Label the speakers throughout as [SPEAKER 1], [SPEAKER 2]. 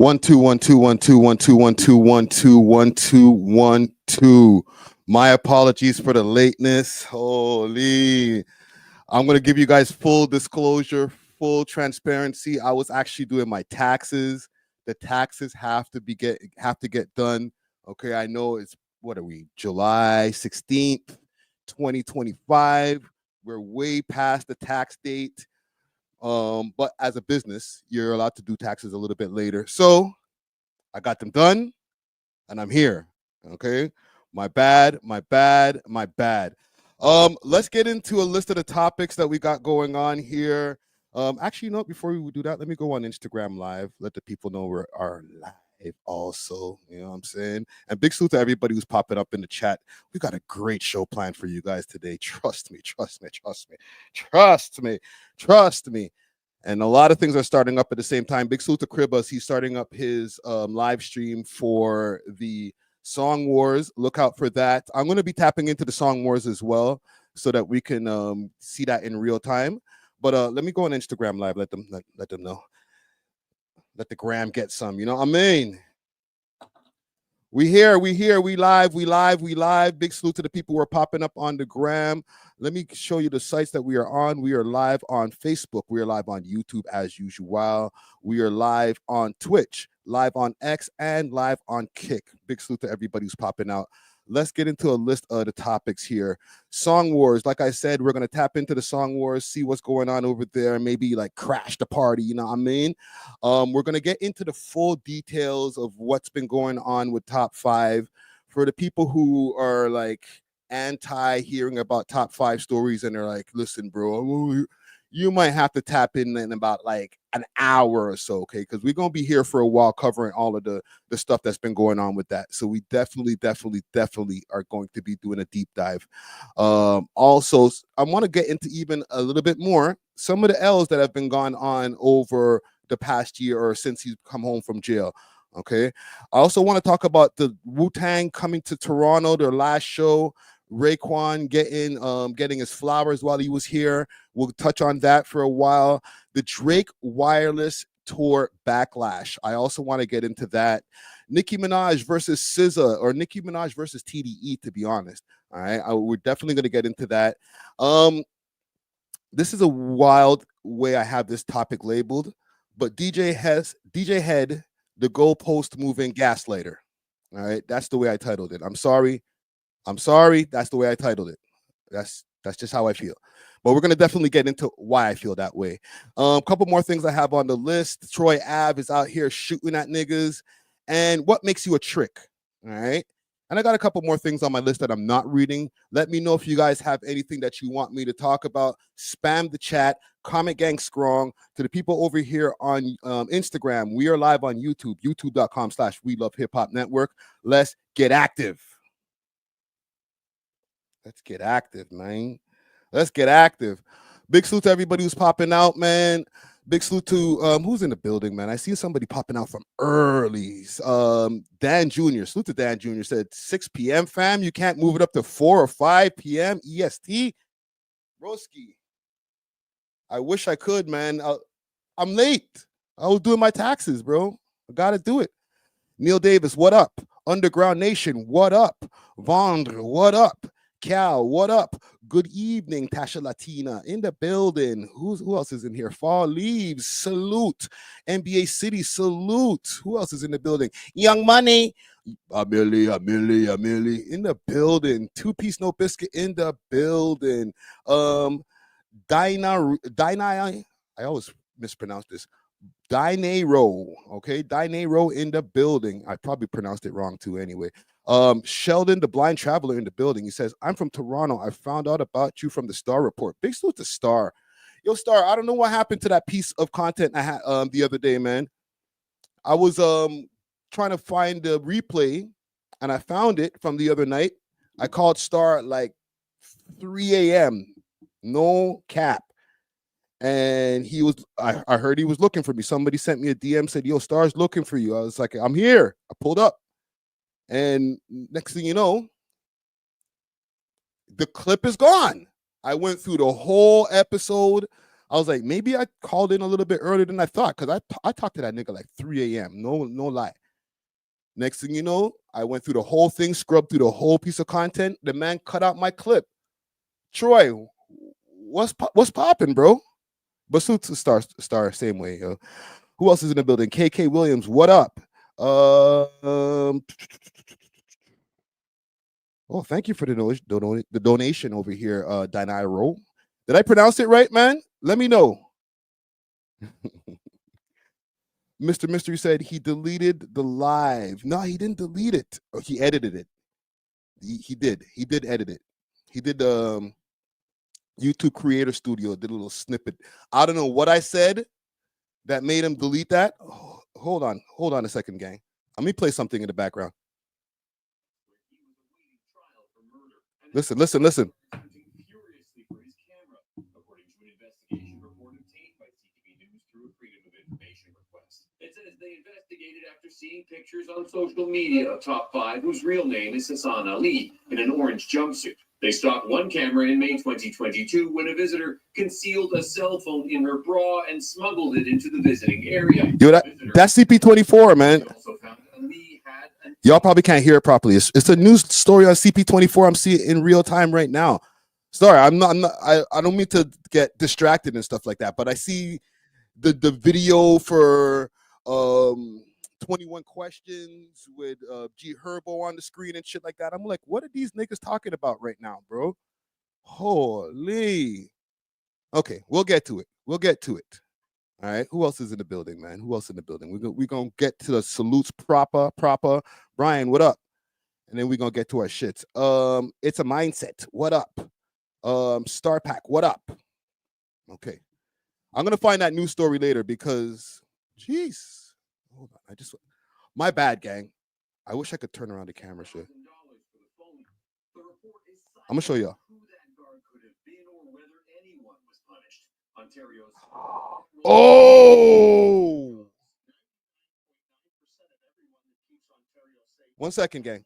[SPEAKER 1] 1 2 1 2 1 2 1 2 1 2 1 2 1 2 1 2. My apologies for the lateness. Holy. I'm going to give you guys full disclosure, full transparency. I was actually doing my taxes. The taxes have to get done. Okay, I know it's, what are we, July 16th, 2025. We're way past the tax date. But as a business, you're allowed to do taxes a little bit later. So I got them done and I'm here. Okay. My bad. Let's get into a list of the topics that we got going on here. Actually, no, before we do that, let me go on Instagram Live. Let the people know we are live also. You know what I'm saying? And big salute to everybody who's popping up in the chat. We got a great show planned for you guys today. Trust me. And a lot of things are starting up at the same time. Big salute to Cribazz. He's starting up his live stream for the Song Wars. Look out for that. I'm going to be tapping into the Song Wars as well so that we can see that in real time. But let me go on Instagram Live. Let them know. Let the gram get some. You know what I mean? We here, we live. Big salute to the people who are popping up on the gram. Let me show you the sites that we are on. We are live on Facebook. We are live on YouTube as usual. We are live on Twitch, live on X, and live on Kick. Big salute to everybody who's popping out. Let's get into a list of the topics here. Song Wars. Like I said, we're going to tap into the Song Wars, see what's going on over there, maybe like crash the party, you know what I mean? We're going to get into the full details of what's been going on with Top 5. For the people who are like anti hearing about Top 5 stories and they're like, listen, bro, you might have to tap in about like an hour or so, okay? Because we're going to be here for a while covering all of the stuff that's been going on with that. So we definitely are going to be doing a deep dive. Also, I want to get into even a little bit more some of the L's that have been gone on over the past year or since he's come home from jail. Okay. I also want to talk about the Wu-Tang coming to Toronto, their last show. Raekwon getting his flowers while he was here. We'll touch on that for a while. The Drake Wireless tour Backlash. I also want to get into that. Nicki Minaj versus SZA, or Nicki Minaj versus TDE, to be honest. All right. We're definitely going to get into that. This is a wild way I have this topic labeled, but DJ Head, the goalpost moving gaslighter. All right. That's the way I titled it. I'm sorry. That's the way I titled it. That's just how I feel. But we're going to definitely get into why I feel that way. A couple more things I have on the list. Troy Ave is out here shooting at niggas. And what makes you a trick? All right. And I got a couple more things on my list that I'm not reading. Let me know if you guys have anything that you want me to talk about. Spam the chat. Comment gang strong. To the people over here on Instagram, we are live on YouTube, youtube.com/welovehiphop network. Let's get active. Let's get active, man. Let's get active. Big salute to everybody who's popping out, man. Big salute to who's in the building, man. I see somebody popping out from early. Dan Jr. Salute to Dan Jr. Said 6 p.m. fam. You can't move it up to 4 or 5 p.m. EST. Broski. I wish I could, man. I'm late. I was doing my taxes, bro. I gotta do it. Neil Davis, what up? Underground Nation, what up? Vondre, what up? Cal, what up? Good evening, Tasha Latina in the building. Who else is in here? Fall Leaves, salute. NBA City, salute. Who else is in the building? Young Money, Amelie in the building. Two Piece No Biscuit in the building. Dinah, I always mispronounce this. Dinero, okay, Dinero in the building. I probably pronounced it wrong too anyway. Sheldon, the blind traveler in the building. He says, I'm from Toronto. I found out about you from the Star Report. Big salute to Star. Yo, Star, I don't know what happened to that piece of content I had the other day, man. I was trying to find the replay and I found it from the other night. I called Star at like 3 a.m. No cap. And he was, I heard he was looking for me. Somebody sent me a DM, said, yo, Star's looking for you. I was like, I'm here. I pulled up. And next thing you know, the clip is gone. I went through the whole episode. I was like, maybe I called in a little bit earlier than I thought, because I talked to that nigga like 3 a.m. No lie. Next thing you know, I went through the whole thing, scrubbed through the whole piece of content. The man cut out my clip. Troy, what's popping, bro? But suits star same way, yo. Who else is in the building? KK Williams, what up? Oh, thank you for the donation over here, Dyniro. Did I pronounce it right, man? Let me know. Mr. Mystery said he deleted the live. No, he didn't delete it. Oh, he edited it. He did. He did edit it. He did YouTube Creator Studio, did a little snippet. I don't know what I said that made him delete that. Oh, hold on a second, gang. Let me play something in the background. Listen.
[SPEAKER 2] It says they investigated after seeing pictures on social media of Top 5, whose real name is Hassan Ali, in an orange jumpsuit. They stopped one camera in May 2022 when a visitor concealed a cell phone in her bra and smuggled it into the visiting area.
[SPEAKER 1] Yo, that's CP24, man. Y'all probably can't hear it properly. It's a news story on CP24. I'm seeing it in real time right now. Sorry, I don't mean to get distracted and stuff like that, but I see the video for 21 questions with G Herbo on the screen and shit like that. I'm like, what are these niggas talking about right now, bro? Holy. Okay, we'll get to it. All right, who else is in the building, man? Who else in the building? We're gonna get to the salutes proper. Brian, what up? And then we're gonna get to our shits. It's a mindset. What up? Star Pack, what up? Okay. I'm gonna find that news story later because, jeez, hold on. My bad, gang. I wish I could turn around the camera, shit. I'm gonna show y'all. Oh, 1 second, gang.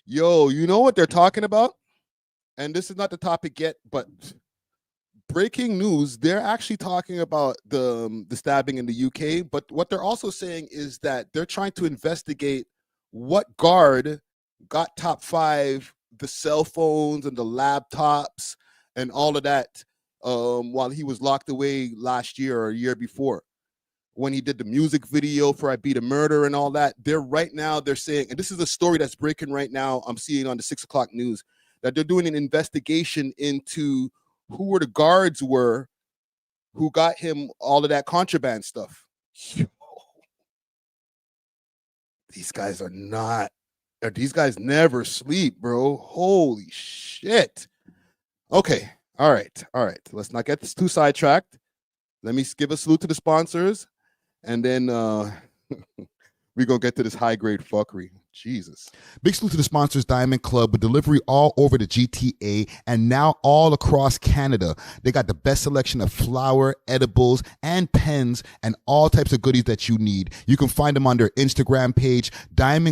[SPEAKER 1] Yo, you know what they're talking about? And this is not the topic yet, but breaking news, they're actually talking about the stabbing in the UK, but what they're also saying is that they're trying to investigate what guard got Top 5 the cell phones and the laptops and all of that while he was locked away last year or a year before, when he did the music video for I Beat a Murder and all that. They're saying, and this is a story that's breaking right now, I'm seeing on the 6 o'clock news, that they're doing an investigation into who the guards were who got him all of that contraband stuff. These guys never sleep, bro. Holy shit. Okay. All right. Let's not get this too sidetracked. Let me give a salute to the sponsors, and then we're going to get to this high-grade fuckery. Jesus. Big salute to the sponsors, Diamond Club, with delivery all over the GTA and now all across Canada. They got the best selection of flour, edibles, and pens, and all types of goodies that you need. You can find them on their Instagram page, _Canada,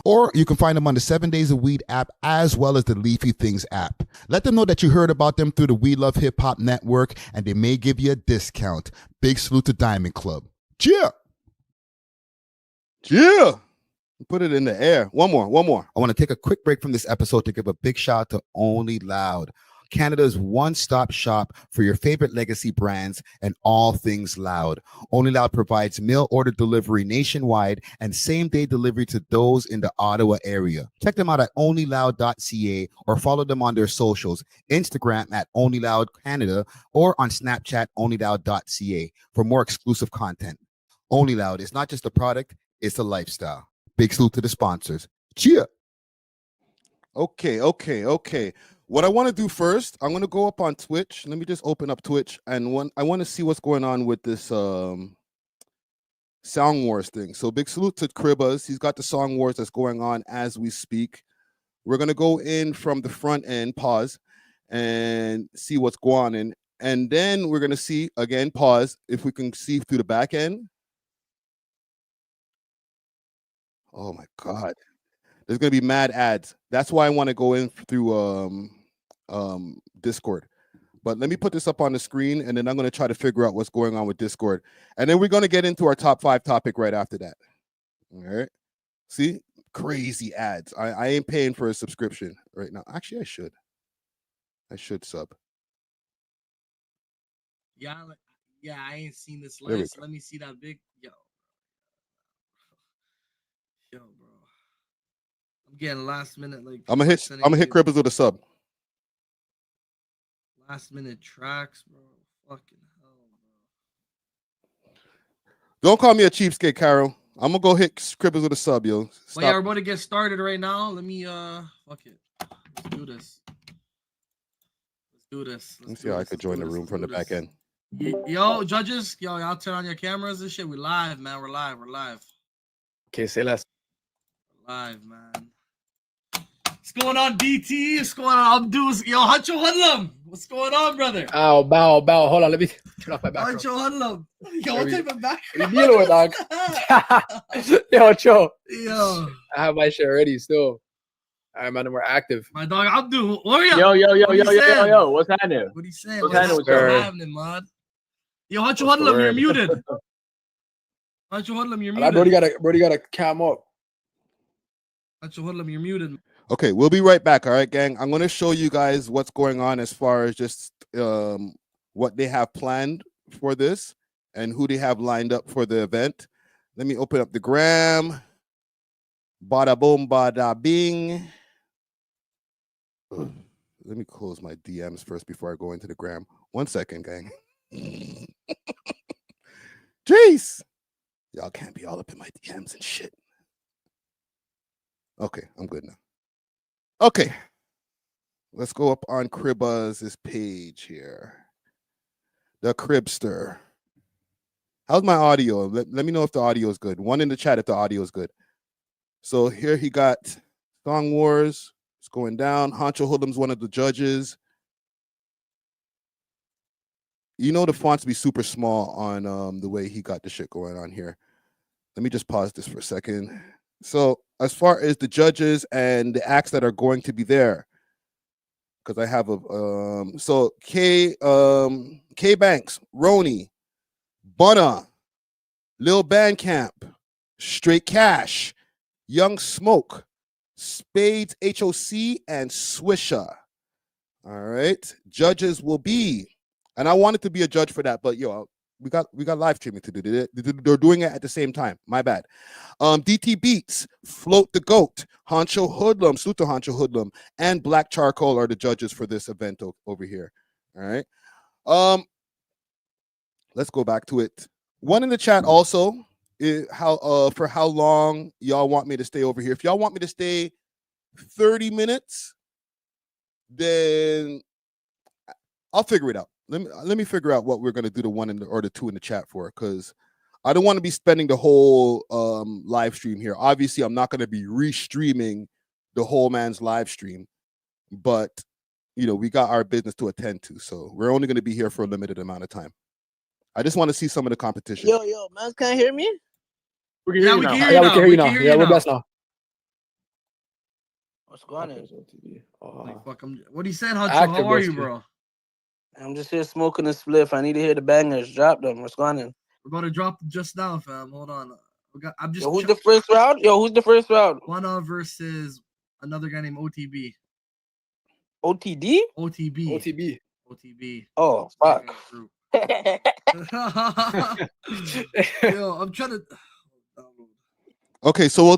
[SPEAKER 1] or you can find them on the 7 Days of Weed app, as well as the Leafy Things app. Let them know that you heard about them through the We Love Hip Hop Network, and they may give you a discount. Big salute to Diamond Club. Cheer! Yeah. Put it in the air. One more. I want to take a quick break from this episode to give a big shout out to Only Loud, Canada's one-stop shop for your favorite legacy brands and all things loud. Only Loud provides mail order delivery nationwide and same-day delivery to those in the Ottawa area. Check them out at onlyloud.ca or follow them on their socials, Instagram at onlyloudcanada or on Snapchat onlyloud.ca for more exclusive content. Only Loud is not just a product, it's a lifestyle. Big salute to the sponsors. Cheer. Okay. What I want to do first, I'm going to go up on Twitch. Let me just open up Twitch, and I want to see what's going on with this Song Wars thing. So big salute to Cribazz. He's got the Song Wars that's going on as we speak. We're going to go in from the front end, pause, and see what's going on. And then we're going to see, again, pause, if we can see through the back end. Oh my god. There's gonna be mad ads. That's why I want to go in through Discord. But let me put this up on the screen, and then I'm gonna try to figure out what's going on with Discord, and then we're gonna get into our top 5 topic right after that. All right. See, crazy ads. I ain't paying for a subscription right now. Actually, I should. I should sub.
[SPEAKER 3] Yeah, I ain't seen this
[SPEAKER 1] There we
[SPEAKER 3] list.
[SPEAKER 1] go.
[SPEAKER 3] Let me see that big yo, bro. I'm getting last minute like
[SPEAKER 1] I'm gonna hit Cribazz with a sub.
[SPEAKER 3] Last minute tracks, bro. Fucking hell, bro.
[SPEAKER 1] Don't call me a cheapskate, Cairo. I'm gonna go hit Cribazz with a sub, yo.
[SPEAKER 3] Well, yeah, we're about to get started right now. Let me fuck it. Let's do this.
[SPEAKER 1] Let me see how I could join the room from the back end.
[SPEAKER 3] Yo, judges, y'all turn on your cameras and shit. We live, man. We're live.
[SPEAKER 4] Okay, say less.
[SPEAKER 3] We're live, man. What's going on, DT? What's going on, Abdus? Yo, Hacho Hudlum. What's going on, brother?
[SPEAKER 4] Ow, bow. Hold on, let me turn off my background.
[SPEAKER 3] Hacho Hudlum. Yo, what type of background?
[SPEAKER 4] What are you dealing with, dog? Yo, Cho.
[SPEAKER 3] Yo.
[SPEAKER 4] I have my shit ready still. All right, man, we're active.
[SPEAKER 3] My dog Abdu. Where you?
[SPEAKER 5] Yo, what's happening?
[SPEAKER 3] What he saying?
[SPEAKER 5] What's
[SPEAKER 3] happening, man? Yo, Hacho Hudlum, you're muted. Hacho Hudlum, you're muted.
[SPEAKER 4] Brody got a cam up.
[SPEAKER 3] Hacho Hudlum, you're muted.
[SPEAKER 1] Okay, we'll be right back. All right, gang. I'm going to show you guys what's going on as far as just what they have planned for this and who they have lined up for the event. Let me open up the gram. Bada boom, bada bing. Let me close my DMs first before I go into the gram. 1 second, gang. Jeez. Y'all can't be all up in my DMs and shit. Okay, I'm good now. Okay, let's go up on Cribazz's page here. The Cribster. How's my audio? Let me know if the audio is good. One in the chat if the audio is good. So here he got Song Wars. It's going down. Honcho Hoodlum's one of the judges. You know the fonts be super small on the way he got the shit going on here. Let me just pause this for a second. So as far as the judges and the acts that are going to be there, because I have a so K Banks, Roni, Bunna, Lil Bandcamp, Straight Cash, Young Smoke, Spades HOC, and Swisha. All right. Judges will be, and I wanted to be a judge for that, but yo, we got live streaming to do. They're doing it at the same time. My bad. DT Beats, Float the Goat, Honcho Hoodlum, Suta Honcho Hoodlum, and Black Charcoal are the judges for this event over here. All right. Let's go back to it. One in the chat also is for how long y'all want me to stay over here. If y'all want me to stay 30 minutes, then I'll figure it out. Let me figure out what we're gonna do the one or the two in the chat for, because I don't want to be spending the whole live stream here. Obviously, I'm not gonna be restreaming the whole man's live stream, but you know, we got our business to attend to, so we're only gonna be here for a limited amount of time. I just want to see some of the competition.
[SPEAKER 6] Yo, man, can you hear me?
[SPEAKER 5] We can hear you
[SPEAKER 4] now. Yeah, we can hear you now. Yeah, we're best now.
[SPEAKER 6] What's going on?
[SPEAKER 3] Like, fuck, what are you saying, Hacho? How are you, bro?
[SPEAKER 6] I'm just here smoking a spliff. I need to hear the bangers. Drop them. What's going on?
[SPEAKER 3] We're about to drop them just now, fam. Hold on. I'm just.
[SPEAKER 6] Yo, who's the first round? Who's the first round?
[SPEAKER 3] Bunna versus another guy named OTB.
[SPEAKER 6] OTD?
[SPEAKER 3] OTB.
[SPEAKER 6] Oh, fuck.
[SPEAKER 3] Yo, I'm trying to.
[SPEAKER 1] Okay, so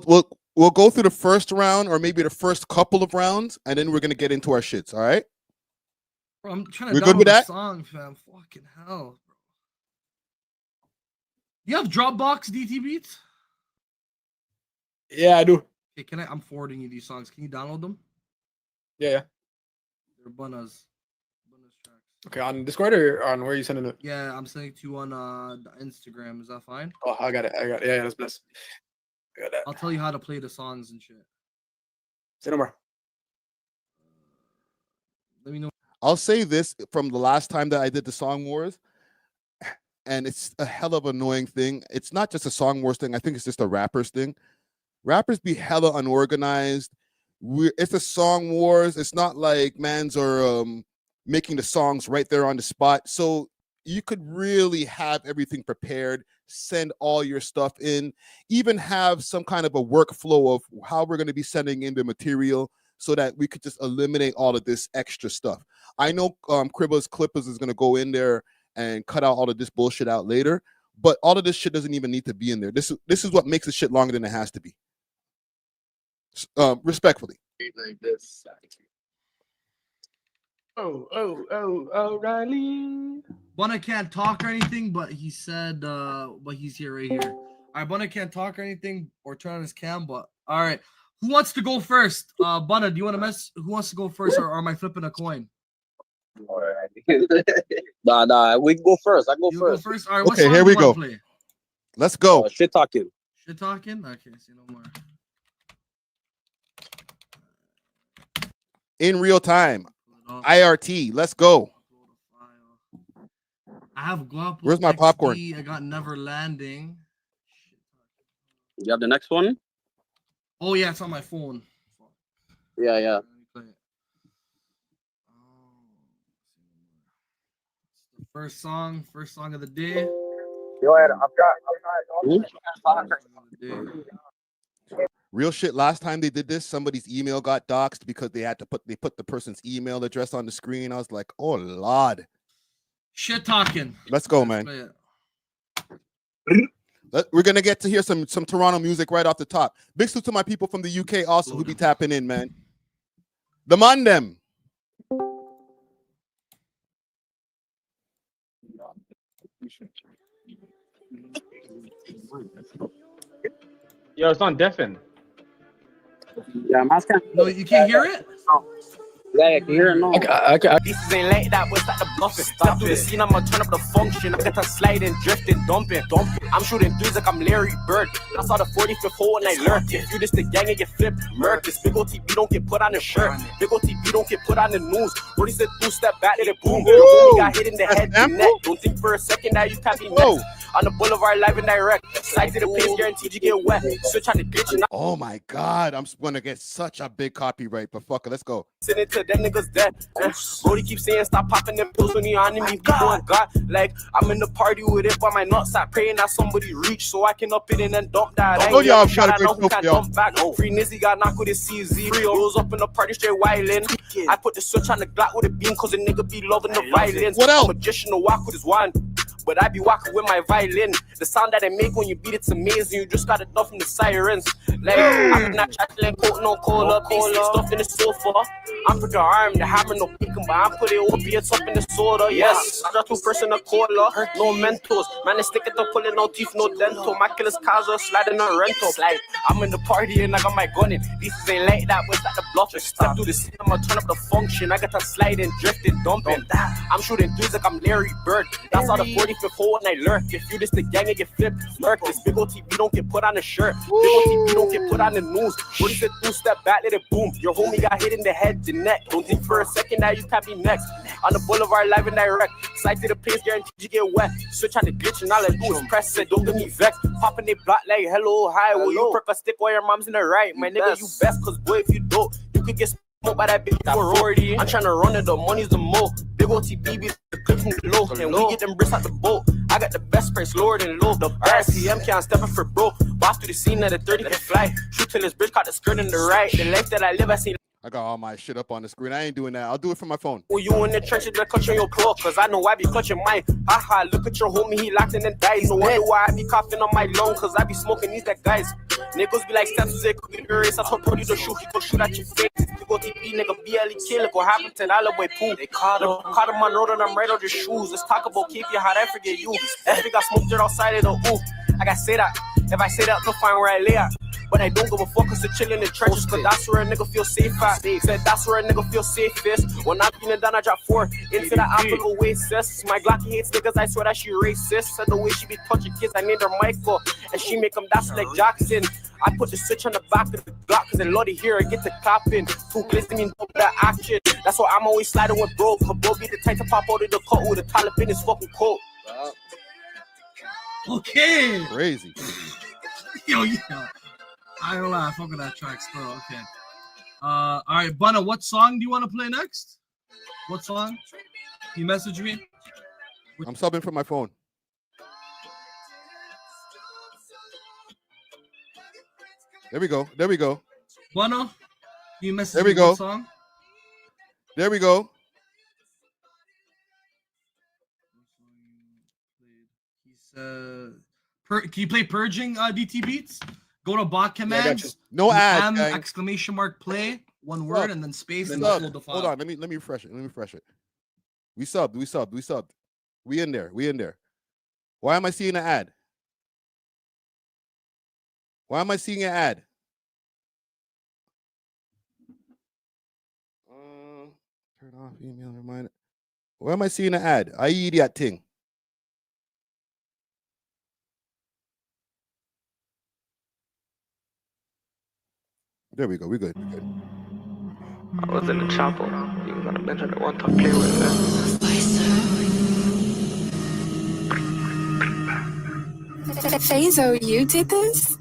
[SPEAKER 1] we'll go through the first round or maybe the first couple of rounds, and then we're gonna get into our shits. All right.
[SPEAKER 3] Bro, I'm trying to.
[SPEAKER 1] We're good with that.
[SPEAKER 3] Song, fam. Fucking hell, bro. You have Dropbox DT Beats?
[SPEAKER 4] Yeah, I do.
[SPEAKER 3] Okay, I'm forwarding you these songs. Can you download them?
[SPEAKER 4] Yeah.
[SPEAKER 3] They're Bunna's tracks.
[SPEAKER 4] Okay, on Discord or on where are you sending it?
[SPEAKER 3] Yeah, I'm sending it to you on the Instagram. Is that fine?
[SPEAKER 4] Oh, I got it. Yeah, that's best. I got that.
[SPEAKER 3] I'll tell you how to play the songs and shit.
[SPEAKER 4] Say no more.
[SPEAKER 3] Let me know.
[SPEAKER 1] I'll say this from the last time that I did the Song Wars, and it's a hell of an annoying thing. It's not just a Song Wars thing. I think it's just a rappers thing. Rappers be hella unorganized. It's a song wars. It's not like mans are making the songs right there on the spot. So you could really have everything prepared, send all your stuff in, even have some kind of a workflow of how we're going to be sending in the material so that we could just eliminate all of this extra stuff. I know Cribazz is going to go in there and cut out all of this bullshit out later, but all of this shit doesn't even need to be in there. This is what makes the shit longer than it has to be. Respectfully.
[SPEAKER 4] Like this. Riley.
[SPEAKER 3] Bunna can't talk or anything, but he said, but he's here right here. All right, Bunna can't talk or anything or turn on his cam, but all right. Who wants to go first? Bunna, do you want to mess? Who wants to go first, or am I flipping a coin?
[SPEAKER 5] All right. Nah, we can go first. I go first.
[SPEAKER 3] Go first. All right, what
[SPEAKER 1] Okay,
[SPEAKER 3] song
[SPEAKER 1] here
[SPEAKER 3] do
[SPEAKER 1] we
[SPEAKER 3] you wanna
[SPEAKER 1] go.
[SPEAKER 3] Play?
[SPEAKER 1] Let's go.
[SPEAKER 5] Shit talking.
[SPEAKER 3] Shit talking? Okay, see no more.
[SPEAKER 1] In real time. IRT. Let's go.
[SPEAKER 3] I have Guapo.
[SPEAKER 1] Where's my
[SPEAKER 3] XD.
[SPEAKER 1] popcorn?
[SPEAKER 3] I got Never Landing.
[SPEAKER 5] You have the next one?
[SPEAKER 3] Oh yeah, it's on my phone.
[SPEAKER 5] Yeah.
[SPEAKER 3] First song of the day.
[SPEAKER 5] Yo, I've got.
[SPEAKER 1] Real shit. Last time they did this, somebody's email got doxxed because they put the person's email address on the screen. I was like, oh Lord.
[SPEAKER 3] Shit talking.
[SPEAKER 1] Let's go, man. We're gonna get to hear some Toronto music right off the top. Big salute to my people from the UK also who be tapping in, man. The man them.
[SPEAKER 5] Yo, it's on deafen.
[SPEAKER 6] Yeah, man's can't.
[SPEAKER 3] No, you can't hear it?
[SPEAKER 6] Yeah, I can hear it now.
[SPEAKER 7] Pieces ain't like that, but start the bluffing. Step through the scene, I'ma turn up the function. I got to sliding, drifting, dumping. I'm shooting threes like I'm Larry Bird. I saw the 45th hole and I learned. If you just the gang and get flipped, murk. This big old TV don't get put on the shirt. Big old TV don't get put on the news. Brody said 2 step back, let it boom. Your homie got hit in the head and neck. Don't think for a second that you can't be next. On the boulevard, live and direct. Slide to the place, guaranteed you get wet. Switch on the glitch and
[SPEAKER 1] oh my God, I'm gonna get such a big copyright, but fuck it, let's go.
[SPEAKER 7] sitting to them niggas dead. Brody keep saying stop popping them pills when you on me. Be going God, like I'm in the party with it, but my nuts stop praying that somebody reach so I can up it and then dump that.
[SPEAKER 1] Oh y'all gotta
[SPEAKER 7] I know who
[SPEAKER 1] go,
[SPEAKER 7] can
[SPEAKER 1] y'all.
[SPEAKER 7] dump back. Free Nizzy got knocked with his CZ. Rolls up in the party straight wildin'. I put the switch on the Glock with a beam cause the nigga be loving the violence.
[SPEAKER 1] What else?
[SPEAKER 7] I'm a magician to walk with his wand. But I be walking with my violin. The sound that I make when you beat it's amazing. You just got it off from the sirens. Like I'm not chatting coat, no cola, stuff in the sofa. I'm pretty armed, the hammer no picking, but I'm putting opiates up in the soda. Yes, I got 2 person a cola, no mentos. Man, they stick it up, pulling no teeth, no dental. My killer's cars are sliding on rental. Like I'm in the party and I got my gun in. These ain't like that, but that the bluffing. Step through the scene, I'ma turn up the function. I got to sliding, drifting, dumping. I'm shooting threes like I'm Larry Bird. That's all the 45th hole and I lurk. If you just the gang and get flipped, lurk. This big old TV don't get put on the shirt. Big old TV don't get put on the news. Brody said 2 step back, let it boom. Your homie got hit in the head, the neck. Don't think for a second that you can't be next. On the boulevard, live and direct. Slide to the place, guaranteed you get wet. Switch on the glitch and all I do is press it. Don't get me vexed. Popping they block like hello, hi. Will you perk a stick while your mom's in the right? My nigga, you best, cause boy, if you don't, you could get smoked by that big sorority. I'm trying to run it, the money's the mo. Big old TBB, the clip from the low. And we get them bricks out the boat. I got the best price, lower than low. The RCM can't step in for bro. Boss through the scene at a 30 can fly. Shoot till his bitch caught the skirt in the right. The life that I live, I seen.
[SPEAKER 1] I got all my shit up on the screen. I ain't doing that. I'll do it from my phone.
[SPEAKER 7] Well, you in the trenches, they're clutching your claw. Cause I know I be clutching mine. Haha, look at your homie, he locked in and died. No wonder why I be coughing on my lung. Cause I be smoking these that guys. Niggas be like steps, they could get erased. I told Brody to shoot, he could shoot at your face. You go TP, nigga, BLE kill it. Go happen $10 way pool. They caught him on road and I'm right on your shoes. Let's talk about keep you, how'd I forget you? That got smoked dirt outside of the ooh. I gotta say that. If I say that, they'll find where I lay at. But I don't give a fuck cause they're chillin' in the trenches. Cause that's where a nigga feel safe at. Said that's where a nigga feel safest. When I'm feeling down, I drop 4 into the Africa way, sis. My Glocky hates niggas, I swear that she racist. Said the way she be touching kids, I named her Michael. And she make them dance like Jackson. I put the switch on the back of the Glock cause I love to hear her get the clapping. 2 glistening over that action. That's why I'm always sliding with bro. Cause bro be the type to pop out of the cut with a Taliban is fucking cold.
[SPEAKER 3] Okay.
[SPEAKER 1] Crazy.
[SPEAKER 3] Yo, yeah. I don't know. I fuck with that track still. Okay. All right, Bunna, what song do you want to play next? What song? You message me.
[SPEAKER 1] I'm subbing from my phone. There we go. There we go.
[SPEAKER 3] Bunna, you message
[SPEAKER 1] There we
[SPEAKER 3] me
[SPEAKER 1] go.
[SPEAKER 3] what song?
[SPEAKER 1] There we go.
[SPEAKER 3] He said, can you play Purging DT Beats? Go to bot commands.
[SPEAKER 1] No ads, gang.
[SPEAKER 3] Exclamation mark play, one word, and then space and
[SPEAKER 1] Sub.
[SPEAKER 3] upload the file.
[SPEAKER 1] Hold on, let me refresh it. Let me refresh it. We subbed. We in there. Why am I seeing an ad? Why am I seeing an ad? Turn off email reminder. Why am I seeing an ad? I eat that thing. There we go. We good.
[SPEAKER 8] I was in the chapel. He was on the bench and I want to play with him.
[SPEAKER 9] Fazo, you did this?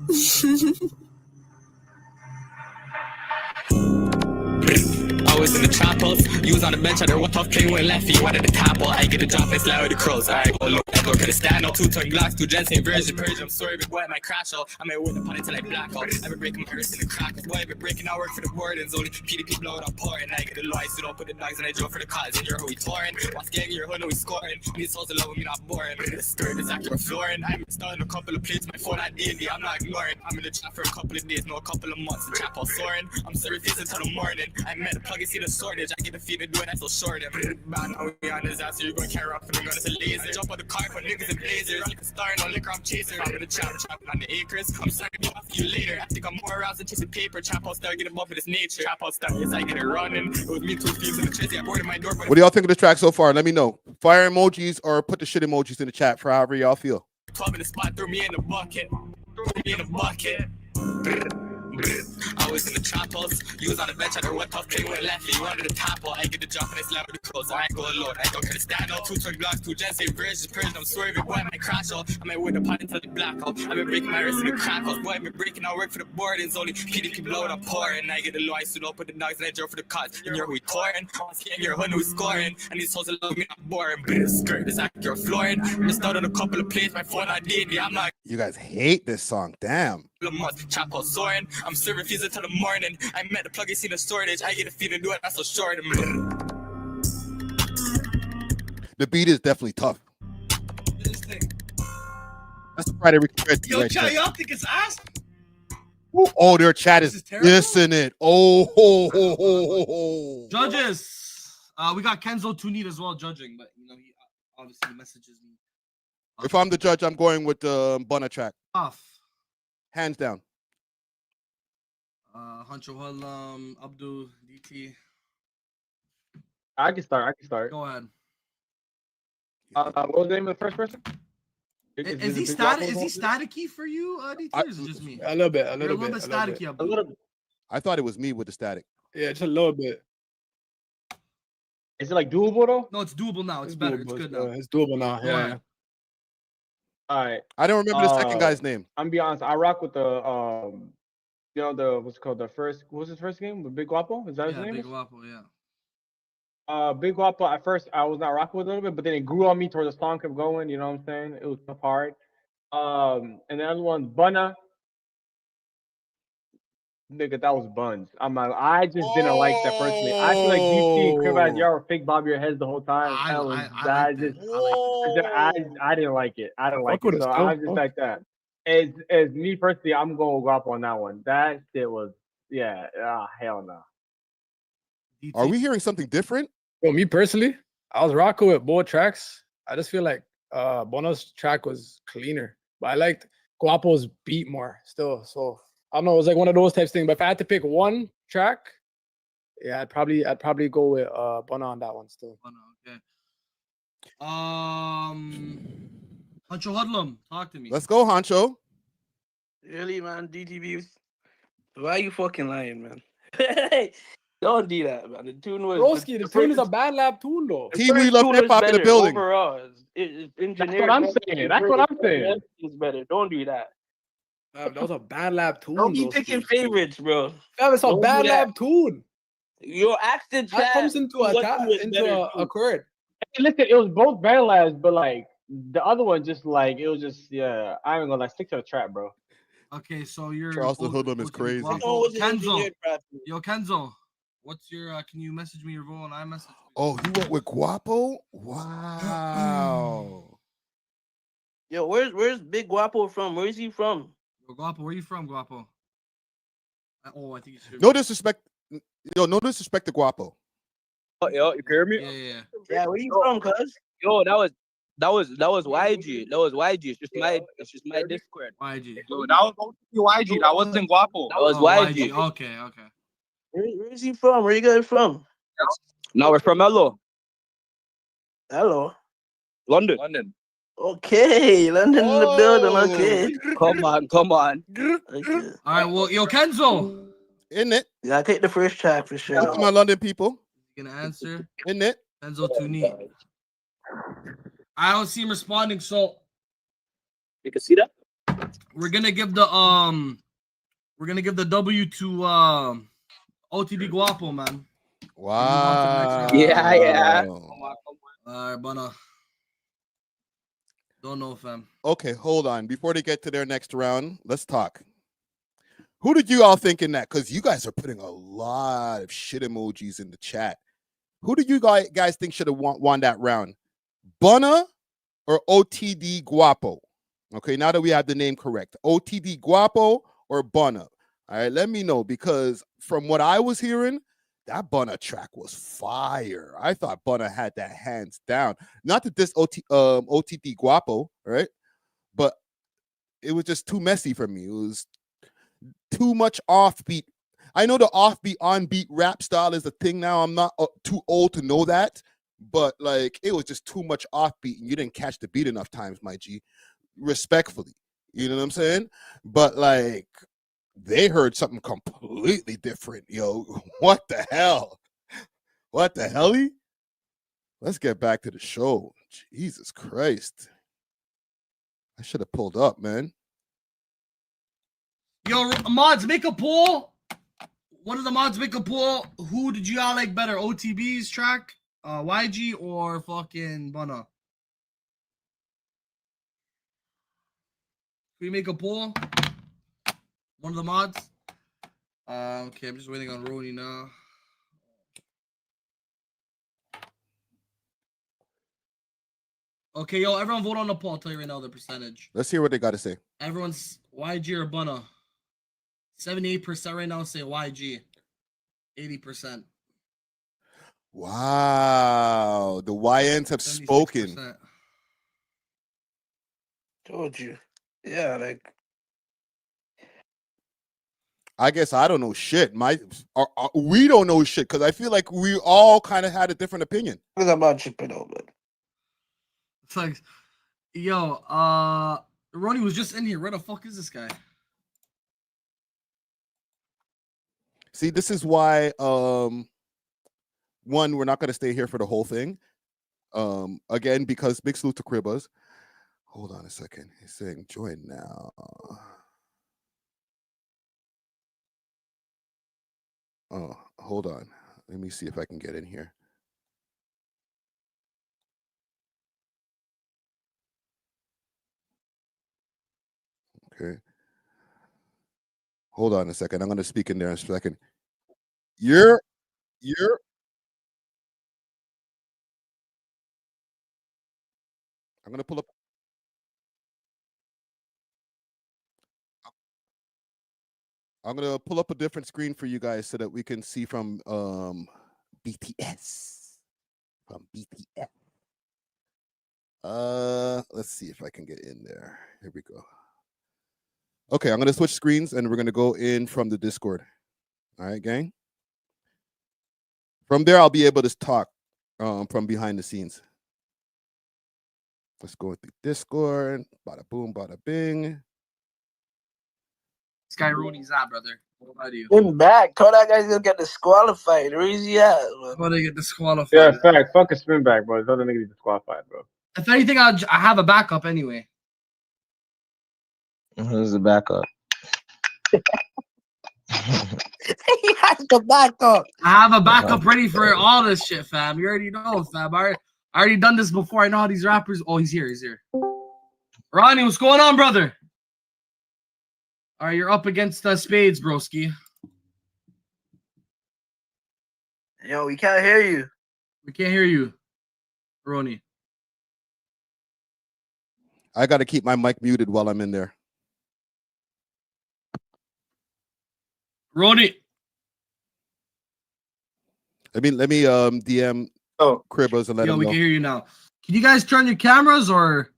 [SPEAKER 8] I was in the chapels, you was on the bench, I don't want to play with lefty, wanted the tapple, I get a drop, it's loud with the crows, I go look, I go to the stand up, 2-ton blocks, 2 gents, same version, Persian, I'm sorry, big boy, I might crash out, I might win the pony till I black out, I've been breaking my wrist in the crack, boy, I've been breaking out work for the wardens, only PDP blow it up pouring, I get the lights, so don't put the dogs, and I drove for the cause, and you're who we touring, what's gang, you're who know we scoring, these souls are love me, not boring, this skirt is accurate flooring, I'm installing a couple of plates, my phone at D&D, I'm not ignoring, I'm in the chat for a couple of days, no, a couple of months, the chap all soaring, I'm serving this until the morning, I met the plug, you see the shortage, I get the feed to do it, I still short him. Man, now we on his ass, so you're going to carry off and I'm going to laser. I jump on the car, put niggas in blazers. I'm like a star, no liquor, I'm chaser. I'm in the chap, chopping on the acres. I'm sorry to off you later. I think I'm more aroused than chasing paper. Chap out star, get him up with his nature. Chap out star, yes, I get it running. It was me 2 thieves in the chase, I boarded my door.
[SPEAKER 1] What do y'all think of this track so far? Let me know. Fire emojis or put the shit emojis in the chat for however y'all feel.
[SPEAKER 8] 12 in the spot, threw me in the bucket. I was in the chapels, you was on the bench, I don't want tough play with lefty, you wanted the tapple, I get the drop and it's loud with the crows, I ain't go alone, I don't care to stand out, 2-ton blocks, 2 gents, same versions, Persian, I'm swerving, boy, I might crash out, I might win the pot until the blackout, I've been breaking my wrist in the crack house, boy, I've been breaking out work for the boardings, only PDP blow it up pouring, I get the low, I stood up with the dogs and I drove for the cause, and you're who we touring, you're who we scoring, and these souls love me not boring, but this skirt is accurate flooring, missed out on a couple of plays, my phone I did, I'm not.
[SPEAKER 1] You guys hate this song, damn.
[SPEAKER 8] Chapel soaring, I'm serving fees until the morning. I met the plug, you see the shortage. I get a feed to do it, that's so short.
[SPEAKER 1] The beat is definitely tough. That's the Friday request.
[SPEAKER 3] Yo,
[SPEAKER 1] right
[SPEAKER 3] chat,
[SPEAKER 1] there.
[SPEAKER 3] y'all think it's ass?
[SPEAKER 1] Oh, their chat is dissing it. Oh, ho, ho, ho, ho, ho.
[SPEAKER 3] Judges. We got Kenzo Tunit as well judging, but you know he obviously messages me.
[SPEAKER 1] If I'm the judge, I'm going with the Bunna track.
[SPEAKER 3] Off.
[SPEAKER 1] Hands down.
[SPEAKER 3] Hancho Hull, Abdul, DT.
[SPEAKER 4] I can start.
[SPEAKER 3] Go ahead.
[SPEAKER 4] What was the name of the first person?
[SPEAKER 3] Is he staticky for you, DT, or is it just me?
[SPEAKER 4] A little bit.
[SPEAKER 3] You're a little bit staticky, Abdul.
[SPEAKER 4] A little bit.
[SPEAKER 1] I thought it was me with the static.
[SPEAKER 4] Yeah, just a little bit. Is it like doable though?
[SPEAKER 3] No, it's doable now. It's better. It's good now.
[SPEAKER 4] It's doable now. Yeah. All right.
[SPEAKER 1] I don't remember the second guy's name.
[SPEAKER 4] I'm gonna be honest. I rock with the you know, the what's it called, the first, what was his first game? The Big Guapo? Is that his name?
[SPEAKER 3] Big Guapo, yeah.
[SPEAKER 4] Big Guapo, at first I was not rocking with it a little bit, but then it grew on me towards the song kept going, you know what I'm saying? It was tough hard. And the other one, Bunna. Nigga, that was buns. I just didn't like that personally. I feel like DC and Cribazz, y'all were fake bob your heads the whole time. I didn't like it. I didn't like it. So I was just like that. As me personally, I'm going to go up on that one. That shit was, hell no.
[SPEAKER 1] Are we hearing something different?
[SPEAKER 4] Well, me personally, I was rocking with both tracks. I just feel like Bono's track was cleaner, but I liked Guapo's beat more still. So I don't know, it was like one of those types of things. But if I had to pick one track, yeah, I'd probably go with Bono on that one still.
[SPEAKER 3] Bono, okay. Hancho Hudlum, talk to me.
[SPEAKER 1] Let's go, Hancho.
[SPEAKER 6] Really, man, DTV. Why are you fucking lying, man? Don't do that, man. The tune was.
[SPEAKER 4] Broski, the tune is a bad lab tune, though.
[SPEAKER 1] Team We Love Hip Hop in the building.
[SPEAKER 6] Overall, it's
[SPEAKER 4] That's what I'm saying.
[SPEAKER 6] It's better. Don't do that.
[SPEAKER 4] That was a bad lab tune.
[SPEAKER 6] Don't be picking favorites, bro.
[SPEAKER 4] That was a
[SPEAKER 6] Don't
[SPEAKER 4] bad
[SPEAKER 6] do that.
[SPEAKER 4] lab tune.
[SPEAKER 6] Yo, ask the
[SPEAKER 4] That
[SPEAKER 6] chat.
[SPEAKER 4] comes into
[SPEAKER 6] what was better,
[SPEAKER 4] a chord.
[SPEAKER 10] Hey, listen, it was both bad labs, but like the other one, just like it was just yeah. I ain't gonna like stick to the trap, bro.
[SPEAKER 3] Okay, so you're
[SPEAKER 1] Charles the Hoodlum is
[SPEAKER 3] OTD
[SPEAKER 1] crazy.
[SPEAKER 3] Guapo.
[SPEAKER 6] No, it was
[SPEAKER 3] Kenzo.
[SPEAKER 6] engineered rap.
[SPEAKER 3] Yo, Kenzo. What's your can you message me your vote and I message you?
[SPEAKER 1] Oh, you went with Guapo? Wow.
[SPEAKER 6] Yo, where's Big Guapo from? Where's he from?
[SPEAKER 3] Yo, Guapo, where you from, Guapo? Oh, I think you should.
[SPEAKER 1] No disrespect. Yo, no disrespect to Guapo.
[SPEAKER 5] Yo, you hear me?
[SPEAKER 3] Yeah.
[SPEAKER 6] Yeah, where you from, cuz?
[SPEAKER 5] Yo, that was YG. That was YG. It's just my Discord.
[SPEAKER 3] YG.
[SPEAKER 11] Yo, that was YG. That wasn't Guapo.
[SPEAKER 5] That was
[SPEAKER 3] Oh,
[SPEAKER 5] YG.
[SPEAKER 3] Okay.
[SPEAKER 6] Where's he from? Where you guys from?
[SPEAKER 5] Now we're from Hello,
[SPEAKER 6] Hello.
[SPEAKER 5] London.
[SPEAKER 6] Okay, London in the building. Okay.
[SPEAKER 5] Come on.
[SPEAKER 6] Okay.
[SPEAKER 3] All right, well, yo, Kenzo.
[SPEAKER 1] Isn't it?
[SPEAKER 6] Yeah, I take the first track for sure.
[SPEAKER 1] Shout out to my London people.
[SPEAKER 3] You gonna answer?
[SPEAKER 1] Isn't it?
[SPEAKER 3] Kenzo too neat. I don't see him responding, so
[SPEAKER 5] You can see that.
[SPEAKER 3] we're gonna give the W to OTD Guapo, man.
[SPEAKER 1] Wow.
[SPEAKER 5] Yeah.
[SPEAKER 3] All right, Bana. Don't know, fam.
[SPEAKER 1] Okay, hold on. Before they get to their next round, let's talk. Who did you all think in that? Because you guys are putting a lot of shit emojis in the chat. Who do you guys think should have won that round? Buna or OTD Guapo? Okay, now that we have the name correct. OTD Guapo or Buna? All right, let me know, because from what I was hearing, that Buna track was fire. I thought Buna had that hands down. Not that this OTD Guapo, right? But it was just too messy for me. It was too much offbeat. I know the offbeat, on-beat rap style is a thing now. I'm not too old to know that, but like it was just too much offbeat, and you didn't catch the beat enough times, my G. Respectfully, you know what I'm saying? But like they heard something completely different. Yo, what the hell? What the helly? Let's get back to the show. Jesus Christ. I should have pulled up, man.
[SPEAKER 3] Yo, mods, make a poll. One of the mods make a poll. Who did you all like better, OTB's track, YG, or fucking Buna? Can we make a poll? One of the mods. Okay, I'm just waiting on Roni now. Okay, yo, everyone vote on the poll. I'll tell you right now the percentage.
[SPEAKER 1] Let's hear what they got to say.
[SPEAKER 3] Everyone's YG or Buna. 78% right now say YG. 80%.
[SPEAKER 1] Wow. The YNs have
[SPEAKER 3] 76%.
[SPEAKER 1] spoken.
[SPEAKER 6] Told you. Yeah, like
[SPEAKER 1] I guess I don't know shit. We don't know shit because I feel like we all kind of had a different opinion.
[SPEAKER 6] it's about chipping over.
[SPEAKER 3] It's like, yo, Ronnie was just in here. Where the fuck is this guy?
[SPEAKER 1] See, this is why one, we're not going to stay here for the whole thing. Again, because big salute to Cribazz. Hold on a second. He's saying join now. Oh, hold on. Let me see if I can get in here. Okay. Hold on a second. I'm going to speak in there in a second. You're I'm going to pull up. I'm going to pull up a different screen for you guys so that we can see from BTS. From BTS. Let's see if I can get in there. Here we go. Okay, I'm going to switch screens and we're going to go in from the Discord. All right, gang? From there, I'll be able to talk from behind the scenes. Let's go with the Discord. Bada boom, bada bing.
[SPEAKER 3] Sky Rooney's out, brother. What about you?
[SPEAKER 6] In back. Told that guy's gonna get disqualified. Where is he at, man?
[SPEAKER 3] I'm gonna get disqualified.
[SPEAKER 10] Yeah, fact. Fuck a spin back, bro. Those other niggas disqualified, bro.
[SPEAKER 3] If anything, I have a backup anyway.
[SPEAKER 5] Who's the backup?
[SPEAKER 6] He has the backup.
[SPEAKER 3] I have a backup ready for all this shit, fam. You already know, fam. I already done this before. I know how these rappers. Oh, he's here. He's here. Ronnie, what's going on, brother? All right, you're up against Spades, broski.
[SPEAKER 6] Yo, we can't hear you.
[SPEAKER 3] We can't hear you, Ronnie.
[SPEAKER 1] I got to keep my mic muted while I'm in there.
[SPEAKER 3] Ronnie.
[SPEAKER 1] Let me DM Cribazz and let
[SPEAKER 3] Yo,
[SPEAKER 1] him
[SPEAKER 3] we
[SPEAKER 1] know.
[SPEAKER 3] can hear you now. Can you guys turn your cameras or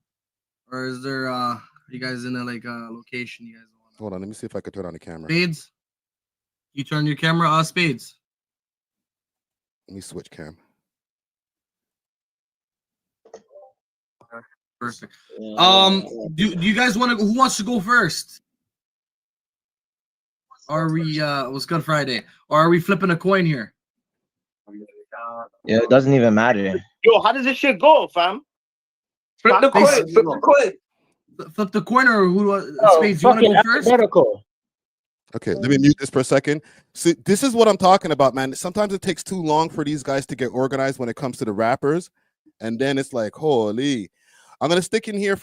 [SPEAKER 3] is there are you guys in a location you guys want?
[SPEAKER 1] Hold on, let me see if I can turn on the camera.
[SPEAKER 3] Spades? You turn your camera Spades.
[SPEAKER 1] Let me switch cam.
[SPEAKER 3] Perfect. Do you guys want to? Who wants to go first? Are we was Good Friday? Or are we flipping a coin here?
[SPEAKER 12] Yeah, it doesn't even matter.
[SPEAKER 11] Yo, how does this shit go, fam?
[SPEAKER 6] Flip the coin. Flip the coin.
[SPEAKER 3] Flip the coin, or who? Spades, you want to go first?
[SPEAKER 1] Okay, let me mute this for a second. See, this is what I'm talking about, man. Sometimes it takes too long for these guys to get organized when it comes to the rappers, and then it's like, holy. I'm gonna stay in here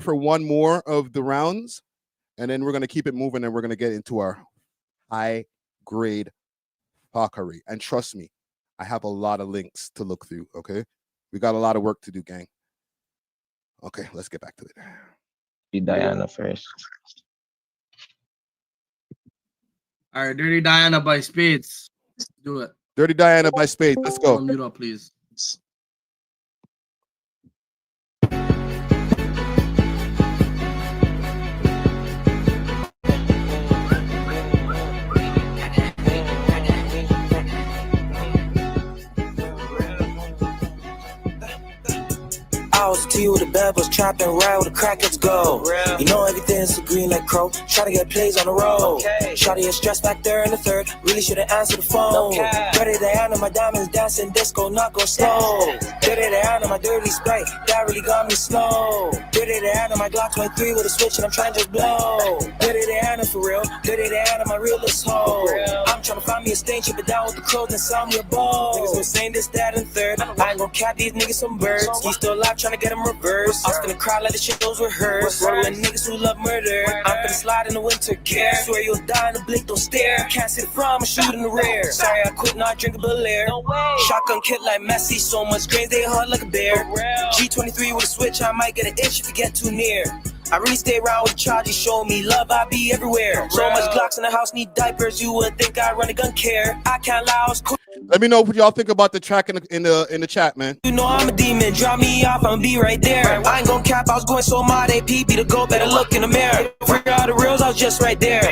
[SPEAKER 1] for one more of the rounds, and then we're gonna keep it moving, and we're gonna get into our high grade fuckery. And trust me, I have a lot of links to look through. Okay, we got a lot of work to do, gang. Okay, let's get back to it.
[SPEAKER 12] Be Diana first.
[SPEAKER 3] All right, Dirty Diana by Spades. Do it.
[SPEAKER 1] Dirty Diana by Spades. Let's go.
[SPEAKER 3] Mute up, please.
[SPEAKER 13] I was T with the bad boys trapping right where the crackers go. You know everything's so green like crow. Try to get plays on the road. Shawty is stressed back there in the third. Really shouldn't answer the phone. Dirty Diana, my diamonds dancing disco, not go slow. Dirty Diana, my dirty sprite, that really got me slow. Dirty Diana, my Glock 23 with a switch and I'm trying to just blow. Dirty Diana for real. Dirty Diana, my realest hoe. I'm trying to find me a stain, chip it down with the clothes and sell me a bowl. Niggas been saying this, that, and third. I ain't gonna cap these niggas some birds. He's still alive trying to get him reversed. I was gonna cry like the shit goes rehearsed. Rolling niggas who love murder. I'm finna slide in the winter gear. Swear you'll die in the blink, don't stare. Can't see the front, I'm shooting the rear. Sorry I quit, not drink a Belair. Shotgun kit like Messi, so much grains they hard like a bear. G23 with a switch, I might get an itch if you get too near. I really stay around with charges, show me love, I be everywhere. So much Glocks in the house, need diapers, you would think I run a gun care. I can't lie, I was cool.
[SPEAKER 1] Let me know what y'all think about the track in the chat, man.
[SPEAKER 13] You know I'm a demon, drop me off, I'ma be right there. I ain't gon' cap, I was going so mad, AP be the goat, better look in the mirror. Free all the reels, I was just right there.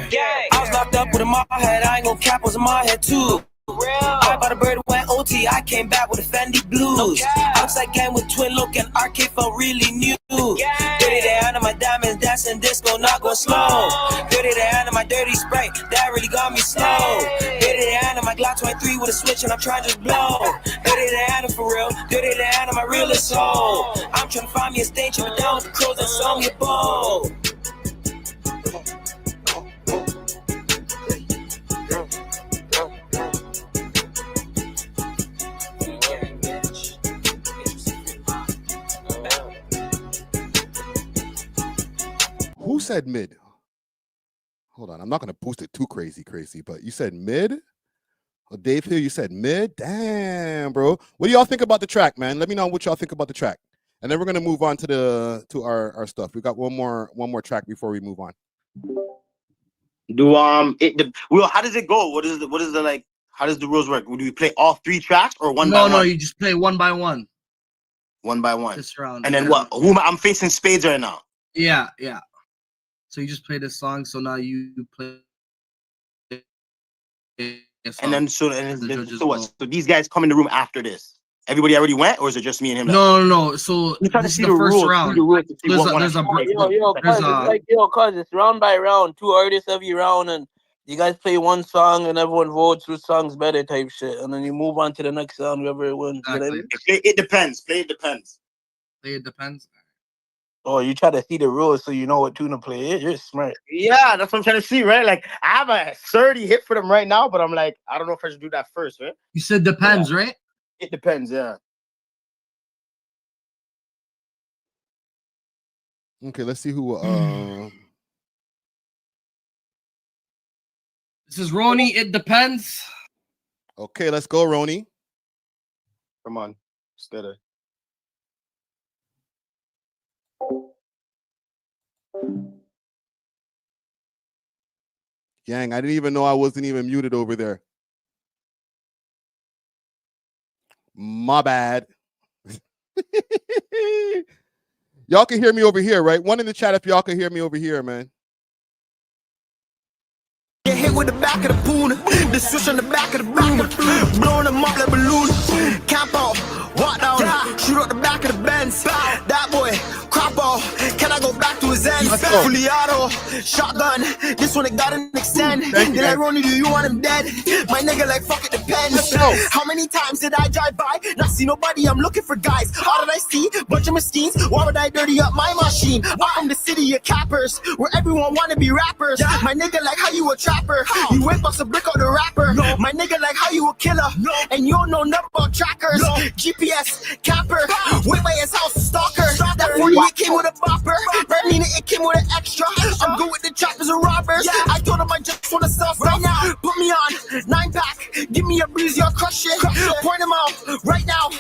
[SPEAKER 13] I was locked up with a my head, I ain't gon' cap, was in my head too. I bought a bird, went OT, I came back with a Fendi blues. Outside gang with twin look and arcade felt really new. Dirty Diana, my diamonds dancing disco, not go slow. Dirty Diana, my dirty sprite, that really got me slow. Dirty Diana, my Glock 23 with a switch and I'm trying to just blow. Dirty Diana for real, Dirty Diana, my realest hoe. I'm trying to find me a stain, chip it down with the crows and sell me a bowl.
[SPEAKER 1] Who said mid? Hold on, I'm not gonna boost it too crazy, but you said mid? Well, Dave here, you said mid? Damn, bro. What do y'all think about the track, man? Let me know what y'all think about the track. And then we're gonna move on to our stuff. We got one more track before we move on.
[SPEAKER 11] Well, how does it go? What is the like? How does the rules work? Do we play all three tracks or one by one?
[SPEAKER 3] No, you just play one by one.
[SPEAKER 11] One by one.
[SPEAKER 3] This round.
[SPEAKER 11] And then what? I'm facing Spades right now.
[SPEAKER 3] Yeah. So you just play this song. So now you play.
[SPEAKER 11] And then so what? So these guys come in the room after this. Everybody already went, or is it just me and him?
[SPEAKER 3] No. So this is the first round.
[SPEAKER 6] Cause it's round by round, 2 artists every round, and you guys play one song and everyone votes which song's better type shit, and then you move on to the next song, whoever it wins.
[SPEAKER 3] Exactly.
[SPEAKER 11] It depends. Play it depends.
[SPEAKER 3] Play it depends.
[SPEAKER 6] Oh, you try to see the rules so you know what tune to play. You're smart.
[SPEAKER 11] Yeah, that's what I'm trying to see, right? Like I have a 30 hit for them right now, but I'm like, I don't know if I should do that first, right?
[SPEAKER 3] You said depends, right?
[SPEAKER 11] It depends, yeah.
[SPEAKER 1] Okay, let's see who.
[SPEAKER 3] This is Roni. It depends.
[SPEAKER 1] Okay, let's go, Roni.
[SPEAKER 11] Come on, instead of.
[SPEAKER 1] Gang, I didn't even know I wasn't even muted over there. My bad. Y'all can hear me over here, right? One in the chat if y'all can hear me over here, man.
[SPEAKER 13] Get hit with the back of the poon, the switch on the back of the boom, blowing them up like balloon. Camp out, walk down, shoot out the back of the Benz. That boy, crop off. Can I go back to his end? Fully auto, shotgun. This one it got an extend. They like Ronnie, do you want him dead? My nigga like fuck it depends. How many times did I drive by? Not see nobody. I'm looking for guys. How did I see? Bunch of machines. Why would I dirty up my machine? I'm from the city of cappers, where everyone wanna be rappers. My nigga like how you a trapper. You whip us a brick on the rapper. My nigga like how you a killer. And you don't know nothing about trackers. GPS capper. Wait by his house a stalker. That 48 came with a bopper. That mean it came with an extra. I'm good with the choppers and robbers. I told him I just wanna sell stuff. Right now, put me on 9-pack. Give me a breezy, I'll crush it. Point him out right now.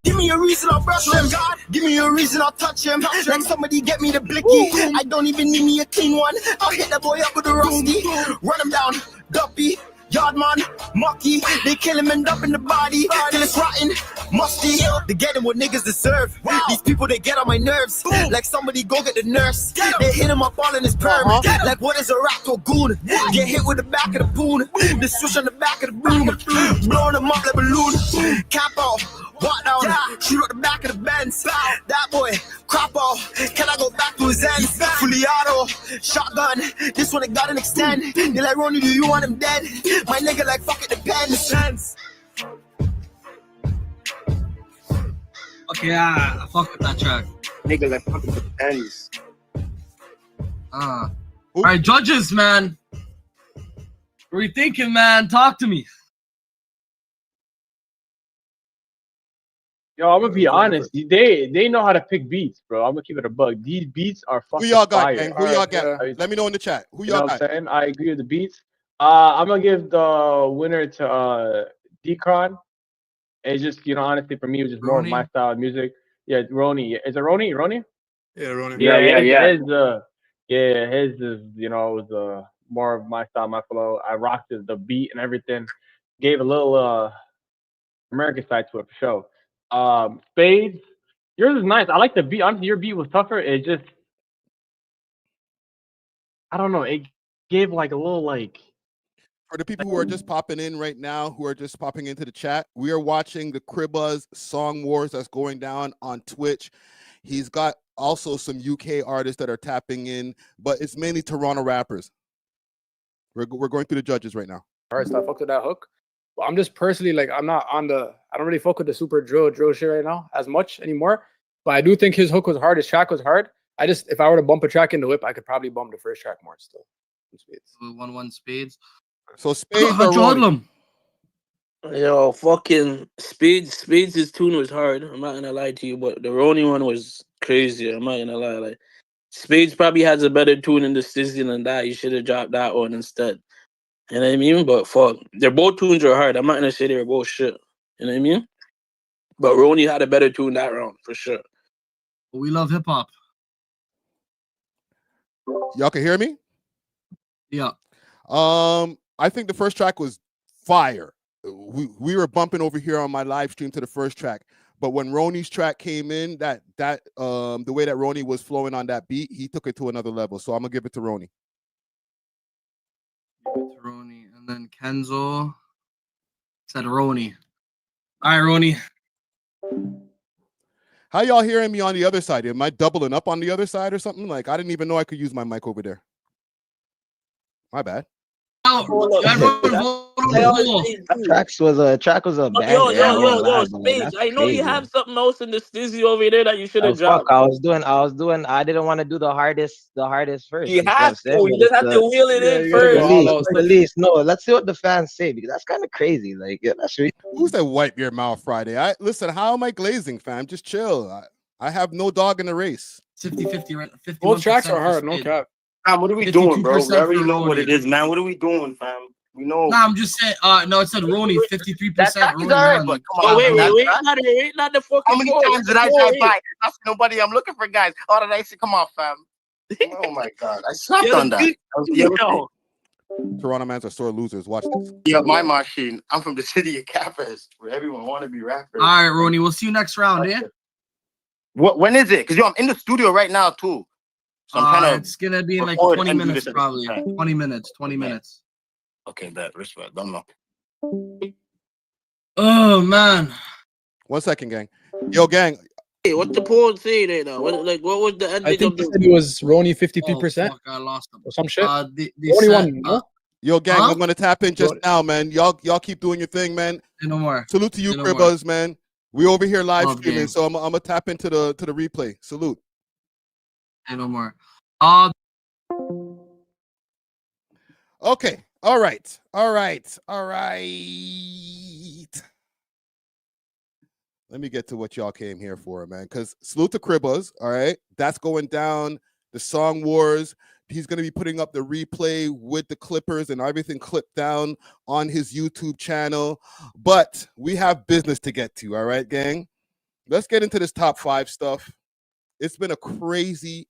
[SPEAKER 13] Give me a reason, I'll brush him. Give me a reason, I'll touch him. Like somebody get me the blicky. I don't even need me a clean one. I'll hit that boy up with a rusty. Run him down, Duppy, Yardman, Mucky. They kill him and dump in the body. Till it's rotten, musty. They getting what niggas deserve. These people, they get on my nerves. Like somebody go get the nurse. They hit him up all in his perm. Like what is a rat or goon? Get hit with the back of the poon. The switch on the back of the boom. Blowing them up like balloon. Cap out. Walk down, shoot out the back of the Benz. That boy, crop off. Can I go back to his end? Fully auto, shotgun. This one it got an extend. They like Ronnie, do you want him dead? My nigga like fuck it depends.
[SPEAKER 3] Okay, I fuck with that track.
[SPEAKER 11] Nigga like fuck it depends.
[SPEAKER 3] All right, judges, man. What are you thinking, man? Talk to me.
[SPEAKER 10] Yo, I'm gonna be honest. They know how to pick beats, bro. I'm gonna keep it a bug. These beats are fucking
[SPEAKER 1] Who y'all got,
[SPEAKER 10] fire.
[SPEAKER 1] gang? Who y'all got? Let me know in the chat. Who
[SPEAKER 10] You know
[SPEAKER 1] y'all
[SPEAKER 10] what I'm
[SPEAKER 1] got?
[SPEAKER 10] saying? I agree with the beats. I'm gonna give the winner to Decron. It's just, you know, honestly for me, it was just more of my style of music. Yeah, Roni. Is it Roni? Roni?
[SPEAKER 4] Yeah, Roni.
[SPEAKER 10] His is, you know, it was more of my style, my flow. I rocked the beat and everything. Gave a little American side to it for sure. Spades, yours is nice. I like the beat. Honestly, your beat was tougher. It just, I don't know. It gave like a little like.
[SPEAKER 1] For the people who are just popping in right now, who are just popping into the chat, we are watching the Cribazz Song Wars that's going down on Twitch. He's got also some UK artists that are tapping in, but it's mainly Toronto rappers. We're going through the judges right now.
[SPEAKER 4] All right, so I fucked with that hook. But I'm just personally like, I don't really fuck with the super drill shit right now as much anymore. But I do think his hook was hard. His track was hard. If I were to bump a track in the whip, I could probably bump the first track more still.
[SPEAKER 3] Spades. 1-1 Spades.
[SPEAKER 1] So Spades or Roni?
[SPEAKER 6] Yo, fucking Spades' tune was hard. I'm not gonna lie to you, but the Roni one was crazy. I'm not gonna lie. Like Spades probably has a better tune in the season than that. You should have dropped that one instead. You know what I mean? But fuck, their both tunes are hard. I'm not gonna say they were both shit. You know what I mean? But Roni had a better tune that round for sure.
[SPEAKER 3] We love hip hop.
[SPEAKER 1] Y'all can hear me?
[SPEAKER 3] Yeah.
[SPEAKER 1] I think the first track was fire. We were bumping over here on my live stream to the first track, but when Roni's track came in, the way that Roni was flowing on that beat, he took it to another level. So I'm gonna give it to Roni.
[SPEAKER 3] Roni, and then Kenzo said Roni. All right, Roni.
[SPEAKER 1] How y'all hearing me on the other side? Am I doubling up on the other side or something? Like I didn't even know I could use my mic over there. My bad.
[SPEAKER 3] Everyone vote
[SPEAKER 12] Track was a banger.
[SPEAKER 6] Yo,
[SPEAKER 12] I ain't gonna lie,
[SPEAKER 6] yo,
[SPEAKER 12] but like,
[SPEAKER 6] Spades.
[SPEAKER 12] that's
[SPEAKER 6] I know you
[SPEAKER 12] crazy.
[SPEAKER 6] have something else in the stizzy over there that you should have
[SPEAKER 12] Fuck,
[SPEAKER 6] dropped.
[SPEAKER 12] I didn't want to do the hardest first.
[SPEAKER 6] You
[SPEAKER 12] You see what I'm
[SPEAKER 6] have
[SPEAKER 12] saying?
[SPEAKER 6] to.
[SPEAKER 12] But
[SPEAKER 6] You
[SPEAKER 12] it's
[SPEAKER 6] just have to wheel it in first.
[SPEAKER 12] the least. No, let's see what the fans say because that's kind of crazy. Like, yeah, that's right.
[SPEAKER 1] Who said wipe your mouth Friday? I listen. How am I glazing, fam? Just chill. I have no dog in the race.
[SPEAKER 3] 50-50, right? 51%.
[SPEAKER 4] Both tracks are hard, no cap.
[SPEAKER 11] Fam, what are we doing, bro? We
[SPEAKER 3] 52%
[SPEAKER 11] already
[SPEAKER 3] for
[SPEAKER 11] know what
[SPEAKER 3] Roni.
[SPEAKER 11] it is, man. What are we doing, fam? We know.
[SPEAKER 3] Nah, I'm just saying. No, it said Roni 53%.
[SPEAKER 11] That track is
[SPEAKER 3] Roni
[SPEAKER 11] alright,
[SPEAKER 3] won.
[SPEAKER 11] but come
[SPEAKER 6] Oh,
[SPEAKER 11] on.
[SPEAKER 6] wait,
[SPEAKER 11] That-
[SPEAKER 6] not the fucking.
[SPEAKER 11] How many times did I drive by? Not nobody. I'm looking for guys. Oh, did I say, come on, fam? Oh my god, I slept on that. Yo,
[SPEAKER 1] Toronto mans are sore losers. Watch this.
[SPEAKER 11] yeah, my machine. I'm from the city of Capas, where everyone want to be rappers.
[SPEAKER 3] All right, Roni. We'll see you next round, yeah?
[SPEAKER 11] When is it? Because yo, I'm in the studio right now too. So I'm trying to.
[SPEAKER 3] It's gonna be in like
[SPEAKER 11] record
[SPEAKER 3] 20
[SPEAKER 11] and do
[SPEAKER 3] minutes,
[SPEAKER 11] this at the same
[SPEAKER 3] probably.
[SPEAKER 11] time.
[SPEAKER 3] 20 minutes. 20 minutes.
[SPEAKER 11] Okay, that respect. Don't know.
[SPEAKER 3] Oh man.
[SPEAKER 1] 1 second, gang. Yo, gang.
[SPEAKER 6] Hey, what the poll say there now? What was the ending
[SPEAKER 4] I think
[SPEAKER 6] of
[SPEAKER 4] he
[SPEAKER 6] the?
[SPEAKER 4] said it was Roni 53%.
[SPEAKER 3] Fuck, I lost him.
[SPEAKER 4] Or some shit.
[SPEAKER 3] They
[SPEAKER 4] Roni
[SPEAKER 3] said,
[SPEAKER 4] won, no?
[SPEAKER 1] Yo, gang,
[SPEAKER 3] Huh?
[SPEAKER 1] I'm gonna tap in just now, man. Y'all keep doing your thing, man.
[SPEAKER 3] Say no more.
[SPEAKER 1] Salute to you,
[SPEAKER 3] Say no more.
[SPEAKER 1] Cribazz, man. We over here live
[SPEAKER 3] Love
[SPEAKER 1] streaming,
[SPEAKER 3] game.
[SPEAKER 1] so I'm gonna tap into the replay. Salute.
[SPEAKER 3] Say no more.
[SPEAKER 1] Okay. All right. Let me get to what y'all came here for, man. Because salute to Cribazz, all right? That's going down. The Song Wars. He's going to be putting up the replay with the clippers and everything clipped down on his YouTube channel. But we have business to get to, all right, gang? Let's get into this top 5 stuff. It's been a crazy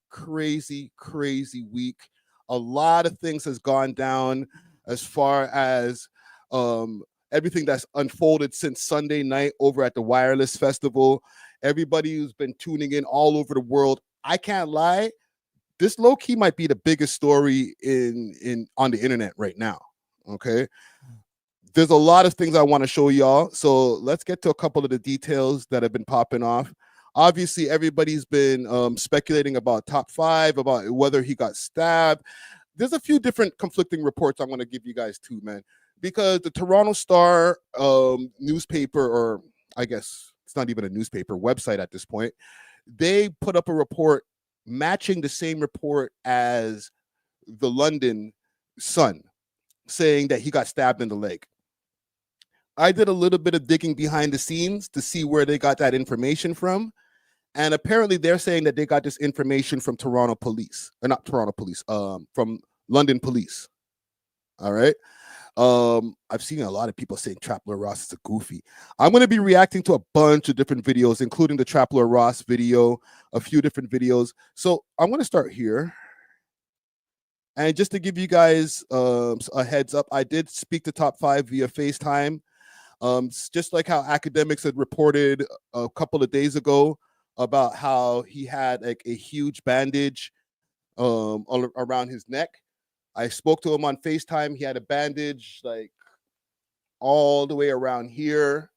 [SPEAKER 1] week. A lot of things has gone down as far as everything that's unfolded since Sunday night over at the Wireless Festival. Everybody who's been tuning in all over the world, I can't lie, this low-key might be the biggest story on the internet right now, okay? There's a lot of things I want to show y'all, so let's get to a couple of the details that have been popping off. Obviously, everybody's been speculating about top 5, about whether he got stabbed. There's a few different conflicting reports I'm going to give you guys too, man, because the Toronto Star newspaper, or I guess it's not even a newspaper, website at this point, they put up a report matching the same report as the London Sun, saying that he got stabbed in the leg. I did a little bit of digging behind the scenes to see where they got that information from. And apparently they're saying that they got this information from Toronto police, or not Toronto police, from London police. All right. I've seen a lot of people saying Trap Lord Ross is a goofy. I'm going to be reacting to a bunch of different videos, including the Trap Lord Ross video, a few different videos. So I'm going to start here. And just to give you guys a heads up, I did speak to Top 5 via FaceTime. Just like how Academics had reported a couple of days ago about how he had like a huge bandage around his neck. I spoke to him on FaceTime. He had a bandage like all the way around here.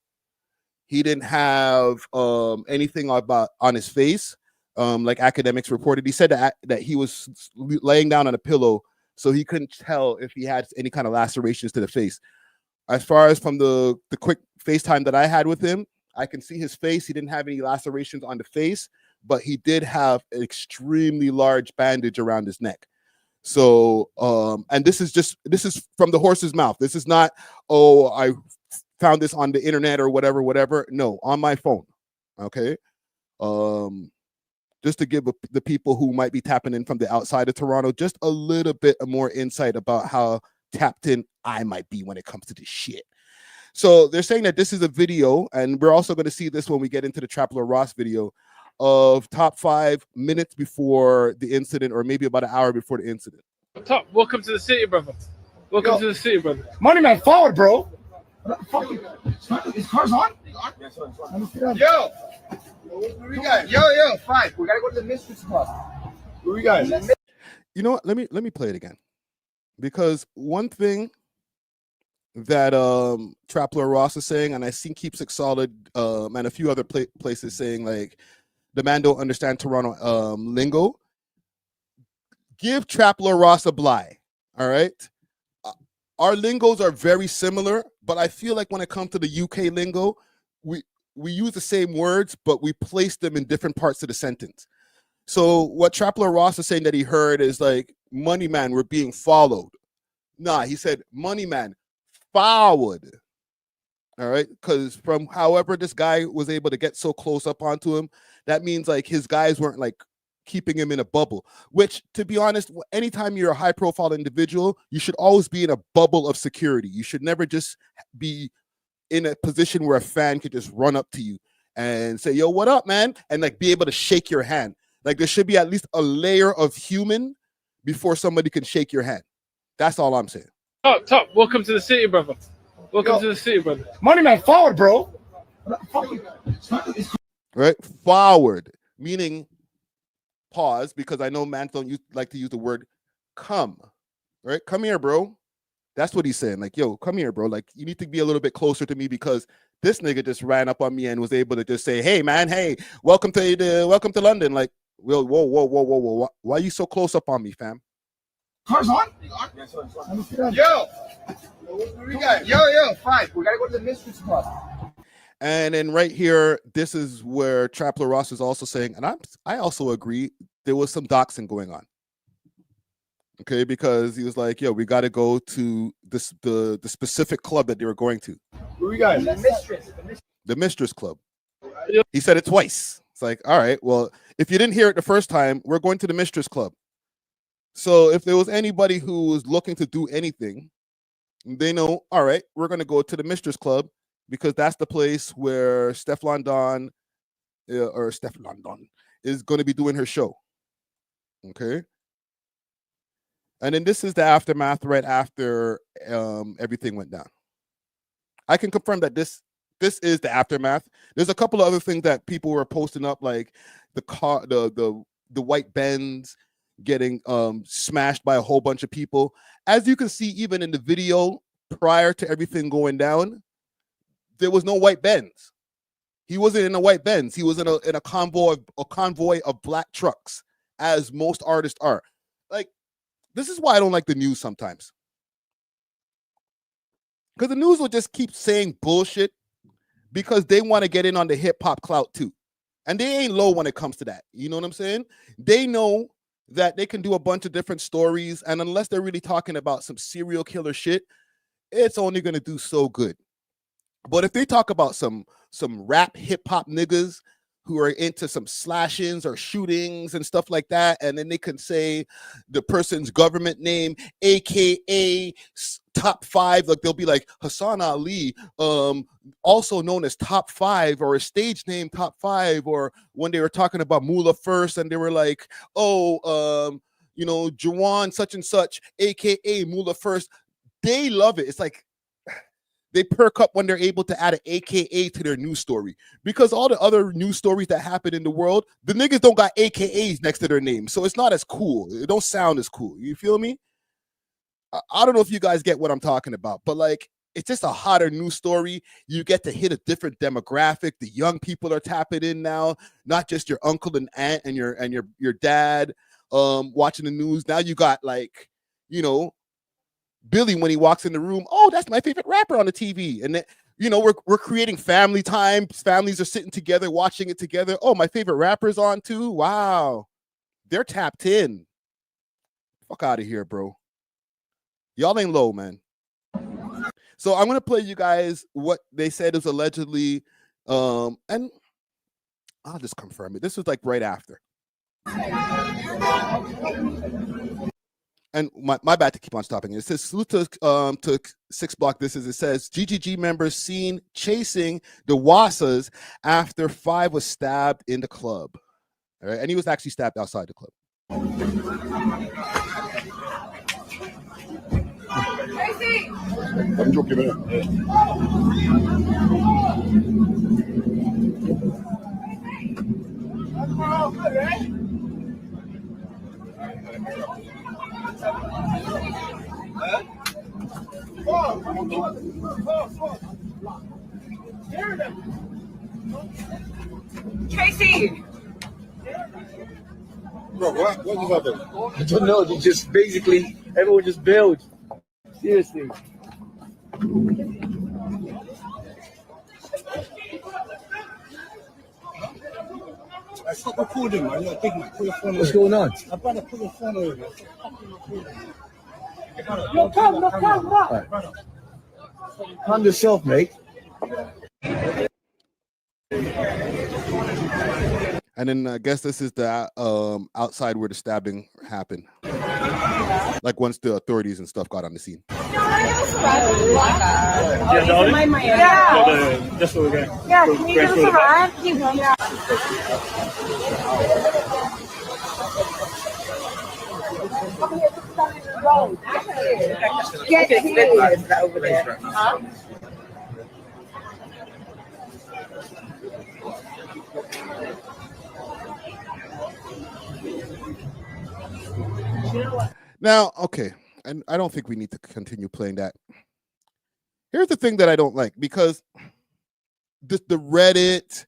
[SPEAKER 1] He didn't have anything on his face, like Academics reported. He said that he was laying down on a pillow, so he couldn't tell if he had any kind of lacerations to the face. As far as from the quick FaceTime that I had with him, I can see his face. He didn't have any lacerations on the face, but he did have an extremely large bandage around his neck. So, and this is from the horse's mouth. This is not, oh, I found this on the internet or whatever. No, on my phone. Okay. Just to give the people who might be tapping in from the outside of Toronto just a little bit more insight about how tapped in I might be when it comes to this shit. So they're saying that this is a video, and we're also going to see this when we get into the Trap Lord Ross video, of top 5 minutes before the incident, or maybe about an hour before the incident.
[SPEAKER 4] Top, welcome to the city, brother. Welcome to the city, brother.
[SPEAKER 14] Money man, forward, bro. His car's on? Yo! Where we got? Yo, 5. We gotta go to the Mistress Club. Where we got?
[SPEAKER 1] You know what? Let me play it again. Because one thing that Trap Lord Ross is saying, and I see Keeps It Solid and a few other places saying, like, the man don't understand Toronto lingo. Give Trap Lord Ross a bly, all right? our lingos are very similar, but I feel like when it comes to the UK lingo, we use the same words, but we place them in different parts of the sentence. So what Trapler Ross is saying that he heard is like, money man, we're being followed. Nah, he said, money man, forward. All right, because from however this guy was able to get so close up onto him, that means like his guys weren't like keeping him in a bubble, which, to be honest, anytime you're a high profile individual, you should always be in a bubble of security. You should never just be in a position where a fan could just run up to you and say, yo, what up, man? And like be able to shake your hand. Like there should be at least a layer of human before somebody can shake your hand. That's all I'm saying.
[SPEAKER 4] Top, welcome to the city, brother. Welcome to the city, brother.
[SPEAKER 14] Money man, forward, bro.
[SPEAKER 1] Right? Forward, meaning pause, because I know man don't like to use the word come. Right? Come here, bro. That's what he's saying. Like, yo, come here, bro. Like, you need to be a little bit closer to me because this nigga just ran up on me and was able to just say, hey, man, hey, welcome to London. Like, whoa. Why are you so close up on me, fam?
[SPEAKER 14] Car's on? Yo! We got yo, 5. We gotta go to the Mistress Club.
[SPEAKER 1] And then right here, this is where Trapler Ross is also saying, and I also agree, there was some doxing going on. Okay, because he was like, yo, we got to go to this the specific club that they were going to.
[SPEAKER 14] Where we got?
[SPEAKER 1] The Mistress Club. He said it twice. It's like, all right, well, if you didn't hear it the first time, we're going to the Mistress Club. So if there was anybody who was looking to do anything, they know, all right, we're going to go to the Mistress Club because that's the place where Steph London is going to be doing her show. Okay. And then this is the aftermath right after everything went down. I can confirm that this is the aftermath. There's a couple of other things that people were posting up, like the white Benz getting smashed by a whole bunch of people. As you can see, even in the video prior to everything going down, there was no white Benz. He wasn't in a white Benz. He was in a convoy of black trucks, as most artists are. Like, this is why I don't like the news sometimes. Because the news will just keep saying bullshit because they want to get in on the hip hop clout too. And they ain't low when it comes to that. You know what I'm saying? They know that they can do a bunch of different stories, and unless they're really talking about some serial killer shit, it's only going to do so good. But if they talk about some rap hip hop niggas who are into some slashings or shootings and stuff like that, and then they can say the person's government name, aka Top 5, like they'll be like Hassan Ali, also known as Top 5, or a stage name Top 5, or when they were talking about Mula First and they were like, oh, Juwan such and such, aka Mula First. They love it. It's like they perk up when they're able to add an AKA to their news story, because all the other news stories that happen in the world, the niggas don't got AKAs next to their name. So it's not as cool. It don't sound as cool. You feel me? I don't know if you guys get what I'm talking about, but like, it's just a hotter news story. You get to hit a different demographic. The young people are tapping in now, not just your uncle and aunt and your dad watching the news. Now you got like, Billy when he walks in the room, oh, that's my favorite rapper on the TV. And then, we're creating family time. Families are sitting together, watching it together. Oh, my favorite rapper's on too. Wow. They're tapped in. Fuck out of here, bro. Y'all ain't low, man. So I'm going to play you guys what they said is allegedly, and I'll just confirm it. This was like right after. And my bad to keep on stopping. It says, salute to 6 Block. It says, GGG members seen chasing the Wassas after 5 was stabbed in the club. All right, and he was actually stabbed outside the club. I'm joking, man.
[SPEAKER 14] Tracy! Bro, what just happened? I don't know. They just basically, everyone just bailed.
[SPEAKER 10] Seriously.
[SPEAKER 14] Stop recording, man. You're a big man. Put your phone
[SPEAKER 12] What's
[SPEAKER 14] away.
[SPEAKER 12] going on?
[SPEAKER 14] My brother, put your phone away, man. Stop fucking recording.
[SPEAKER 12] Right. Calm yourself, mate.
[SPEAKER 1] And then I guess this is the outside where the stabbing happened. Like once the authorities and stuff got on the scene.
[SPEAKER 10] Yeah, darling?
[SPEAKER 15] Yeah.
[SPEAKER 10] Just over there.
[SPEAKER 15] Yeah, can you give us a ride? Yeah. Get it over there. Huh?
[SPEAKER 1] Now, okay, and I don't think we need to continue playing that. Here's the thing that I don't like, because the Reddit,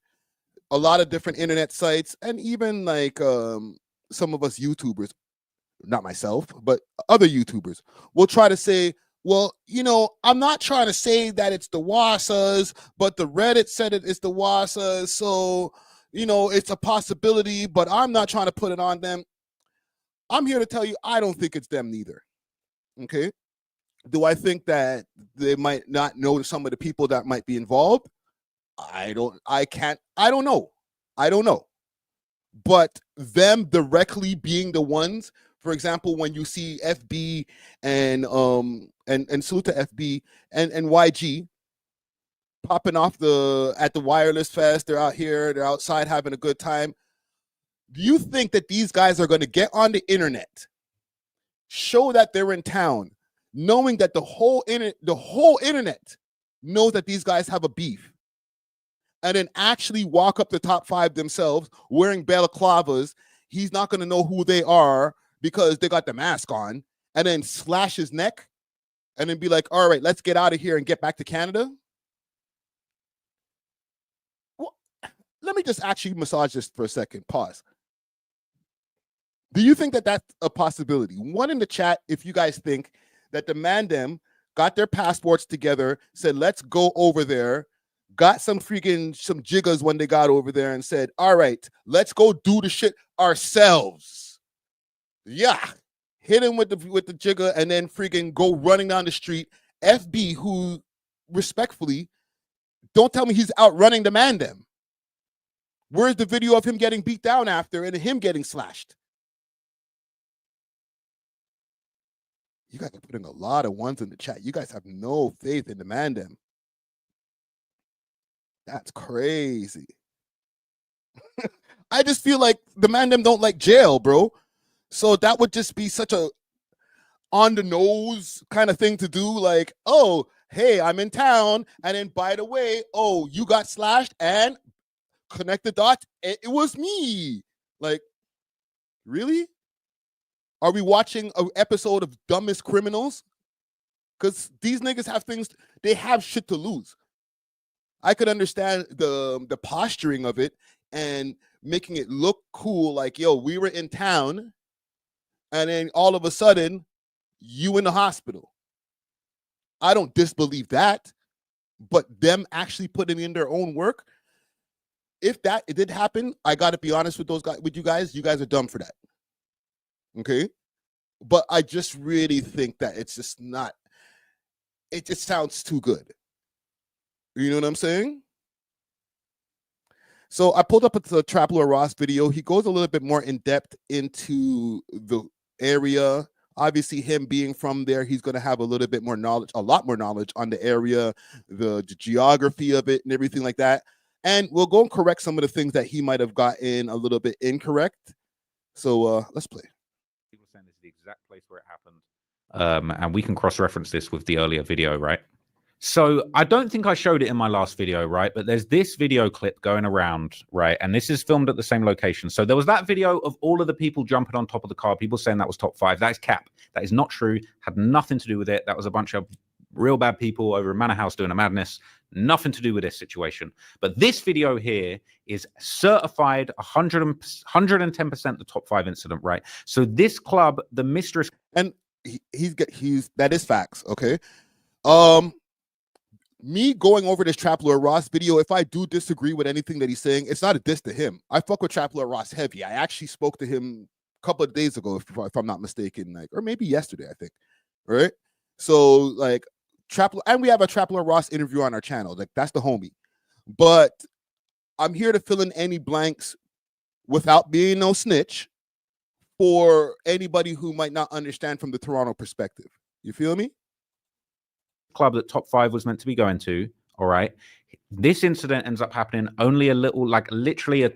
[SPEAKER 1] a lot of different internet sites, and even like some of us YouTubers, not myself, but other YouTubers, will try to say, well, you know, I'm not trying to say that it's the Wassas, but the Reddit said it's the Wassas, so, you know, it's a possibility, but I'm not trying to put it on them. I'm here to tell you, I don't think it's them neither. Okay. Do I think that they might not know some of the people that might be involved? I don't know. But them directly being the ones, for example, when you see FB and salute to FB and YG popping off at the Wireless Fest, they're out here, they're outside having a good time. Do you think that these guys are going to get on the internet, show that they're in town, knowing that the whole internet knows that these guys have a beef, and then actually walk up the top 5 themselves wearing balaclavas? He's not going to know who they are because they got the mask on, and then slash his neck and then be like, all right, let's get out of here and get back to Canada? Well, let me just actually massage this for a second. Pause. Do you think that that's a possibility? One in the chat, if you guys think that the Mandem got their passports together, said, let's go over there, got some jiggers when they got over there and said, all right, let's go do the shit ourselves. Yeah. Hit him with the jigger and then freaking go running down the street. FB, who respectfully, don't tell me he's outrunning the Mandem. Where's the video of him getting beat down after and him getting slashed? You guys are putting a lot of ones in the chat. You guys have no faith in the Mandem. That's crazy. I just feel like the Mandem don't like jail, bro. So that would just be such a on the nose kind of thing to do. Like, oh, hey, I'm in town. And then by the way, oh, you got slashed and connect the dots. It was me. Like, really? Are we watching an episode of Dumbest Criminals? Because these niggas have things, they have shit to lose. I could understand the posturing of it and making it look cool, like, yo, we were in town, and then all of a sudden, you in the hospital. I don't disbelieve that, but them actually putting in their own work, if that it did happen, I gotta be honest with you guys are dumb for that. Okay, but I just really think that it's just not. It just sounds too good. You know what I'm saying? So I pulled up the Trapler Ross video. He goes a little bit more in depth into the area. Obviously, him being from there, he's going to have a little bit more knowledge, a lot more knowledge on the area, the geography of it, and everything like that. And we'll go and correct some of the things that he might have gotten a little bit incorrect. So let's play.
[SPEAKER 16] People saying this is the exact place where it happened. And we can cross-reference this with the earlier video, right? So I don't think I showed it in my last video, right? But there's this video clip going around, right? And this is filmed at the same location. So there was that video of all of the people jumping on top of the car, people saying that was top 5. That is cap. That is not true. Had nothing to do with it. That was a bunch of real bad people over in Manor House doing a madness. Nothing to do with this situation. But this video here is certified 110% the top 5 incident, right? So this club, the mistress...
[SPEAKER 1] And that is facts. Okay. Me going over this Trap Lord Ross video, if I do disagree with anything that he's saying, it's not a diss to him. I fuck with Trap Lord Ross heavy. I actually spoke to him a couple of days ago, if I'm not mistaken, like, or maybe yesterday, I think. Right. So like and we have a Trap Lord Ross interview on our channel. Like that's the homie. But I'm here to fill in any blanks without being no snitch for anybody who might not understand from the Toronto perspective. You feel me?
[SPEAKER 16] Club that Top 5 was meant to be going to, all right? This incident ends up happening only a little, like literally a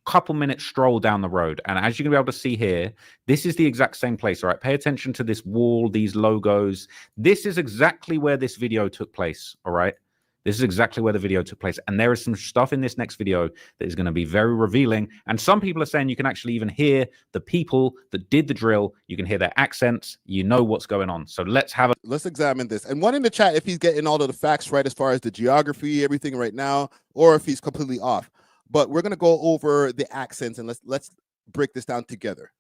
[SPEAKER 16] couple minutes stroll down the road. And as you're gonna be able to see here, this is the exact same place, all right? Pay attention to this wall, these logos. This is exactly where this video took place, all right? This is exactly where the video took place. And there is some stuff in this next video that is going to be very revealing. And some people are saying you can actually even hear the people that did the drill. You can hear their accents. You know what's going on. So let's
[SPEAKER 1] examine this. And one in the chat, if he's getting all of the facts right as far as the geography, everything right now, or if he's completely off. But we're going to go over the accents and let's break this down together.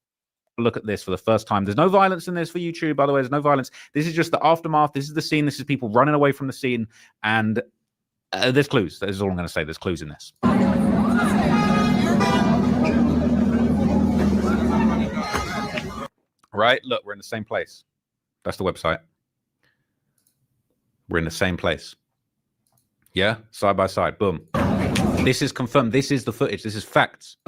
[SPEAKER 16] Look at this for the first time. There's no violence in this for YouTube, by the way. There's no violence. This is just the aftermath. This is the scene. This is people running away from the scene. And there's clues. That is all I'm going to say. There's clues in this. Right? Look, we're in the same place. That's the website. We're in the same place. Yeah? Side by side. Boom. This is confirmed. This is the footage. This is facts.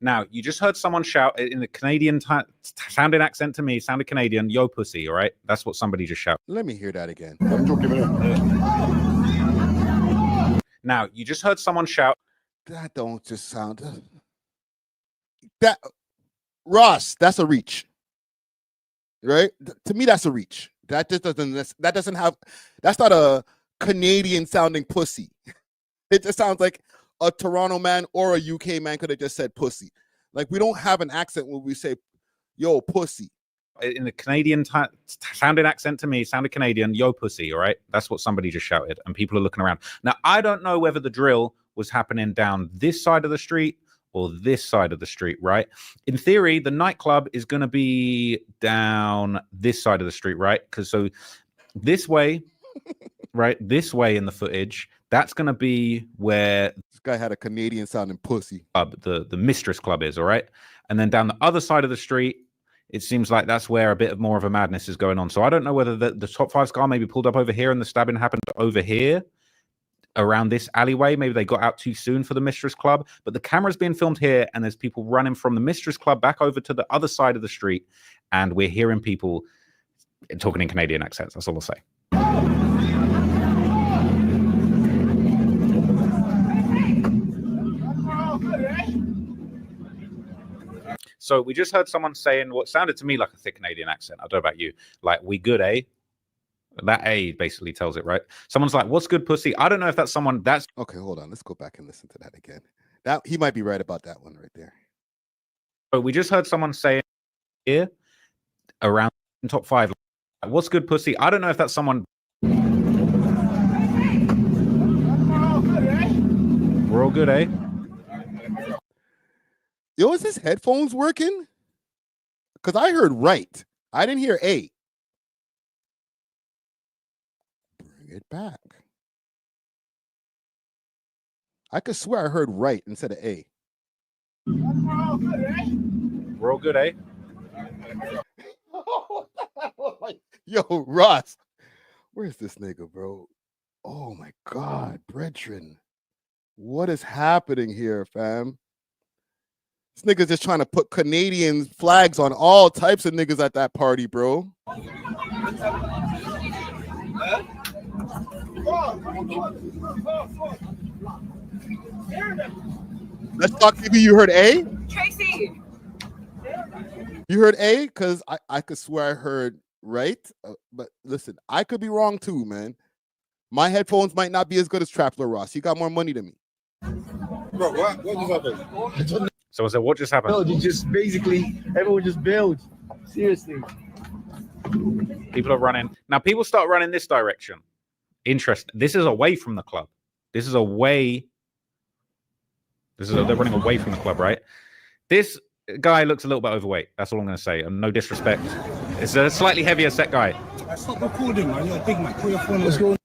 [SPEAKER 16] Now, you just heard someone shout in the Canadian sounding accent to me, sounded Canadian, yo pussy, all right? That's what somebody just shouted.
[SPEAKER 1] Let me hear that again.
[SPEAKER 16] Now, you just heard someone shout.
[SPEAKER 1] That don't just sound... That... Ross, that's a reach. Right? To me, that's a reach. That just doesn't have... That's not a Canadian sounding pussy. It just sounds like a Toronto man or a UK man could have just said pussy. Like, we don't have an accent when we say, yo, pussy.
[SPEAKER 16] In the Canadian sounding accent to me, sounded Canadian, yo, pussy, all right? That's what somebody just shouted, and people are looking around. Now, I don't know whether the drill was happening down this side of the street or this side of the street, right? In theory, the nightclub is going to be down this side of the street, right? Because so this way, right, this way in the footage, that's going to be where
[SPEAKER 1] this guy had a Canadian sounding pussy.
[SPEAKER 16] The Mistress Club is, all right? And then down the other side of the street, it seems like that's where a bit of more of a madness is going on. So I don't know whether the Top 5 car maybe pulled up over here and the stabbing happened over here around this alleyway. Maybe they got out too soon for the Mistress Club, but the camera's being filmed here and there's people running from the Mistress Club back over to the other side of the street. And we're hearing people talking in Canadian accents. That's all I'll say. So we just heard someone saying what sounded to me like a thick Canadian accent. I don't know about you. Like, we good, eh? That A basically tells it, right? Someone's like, what's good, pussy? I don't know if that's someone that's...
[SPEAKER 1] Okay, hold on. Let's go back and listen to that again. That he might be right about that one right there.
[SPEAKER 16] So we just heard someone saying here around Top 5, like, what's good, pussy? I don't know if that's someone... We're all good, eh?
[SPEAKER 1] Yo, is his headphones working? Because I heard right. I didn't hear A. Bring it back. I could swear I heard right instead of A.
[SPEAKER 16] We're all good, eh?
[SPEAKER 1] Yo, Ross. Where's this nigga, bro? Oh, my God. Brethren. What is happening here, fam? This nigga's just trying to put Canadian flags on all types of niggas at that party, bro. Let's talk TV. You heard A?
[SPEAKER 15] Tracy.
[SPEAKER 1] You heard A? Because I could swear I heard right. But listen, I could be wrong too, man. My headphones might not be as good as Trap Lord Ross. He got more money than me.
[SPEAKER 14] Bro, what just happened?
[SPEAKER 16] So I said, what just happened?
[SPEAKER 14] No, you just basically, everyone just bailed. Seriously.
[SPEAKER 16] People are running. Now, people start running this direction. Interesting. This is away from the club. This is away They're running away from the club, right? This guy looks a little bit overweight. That's all I'm going to say. And no disrespect. It's a slightly heavier set guy.
[SPEAKER 14] Stop recording, man. You're a big man. Put your phone. Let's go.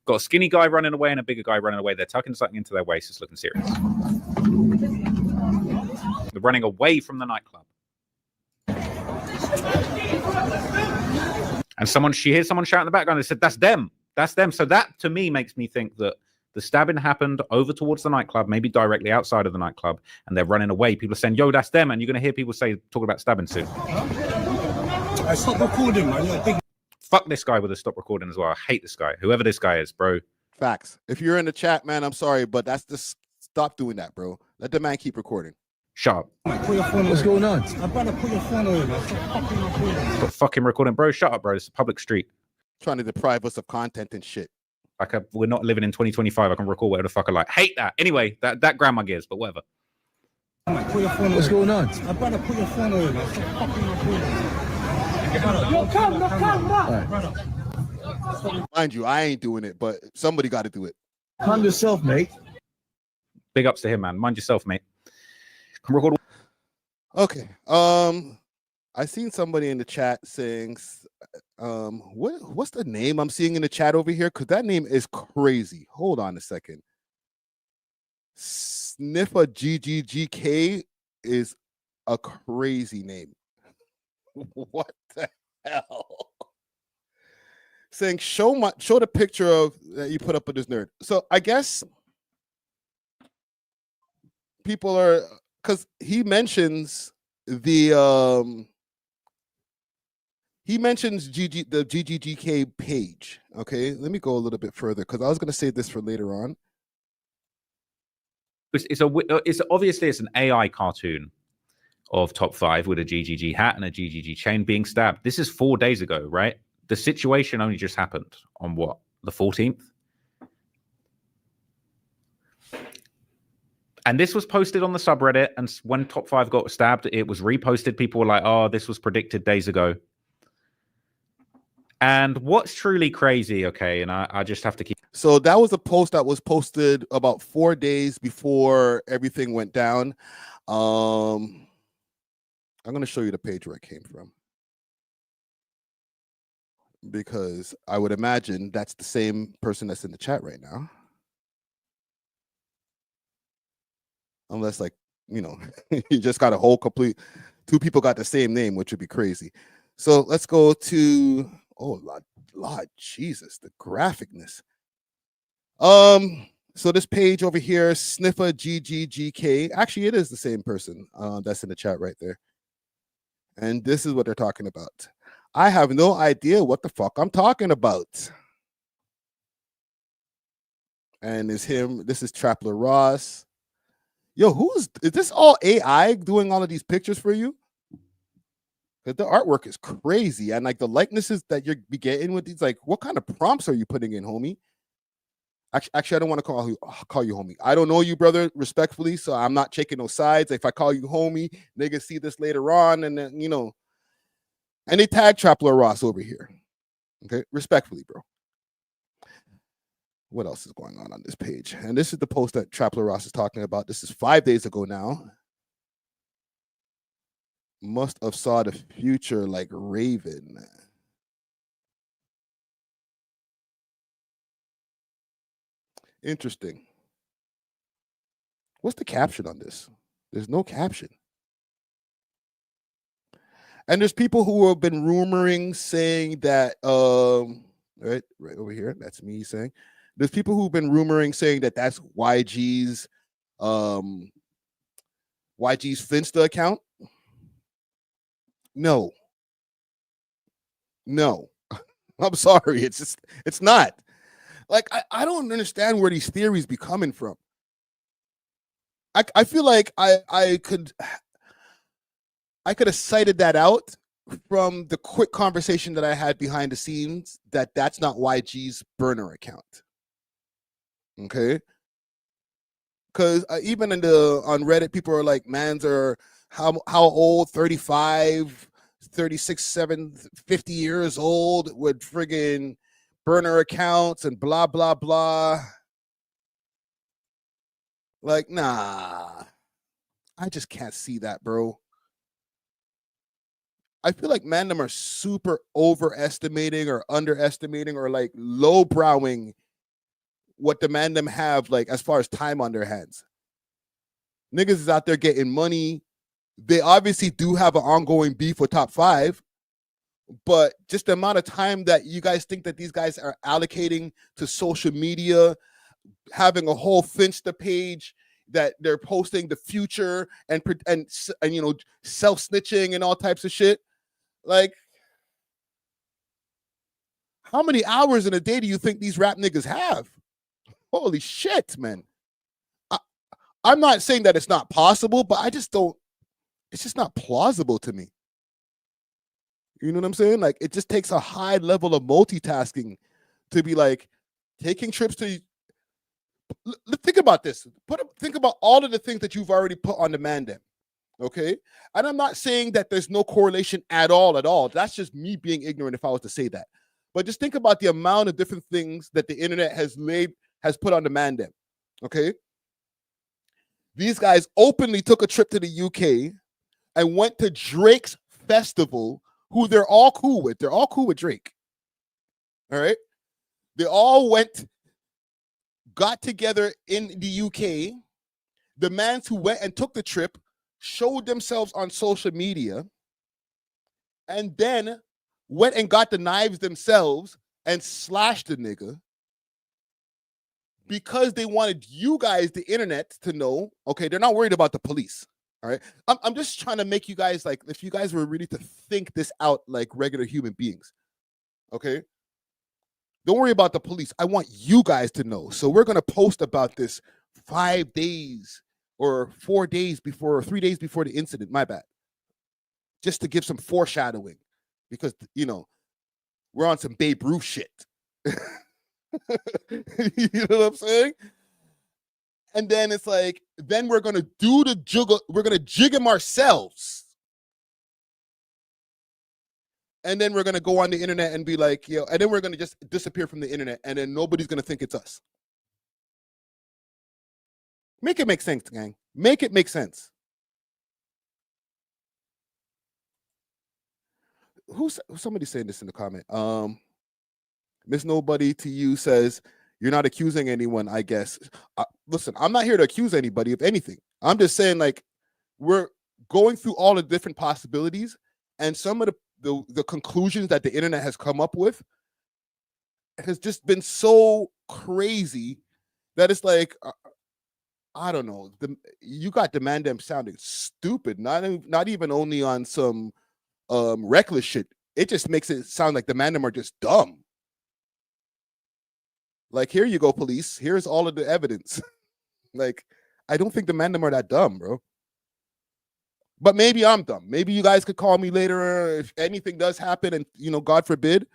[SPEAKER 16] Got a skinny guy running away and a bigger guy running away. They're tucking something into their waist. It's looking serious. They're running away from the nightclub. And she hears someone shout in the background. They said, "That's them. That's them." So that, to me, makes me think that the stabbing happened over towards the nightclub, maybe directly outside of the nightclub, and they're running away. People are saying, "Yo, that's them." And you're going to hear people talk about stabbing soon.
[SPEAKER 14] Stop recording, man. You're a big.
[SPEAKER 16] Fuck this guy with a stop recording as well. I hate this guy. Whoever this guy is, bro.
[SPEAKER 1] Facts. If you're in the chat, man, I'm sorry, but that's just stop doing that, bro. Let the man keep recording.
[SPEAKER 16] Shut up.
[SPEAKER 14] Put your phone. What's going on? I'm about to put your phone away, man. Stop fucking recording.
[SPEAKER 16] Stop fucking recording, bro. Shut up, bro. It's a public street.
[SPEAKER 1] Trying to deprive us of content and shit.
[SPEAKER 16] Like we're not living in 2025. I can record whatever the fuck I like. Hate that. Anyway, that grandma gears, but whatever.
[SPEAKER 14] Put your phone. What's going on? I'm about to put your phone away, man. Stop fucking recording. Yo, come.
[SPEAKER 1] Mind you, I ain't doing it, but somebody got to do it.
[SPEAKER 14] Calm yourself, mate.
[SPEAKER 16] Big ups to him, man. Mind yourself, mate. Come record.
[SPEAKER 1] Okay. I seen somebody in the chat saying, what's the name I'm seeing in the chat over here? Because that name is crazy. Hold on a second. Sniffa GGGK is a crazy name. What the hell? Saying show the picture of that you put up with this nerd. So I guess people are, because he mentions the GGGK page. Okay, let me go a little bit further because I was going to save this for later on.
[SPEAKER 16] It's obviously it's an AI cartoon of Top 5 with a GGG hat and a GGG chain being stabbed. This is 4 days ago, right? The situation only just happened on what, the 14th? And this was posted on the subreddit, and when Top 5 got stabbed, it was reposted. People were like, "Oh, this was predicted days ago." And what's truly crazy, okay, and I just have to keep...
[SPEAKER 1] So that was a post that was posted about 4 days before everything went down. I'm going to show you the page where it came from, because I would imagine that's the same person that's in the chat right now. Unless, like, you know, you just got a whole complete, two people got the same name, which would be crazy. So let's go to, oh, Lord Jesus, the graphicness. So this page over here, Sniffa GGGK, actually it is the same person that's in the chat right there. And this is what they're talking about. I have no idea what the fuck I'm talking about. And it's him, this is Trapler Ross. Yo, is this all AI doing all of these pictures for you? Because the artwork is crazy. And like the likenesses that you're getting with these, like what kind of prompts are you putting in, homie? Actually, I don't want to call you homie. I don't know you, brother, respectfully. So I'm not taking no sides. If I call you homie, niggas see this later on. And then, you know, and they tag Trapler Ross over here. Okay, respectfully, bro. What else is going on this page? And this is the post that Trapler Ross is talking about. This is 5 days ago now. Must have saw the future like Raven. Interesting. What's the caption on this? There's no caption. And there's people who have been rumoring saying that, right over here, that's me saying. There's people who've been rumoring saying that that's YG's Finsta account. No. I'm sorry. It's not. Like, I don't understand where these theories be coming from. I feel like I could have cited that out from the quick conversation that I had behind the scenes that that's not YG's burner account. Okay, because even on Reddit, people are like, "Mans are how old? 35, 36, 7, 50 years old with friggin' burner accounts and blah blah blah." Like, nah, I just can't see that, bro. I feel like them are super overestimating or underestimating or like lowbrowing what the them have, like as far as time on their hands. Niggas is out there getting money. They obviously do have an ongoing beef with Top 5, but just the amount of time that you guys think that these guys are allocating to social media, having a whole Finsta page that they're posting the future and you know, self snitching and all types of shit. Like, how many hours in a day do you think these rap niggas have? Holy shit, man. I'm not saying that it's not possible, but I just don't, it's just not plausible to me. You know what I'm saying? Like, it just takes a high level of multitasking to be like taking trips to. Think about this. Think about all of the things that you've already put on demand then. Okay. And I'm not saying that there's no correlation at all. That's just me being ignorant if I was to say that. But just think about the amount of different things that the internet has put on demand then. Okay. These guys openly took a trip to the UK and went to Drake's festival, who they're all cool with. They're all cool with Drake. All right. They all got together in the UK. The mans who went and took the trip showed themselves on social media and then went and got the knives themselves and slashed the nigga because they wanted you guys, the internet, to know, okay, they're not worried about the police. All right. I'm just trying to make you guys, like, if you guys were really to think this out like regular human beings, okay? Don't worry about the police. I want you guys to know. So we're going to post about this 5 days or 4 days before, or 3 days before the incident. My bad. Just to give some foreshadowing because, you know, we're on some Babe Ruth shit. You know what I'm saying? And then it's like, then we're going to do the jiggle. We're going to jig him ourselves. And then we're going to go on the internet and be like, yo, and then we're going to just disappear from the internet. And then nobody's going to think it's us. Make it make sense, gang. Make it make sense. Somebody saying this in the comment. Miss Nobody to you says, you're not accusing anyone, I guess. Listen, I'm not here to accuse anybody of anything. I'm just saying, like, we're going through all the different possibilities, and some of the conclusions that the internet has come up with has just been so crazy that it's like, I don't know. You got Demand Them sounding stupid, not even only on some reckless shit. It just makes it sound like Demand Them are just dumb. Like, here you go, police. Here's all of the evidence. Like, I don't think Demand Them are that dumb, bro. But maybe I'm dumb. Maybe you guys could call me later if anything does happen, and, you know, God forbid,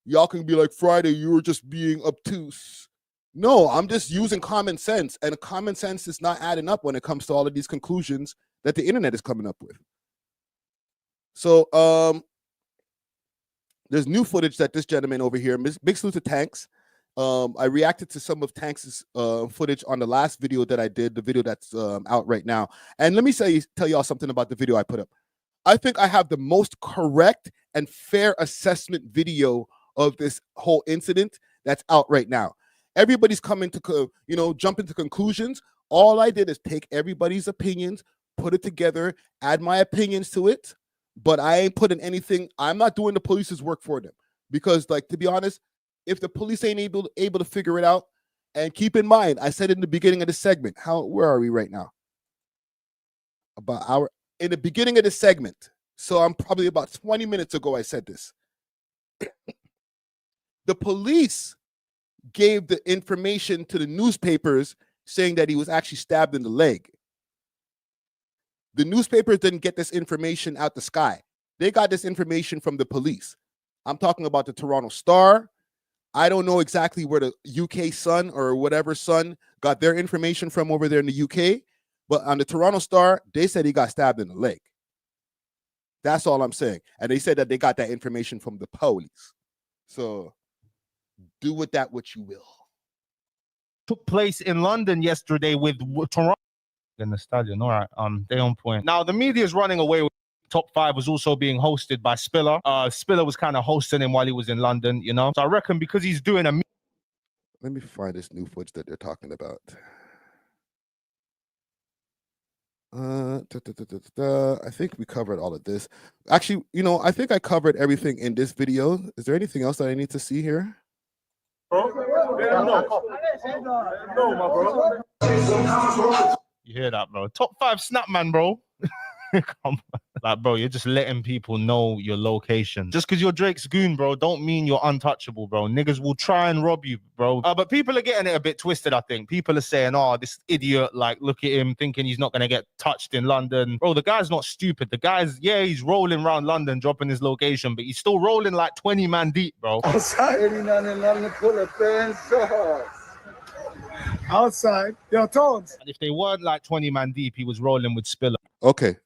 [SPEAKER 1] y'all can be like, Friday, you were just being obtuse. No, I'm just using common sense, and common sense is not adding up when it comes to all of these conclusions that the internet is coming up with. So, there's new footage that this gentleman over here, Big Salute to Tanks. I reacted to some of Tanks' footage on the last video that I did, the video that's out right now. And let me tell y'all something about the video I put up. I think I have the most correct and fair assessment video of this whole incident that's out right now. Everybody's coming to, you know, jump into conclusions. All I did is take everybody's opinions, put it together, add my opinions to it, but I ain't putting anything. I'm not doing the police's work for them because, like, to be honest, if the police ain't able to figure it out, and keep in mind, I said in the beginning of the segment, where are we right now? In the beginning of the segment. So I'm probably about 20 minutes ago, I said this. The police gave the information to the newspapers saying that he was actually stabbed in the leg. The newspapers didn't get this information out the sky. They got this information from the police. I'm talking about the Toronto Star. I don't know exactly where the UK Sun or whatever Sun got their information from over there in the UK, but on the Toronto Star, they said he got stabbed in the leg. That's all I'm saying. And they said that they got that information from the police. So do with that what you will.
[SPEAKER 17] took place in London yesterday with Toronto in the stadium. All right, they on point. Now the media is running away with Top 5 was also being hosted by Spiller. Spiller was kind of hosting him while he was in London, you know. So I reckon because he's doing a.
[SPEAKER 1] Let me find this new footage that they're talking about. I think we covered all of this. Actually, you know, I think I covered everything in this video. Is there anything else that I need to see here?
[SPEAKER 17] You hear that, bro? Top 5 snap man, bro. Come on. Like, bro, you're just letting people know your location. Just because you're Drake's goon, bro, don't mean you're untouchable, bro. Niggas will try and rob you, bro. But people are getting it a bit twisted, I think. People are saying, oh, this idiot, like, look at him thinking he's not going to get touched in London. Bro, the guy's not stupid. The guy's, yeah, he's rolling around London, dropping his location, but he's still rolling like 20 man deep, bro.
[SPEAKER 14] Outside, yo, Tones.
[SPEAKER 17] And if they weren't like 20 man deep, he was rolling with Spiller.
[SPEAKER 1] Okay,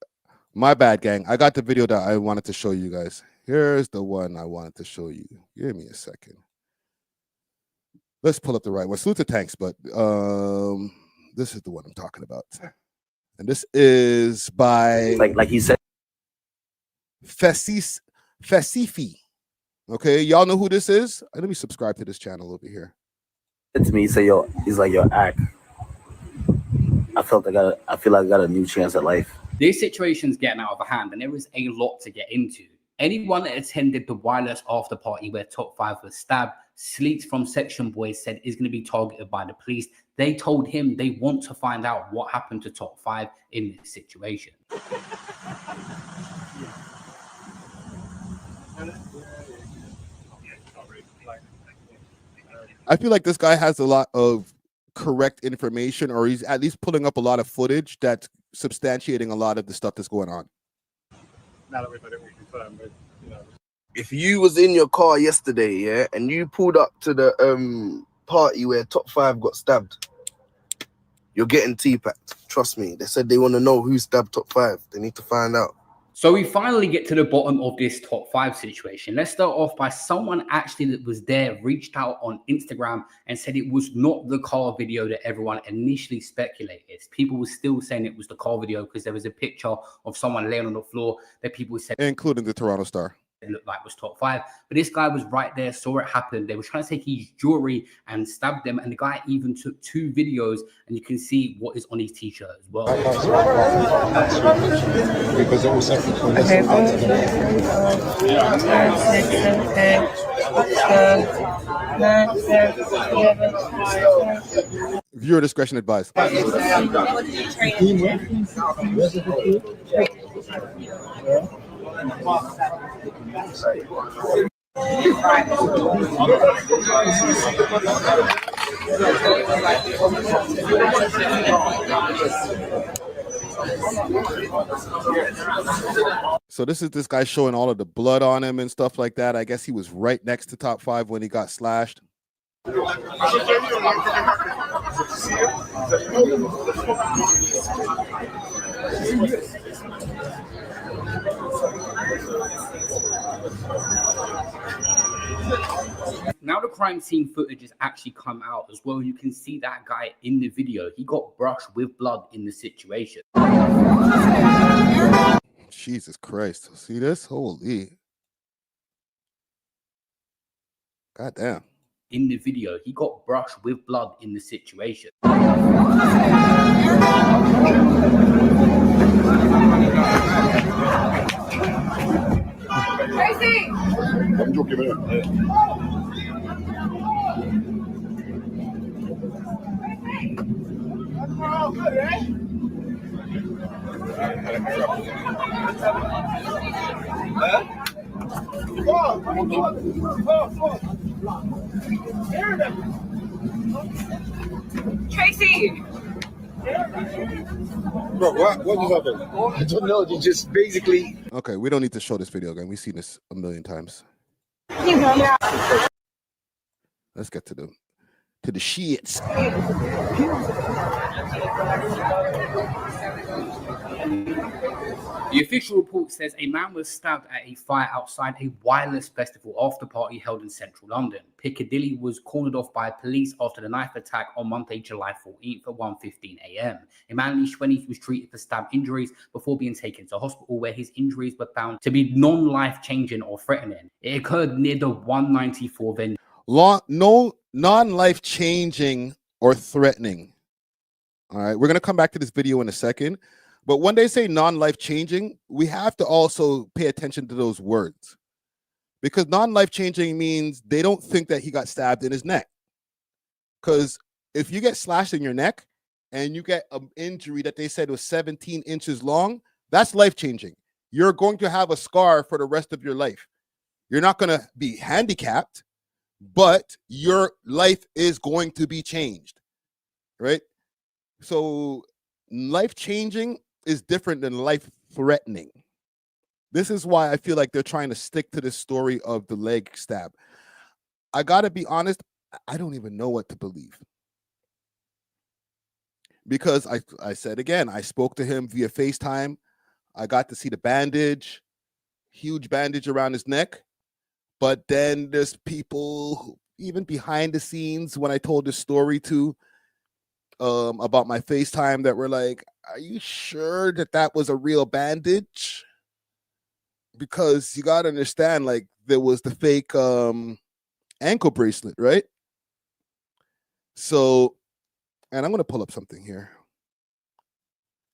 [SPEAKER 1] my bad, gang. I got the video that I wanted to show you guys. Here's the one I wanted to show you. Give me a second. Let's pull up the right one. Salute to Tanks, but this is the one I'm talking about. And this is by
[SPEAKER 5] like he said,
[SPEAKER 1] Fasifi. Okay, y'all know who this is? Let me subscribe to this channel over here.
[SPEAKER 5] to me, say yo, he's like yo, act. I feel like I got a new chance at life.
[SPEAKER 18] This situation's getting out of hand, and there is a lot to get into. Anyone that attended the Wireless after party where Top 5 was stabbed, Sleets from Section Boys said is going to be targeted by the police. They told him they want to find out what happened to Top 5 in this situation.
[SPEAKER 1] I feel like this guy has a lot of correct information, or he's at least pulling up a lot of footage that's substantiating a lot of the stuff that's going on.
[SPEAKER 14] Now that we've had it all confirmed, but, you know.
[SPEAKER 11] If you was in your car yesterday, yeah, and you pulled up to the party where Top 5 got stabbed, you're getting T-packed. Trust me. They said they want to know who stabbed Top 5. They need to find out.
[SPEAKER 18] So we finally get to the bottom of this Top 5 situation. Let's start off by someone actually that was there, reached out on Instagram and said it was not the car video that everyone initially speculated. People were still saying it was the car video because there was a picture of someone laying on the floor that people said,
[SPEAKER 1] including the Toronto Star,
[SPEAKER 18] it looked like was Top 5. But this guy was right there, saw it happen. They were trying to take his jewelry and stab them, and the guy even took 2 videos, and you can see what is on his t-shirt as well.
[SPEAKER 14] Because it was
[SPEAKER 1] Viewer discretion advised. So this is this guy showing all of the blood on him and stuff like that. I guess he was right next to Top 5 when he got slashed.
[SPEAKER 18] Now the crime scene footage has actually come out as well. You can see that guy in the video. He got brushed with blood in the situation.
[SPEAKER 1] Jesus Christ. See this? Holy. God damn.
[SPEAKER 18] In the video, he got brushed with blood in the situation.
[SPEAKER 14] Tracy! I'm joking,
[SPEAKER 15] Tracy!
[SPEAKER 14] Bro, what just happened? I don't know. You just basically.
[SPEAKER 1] Okay, we don't need to show this video again. We've seen this a million times. Let's get to the shits.
[SPEAKER 18] The official report says a man was stabbed at a fire outside a Wireless festival after party held in central London. Piccadilly was cornered off by police after the knife attack on Monday, July 14th at 1:15 a.m. A man in his 20s was treated for stab injuries before being taken to hospital, where his injuries were found to be non-life-changing or threatening. It occurred near the 194 venue.
[SPEAKER 1] No non-life-changing or threatening. All right, we're going to come back to this video in a second. But when they say non-life-changing, we have to also pay attention to those words. Because non-life-changing means they don't think that he got stabbed in his neck. Because if you get slashed in your neck and you get an injury that they said was 17 inches long, that's life-changing. You're going to have a scar for the rest of your life. You're not going to be handicapped, but your life is going to be changed, right? So life-changing is different than life-threatening. This is why I feel like they're trying to stick to this story of the leg stab. I got to be honest, I don't even know what to believe. Because I said again, I spoke to him via FaceTime. I got to see the bandage, huge bandage around his neck. But then there's people who, even behind the scenes, when I told this story to about my FaceTime, that were like, are you sure that that was a real bandage? Because you got to understand, like, there was the fake ankle bracelet, right? So, and I'm going to pull up something here.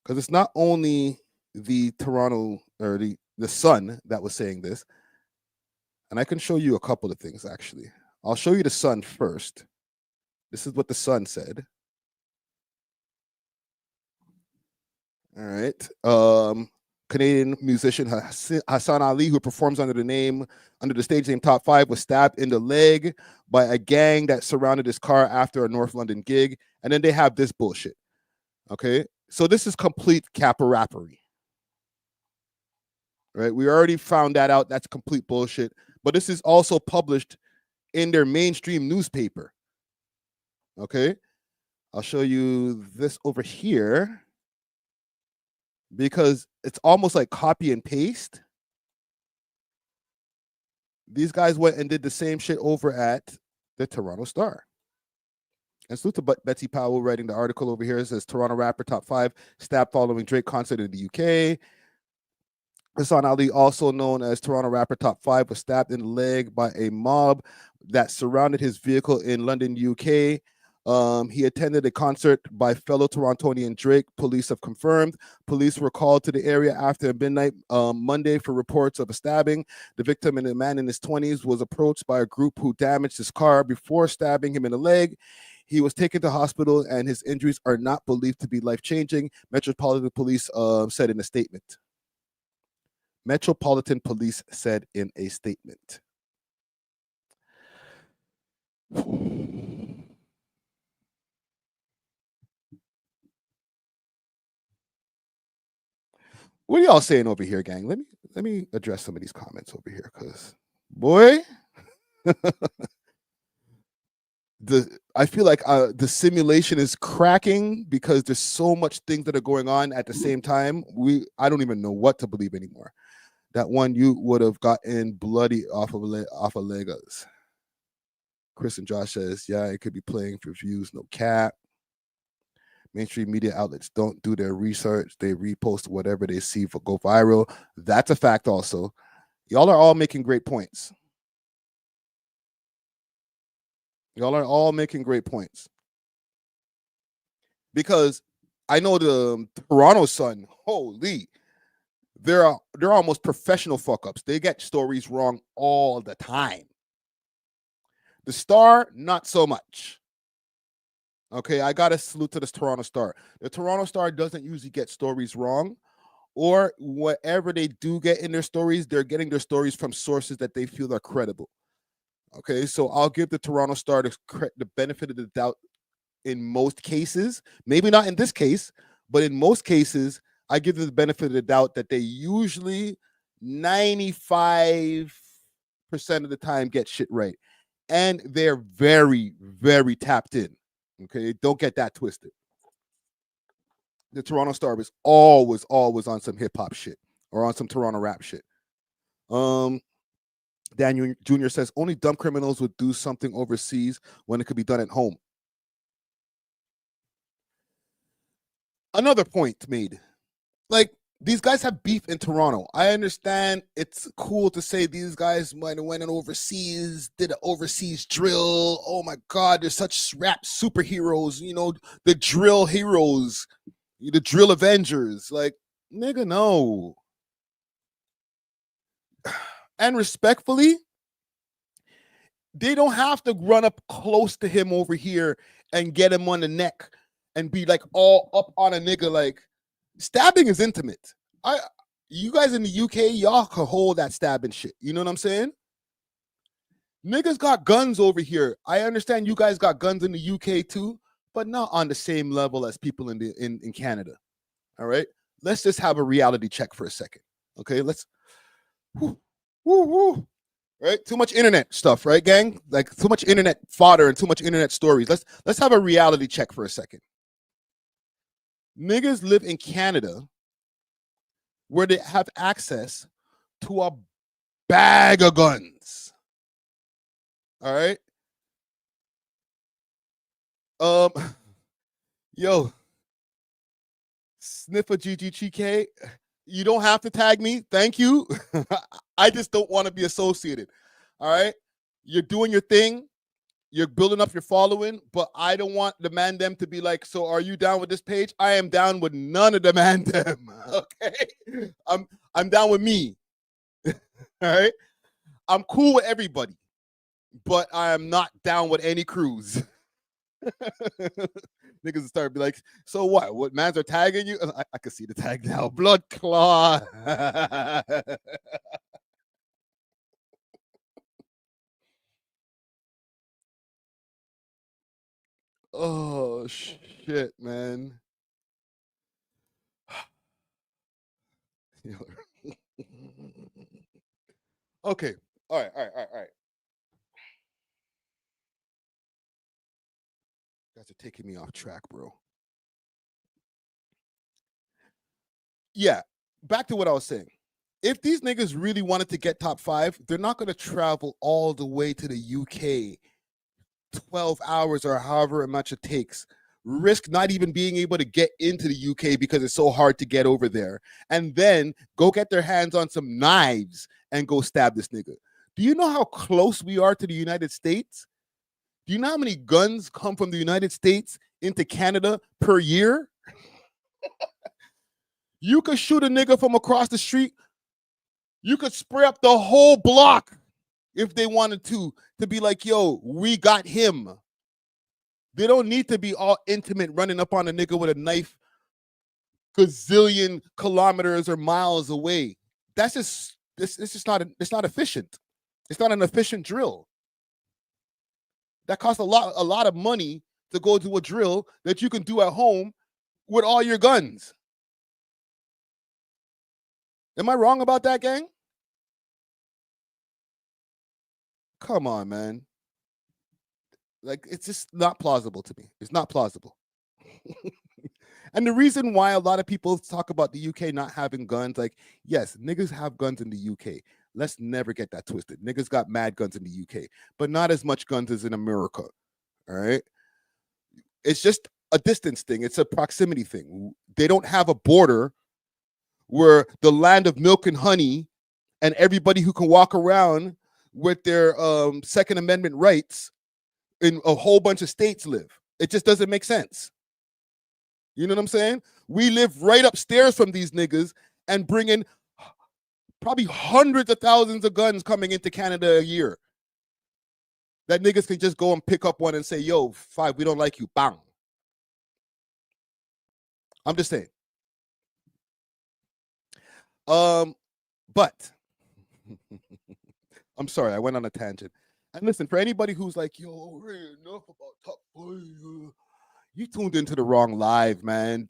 [SPEAKER 1] Because it's not only the Toronto, or the Sun that was saying this. And I can show you a couple of things, actually. I'll show you the Sun first. This is what the Sun said. All right. Canadian musician Hassan Ali, who performs under the stage name Top 5, was stabbed in the leg by a gang that surrounded his car after a North London gig. And then they have this bullshit. Okay. So this is complete capper-rappery. Right. We already found that out. That's complete bullshit. But this is also published in their mainstream newspaper. Okay. I'll show you this over here, because it's almost like copy and paste. These guys went and did the same shit over at the Toronto Star. And salute to Betsy Powell writing the article over here. It says Toronto rapper Top 5 stabbed following Drake concert in the UK. Hassan Ali, also known as Toronto rapper Top 5, was stabbed in the leg by a mob that surrounded his vehicle in London, UK. He attended a concert by fellow Torontonian Drake, police have confirmed. Police were called to the area after midnight Monday for reports of a stabbing. The victim, a man in his 20s, was approached by a group who damaged his car before stabbing him in the leg. He was taken to hospital and his injuries are not believed to be life-changing, Metropolitan Police said in a statement. Metropolitan Police said in a statement. What are y'all saying over here, gang? Let me address some of these comments over here, because boy, I feel like the simulation is cracking because there's so much things that are going on at the same time. I don't even know what to believe anymore. That one you would have gotten bloody off of Legos. Chris and Josh says, yeah, it could be playing for views, no cap. Mainstream media outlets don't do their research. They repost whatever they see for go viral. That's a fact also. Y'all are all making great points. Y'all are all making great points. Because I know the Toronto Sun, holy, they're almost professional fuck-ups. They get stories wrong all the time. The Star, not so much. Okay, I got to salute to this Toronto Star. The Toronto Star doesn't usually get stories wrong, or whatever they do get in their stories, they're getting their stories from sources that they feel are credible. Okay, so I'll give the Toronto Star the benefit of the doubt in most cases. Maybe not in this case, but in most cases, I give them the benefit of the doubt that they usually 95% of the time get shit right. And they're very, very tapped in. Okay, don't get that twisted. The Toronto Star was always on some hip hop shit or on some Toronto rap shit. Daniel Jr. says only dumb criminals would do something overseas when it could be done at home. Another point made. Like, these guys have beef in Toronto. I understand it's cool to say these guys might have went overseas, did an overseas drill. Oh my God, they're such rap superheroes. You know, the drill heroes, the drill Avengers. Like, nigga, no. And respectfully, they don't have to run up close to him over here and get him on the neck and be like all up on a nigga. Like, stabbing is intimate. You guys in the UK, y'all can hold that stabbing shit. You know what I'm saying? Niggas got guns over here. I understand you guys got guns in the UK too, but not on the same level as people in Canada. All right? Let's just have a reality check for a second. Okay? Let's right? Too much internet stuff, right, gang? Like too much internet fodder and too much internet stories. Let's have a reality check for a second. Niggas live in Canada where they have access to a bag of guns. All right? Yo, Sniffer GGTK, you don't have to tag me. Thank you. I just don't want to be associated. All right? You're doing your thing. You're building up your following, but I don't want the man them to be like, so are you down with this page? I am down with none of the man them. Okay? I'm down with me. All right? I'm cool with everybody, but I am not down with any crews. Niggas start be like, so what? What mans are tagging you? I can see the tag now. Blood clot. Oh shit, man. Okay. All right. Guys are taking me off track, bro. Yeah, back to what I was saying. If these niggas really wanted to get top 5, they're not going to travel all the way to the UK, 12 hours or however much it takes, risk not even being able to get into the UK because it's so hard to get over there, and then go get their hands on some knives and go stab this nigga. Do you know how close we are to the United States? Do you know how many guns come from the United States into Canada per year? You could shoot a nigga from across the street. You could spray up the whole block if they wanted to be like, yo, we got him. They don't need to be all intimate running up on a nigga with a knife gazillion kilometers or miles away. That's just, it's just not, it's not efficient. It's not an efficient drill. That costs a lot of money to go to a drill that you can do at home with all your guns. Am I wrong about that, gang? Come on, man. Like, it's just not plausible to me. It's not plausible. And the reason why a lot of people talk about the UK not having guns, like, yes, niggas have guns in the UK. Let's never get that twisted. Niggas got mad guns in the UK, but not as much guns as in America. All right? It's just a distance thing. It's a proximity thing. They don't have a border where the land of milk and honey and everybody who can walk around with their Second Amendment rights in a whole bunch of states live. It just doesn't make sense. You know what I'm saying? We live right upstairs from these niggas and bring in probably hundreds of thousands of guns coming into Canada a year. That niggas can just go and pick up one and say, yo, 5, we don't like you. Bang. I'm just saying. But I'm sorry, I went on a tangent. And listen, for anybody who's like, yo, enough about top 5, you tuned into the wrong live, man.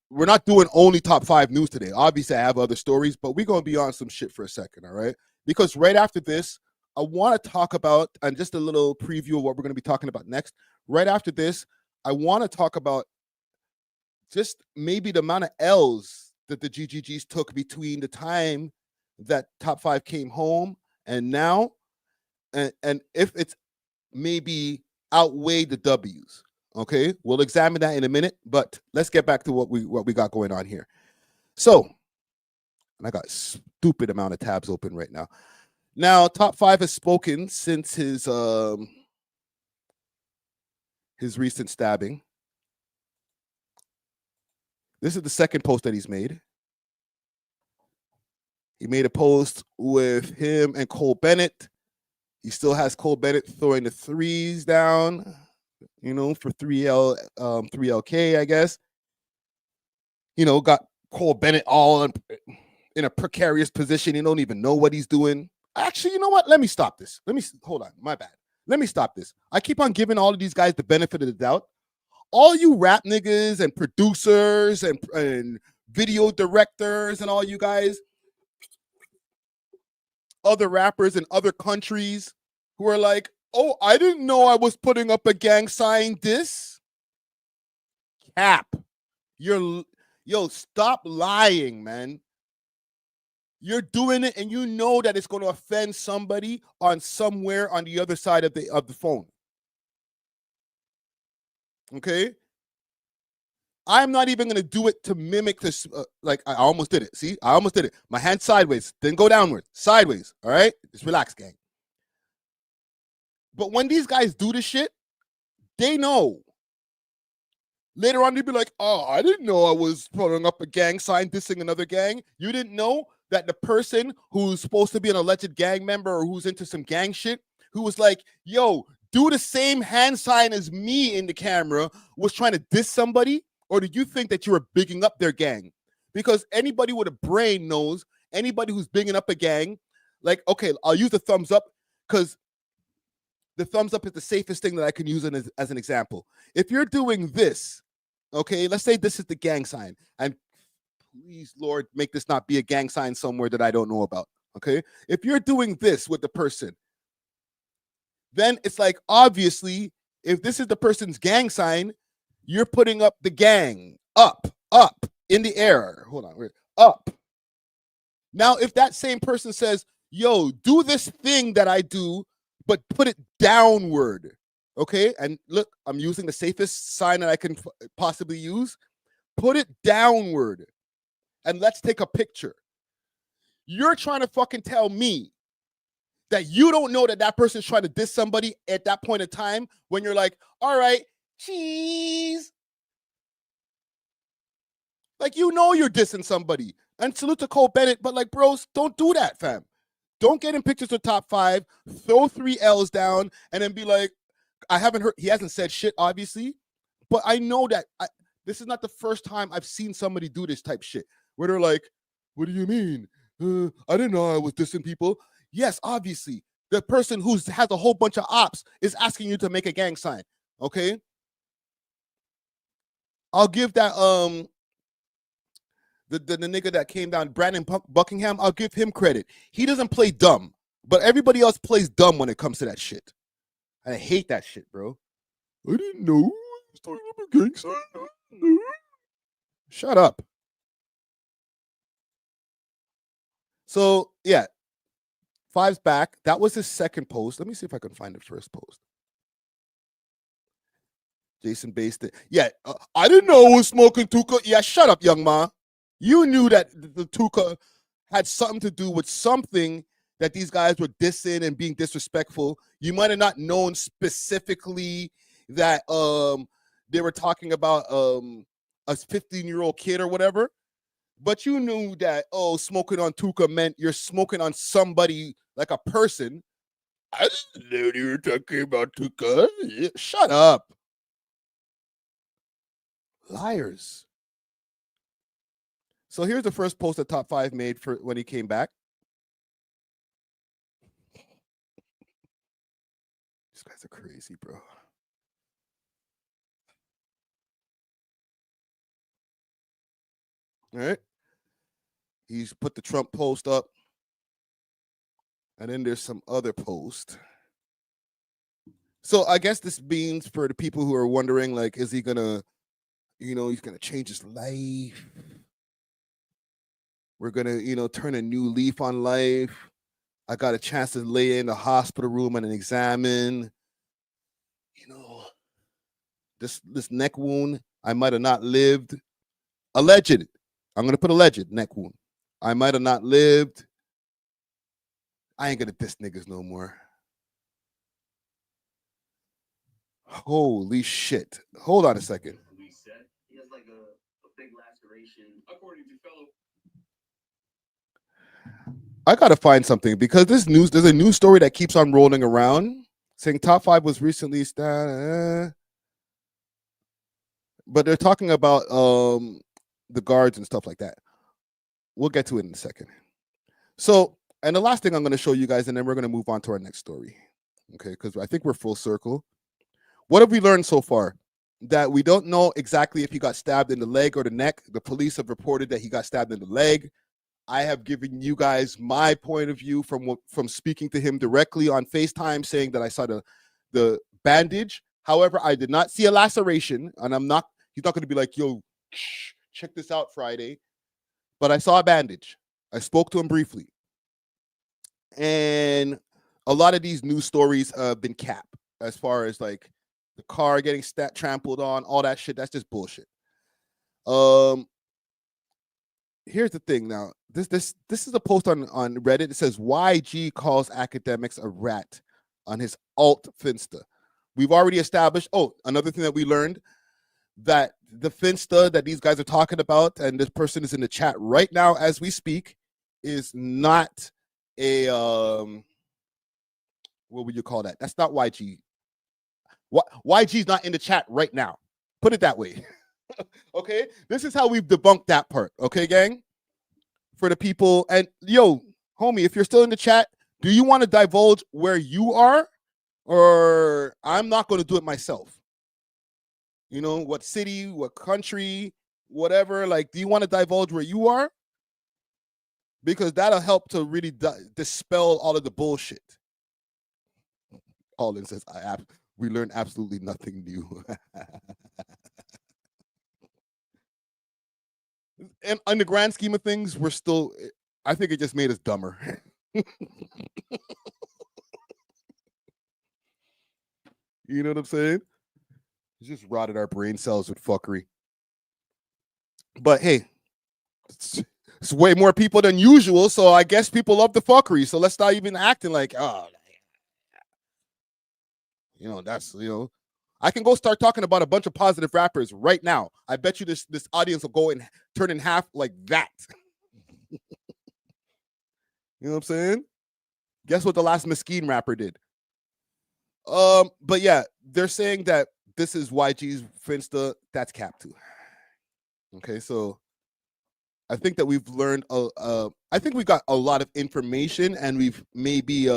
[SPEAKER 1] We're not doing only top 5 news today. Obviously, I have other stories, but we're going to be on some shit for a second, all right? Because right after this, I want to talk about, and just a little preview of what we're going to be talking about next. Right after this, I want to talk about just maybe the amount of L's that the GGGs took between the time that Top 5 came home and now, and if it's maybe outweigh the W's. Okay, we'll examine that in a minute, but let's get back to what we got going on here. So, and I got stupid amount of tabs open right now. Now, Top 5 has spoken since his recent stabbing. This is the second post that he's made. He made a post with him and Cole Bennett. He still has Cole Bennett throwing the threes down, you know, for 3LK, I guess. You know, got Cole Bennett all in a precarious position. He don't even know what he's doing. Actually, you know what? Let me stop this. Hold on. My bad. Let me stop this. I keep on giving all of these guys the benefit of the doubt. All you rap niggas and producers and video directors and all you guys, other rappers in other countries who are like, oh, I didn't know I was putting up a gang sign this. Cap. Yo, stop lying, man. You're doing it and you know that it's going to offend somebody on somewhere on the other side of the phone. Okay? I'm not even going to do it to mimic this. Like, I almost did it. See? I almost did it. My hand sideways. Didn't go downward. Sideways. All right? Just relax, gang. But when these guys do this shit, they know. Later on, they'd be like, oh, I didn't know I was putting up a gang sign, dissing another gang. You didn't know that the person who's supposed to be an alleged gang member or who's into some gang shit, who was like, yo, do the same hand sign as me in the camera, was trying to diss somebody? Or do you think that you were bigging up their gang? Because anybody with a brain knows, anybody who's bigging up a gang, like, okay, I'll use the thumbs up because the thumbs up is the safest thing that I can use as an example. If you're doing this, okay, let's say this is the gang sign, and please, Lord, make this not be a gang sign somewhere that I don't know about, okay? If you're doing this with the person, then it's like, obviously, if this is the person's gang sign, you're putting up the gang, up, in the air. Hold on, up. Now, if that same person says, yo, do this thing that I do, but put it downward, okay? And look, I'm using the safest sign that I can possibly use. Put it downward. And let's take a picture. You're trying to fucking tell me that you don't know that that person's trying to diss somebody at that point in time when you're like, all right, cheese. Like, you know you're dissing somebody. And salute to Cole Bennett, but like, bros, don't do that, fam. Don't get in pictures with Top 5, throw 3 L's down, and then be like, I haven't heard, he hasn't said shit, obviously, but I know that this is not the first time I've seen somebody do this type shit, where they're like, what do you mean? I didn't know I was dissing people. Yes, obviously, the person who has a whole bunch of ops is asking you to make a gang sign, okay? I'll give that, the nigga that came down, Brandon Buckingham, I'll give him credit. He doesn't play dumb, but everybody else plays dumb when it comes to that shit. I hate that shit, bro. I didn't know. Shut up. So, yeah. 5's back. That was his second post. Let me see if I can find the first post. Jason based it. Yeah, I didn't know I was smoking Tuka. Yeah, shut up, young ma. You knew that the Tuka had something to do with something that these guys were dissing and being disrespectful. You might have not known specifically that they were talking about a 15-year-old kid or whatever, but you knew that, oh, smoking on Tuka meant you're smoking on somebody, like a person. I didn't know you were talking about Tuka. Yeah, shut up. Liars. So here's the first post that Top 5 made for when he came back. These guys are crazy, bro. All right. He's put the Trump post up. And then there's some other post. So I guess this means for the people who are wondering, like, is he gonna You know, he's gonna change his life. We're gonna, turn a new leaf on life. I got a chance to lay in the hospital room and examine. This neck wound. I might have not lived. Alleged. I'm gonna put alleged neck wound. I might have not lived. I ain't gonna diss niggas no more. Holy shit. Hold on a second.
[SPEAKER 2] He has like a big laceration. According to fellow
[SPEAKER 1] I gotta find something because there's a news story that keeps on rolling around saying top 5 was recently but they're talking about the guards and stuff like that. We'll get to it in a second. So, and the last thing I'm going to show you guys, and then we're going to move on to our next story. Okay, because I think we're full circle. What have we learned so far? That we don't know exactly if he got stabbed in the leg or the neck. The police have reported that he got stabbed in the leg. I have given you guys my point of view from speaking to him directly on FaceTime, saying that I saw the bandage. However, I did not see a laceration, and he's not going to be like, yo, check this out Friday. But I saw a bandage. I spoke to him briefly. And a lot of these news stories have been capped as far as like the car getting trampled on, all that shit. That's just bullshit. Here's the thing now. This is a post on Reddit. It says YG calls academics a rat on his alt Finsta. We've already established. Oh, another thing that we learned, that the Finsta that these guys are talking about, and this person is in the chat right now as we speak, is not a what would you call that? That's not YG. YG's not in the chat right now. Put it that way. Okay, this is how we've debunked that part. Okay, gang, for the people. And yo, homie, if you're still in the chat, do you want to divulge where you are, or I'm not going to do it myself? You know, what city, what country, whatever. Like, do you want to divulge where you are? Because that'll help to really dispel all of the bullshit. Alden says, we learned absolutely nothing new. And in the grand scheme of things, we're still, I think it just made us dumber. You know what I'm saying? It just rotted our brain cells with fuckery. But hey, it's way more people than usual, so I guess people love the fuckery. So let's not even acting like, oh, that's, I can go start talking about a bunch of positive rappers right now. I bet you this audience will go and turn in half like that. You know what I'm saying? Guess what the last Mesquite rapper did? But yeah, they're saying that this is YG's Finsta. That's cap too. Okay, so I think that we've learned. I think we got a lot of information, and we've maybe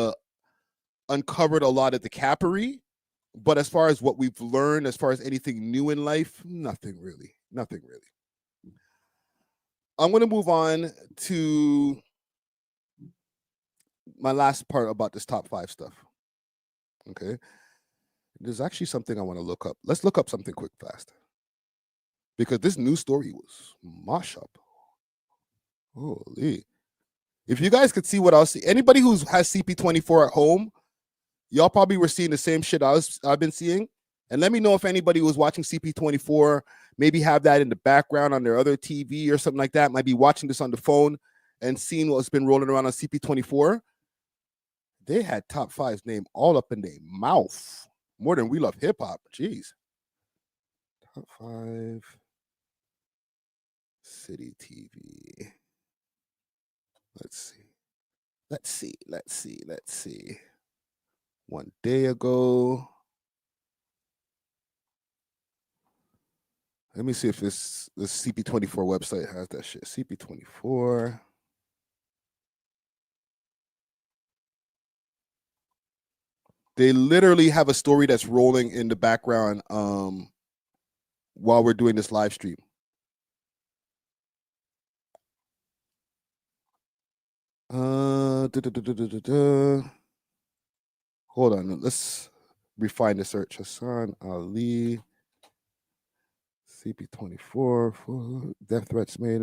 [SPEAKER 1] uncovered a lot of the cappery. But as far as what we've learned, as far as anything new in life, nothing really. Nothing really. I'm going to move on to my last part about this top 5 stuff. Okay. There's actually something I want to look up. Let's look up something quick, fast. Because this news story was mash up. Holy. If you guys could see what I was seeing, anybody who has CP24 at home, y'all probably were seeing the same shit I've been seeing. And let me know if anybody who was watching CP24 maybe have that in the background on their other TV or something like that, might be watching this on the phone and seeing what's been rolling around on CP24. They had top 5's name all up in their mouth. More than We Love Hip Hop. Jeez. Top 5 City TV. Let's see. 1 day ago. Let me see if this CP24 website has that shit. CP24. They literally have a story that's rolling in the background while we're doing this live stream. Hold on, let's refine the search. Hassan Ali CP24 for death threats made.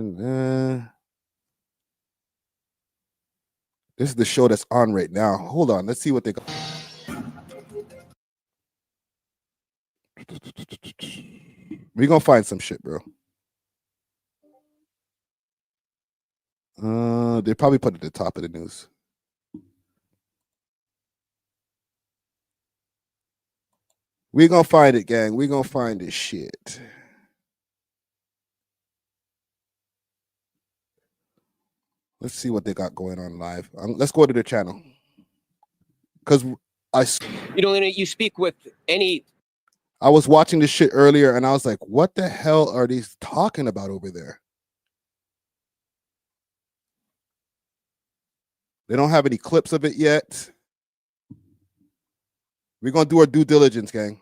[SPEAKER 1] This is the show that's on right now. Hold on, let's see what they got. We're gonna find some shit, bro. They probably put it at the top of the news. We gonna find it, gang. We gonna find this shit. Let's see what they got going on live. Let's go to the channel. Because
[SPEAKER 19] you speak with any.
[SPEAKER 1] I was watching this shit earlier and I was like, what the hell are these talking about over there? They don't have any clips of it yet. We're gonna do our due diligence, gang.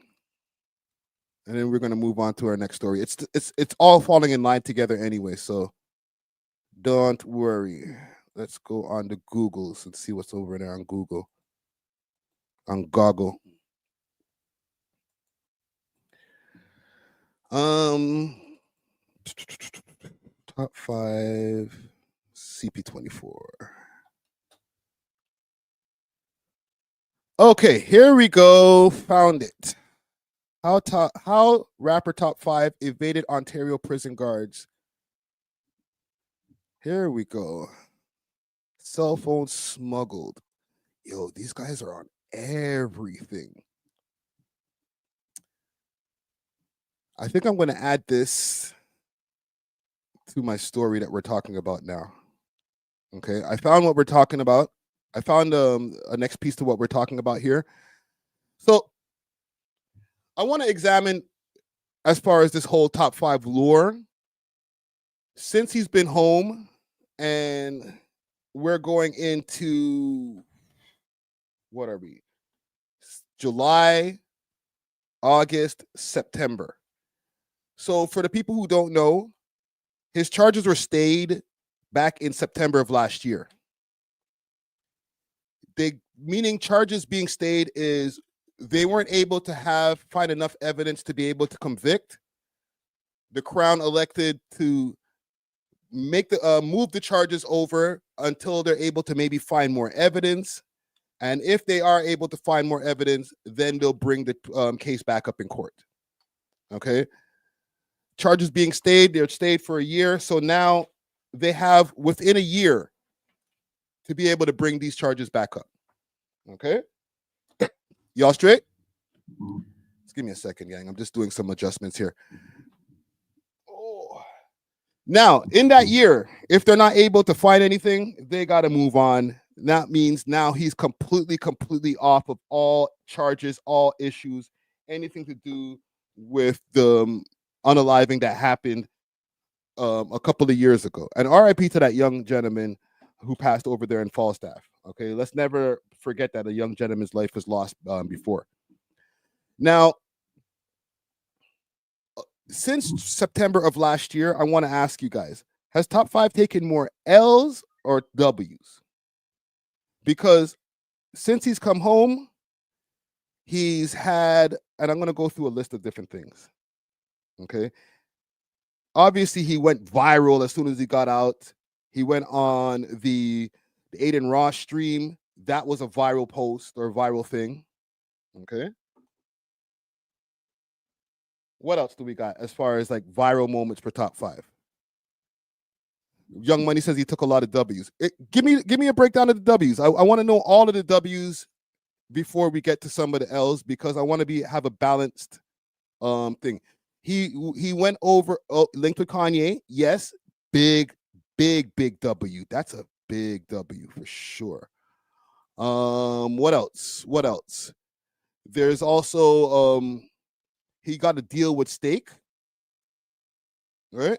[SPEAKER 1] And then we're gonna move on to our next story. It's all falling in line together anyway, so don't worry. Let's go on to Google's and see what's over there on Google. On Goggle. Top 5 CP24. Okay, here we go. Found it. How rapper Top 5 evaded Ontario prison guards. Here we go. Cell phone smuggled. Yo, these guys are on everything. I think I'm going to add this to my story that we're talking about now. Okay, I found what we're talking about. I found a next piece to what we're talking about here. So I want to examine, as far as this whole Top 5 lore, since he's been home, and we're going into, what are we? July, August, September. So for the people who don't know, his charges were stayed back in September of last year. Meaning charges being stayed is they weren't able to find enough evidence to be able to convict. The Crown elected to move the charges over until they're able to maybe find more evidence. And if they are able to find more evidence, then they'll bring the case back up in court. Okay. Charges being stayed, they're stayed for a year. So now they have within a year to be able to bring these charges back up. Okay. Y'all straight? Just give me a second, gang. I'm just doing some adjustments here. Oh. Now, in that year, if they're not able to find anything, they got to move on. That means now he's completely off of all charges, all issues, anything to do with the unaliving that happened a couple of years ago. And RIP to that young gentleman who passed over there in Falstaff. Okay, let's never forget that a young gentleman's life was lost before. Now, since September of last year, I want to ask you guys, has Top 5 taken more L's or W's? Because since he's come home, he's had, and I'm going to go through a list of different things. Okay. Obviously, he went viral as soon as he got out. He went on the Aiden Ross stream. That was a viral post or a viral thing. Okay. What else do we got as far as like viral moments for Top 5? Young Money says he took a lot of W's. Give me a breakdown of the W's. I want to know all of the W's before we get to some of the L's, because I want to have a balanced thing. He went over linked with Kanye. Yes, big W. That's a big W for sure. What else? There's also he got a deal with Stake. Right?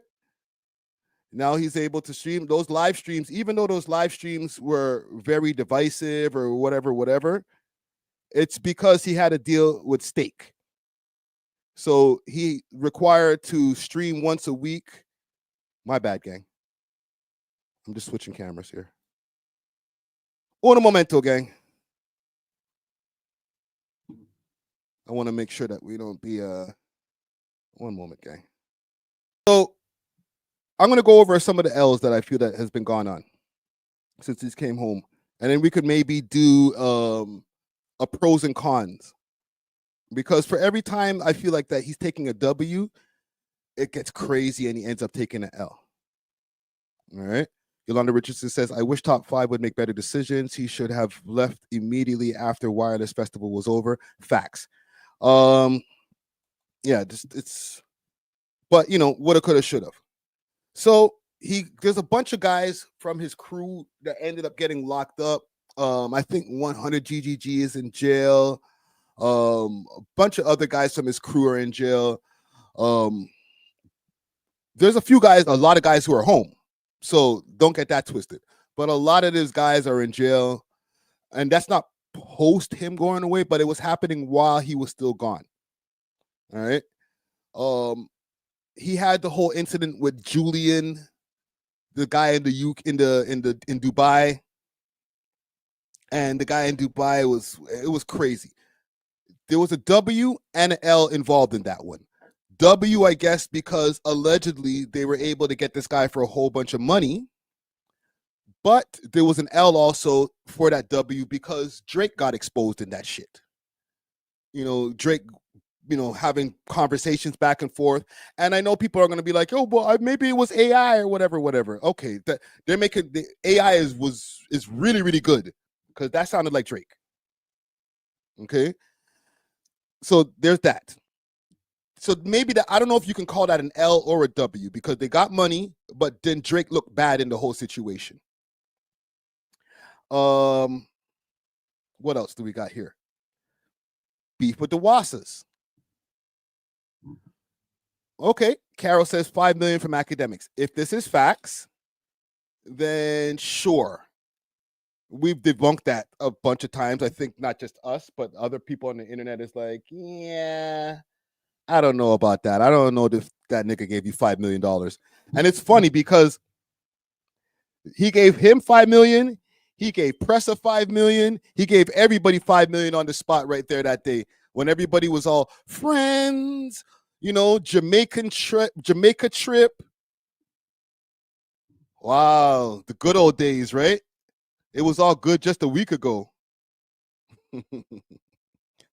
[SPEAKER 1] Now he's able to stream those live streams, even though those live streams were very divisive or whatever. It's because he had a deal with Stake. So he required to stream once a week. My bad, gang. I'm just switching cameras here. Un momento, gang. I want to make sure that we don't be one moment, gang. So I'm gonna go over some of the L's that I feel that has been gone on since he came home, and then we could maybe do a pros and cons. Because for every time I feel like that he's taking a W, it gets crazy and he ends up taking an L. All right. Yolanda Richardson says, I wish Top 5 would make better decisions. He should have left immediately after Wireless Festival was over. Facts. Yeah, it's but you know, woulda, coulda, shoulda. So there's a bunch of guys from his crew that ended up getting locked up. I think 100 GGG is in jail. A bunch of other guys from his crew are in jail. There's a lot of guys who are home, so don't get that twisted. But a lot of these guys are in jail, and that's not post him going away, but it was happening while he was still gone. All right. He had the whole incident with Julian, the guy in Dubai, and the guy in Dubai was crazy. There was a W and an L involved in that one. W, I guess, because allegedly they were able to get this guy for a whole bunch of money. But there was an L also for that W because Drake got exposed in that shit. You know, Drake, you know, having conversations back and forth. And I know people are going to be like, oh, well, maybe it was AI or whatever. Okay, they're making the AI is really, really good because that sounded like Drake. Okay. So there's that. So maybe I don't know if you can call that an L or a W because they got money, but then Drake looked bad in the whole situation. What else do we got here? Beef with the Wassas. Okay, Carol says 5 million from academics. If this is facts, then sure. We've debunked that a bunch of times. I think not just us, but other people on the internet is like, yeah, I don't know about that. I don't know if that nigga gave you $5 million. And it's funny because he gave him 5 million. He gave Pressa 5 million. He gave everybody 5 million on the spot right there that day when everybody was all friends, you know, Jamaica trip. Wow, the good old days, right? It was all good just a week ago.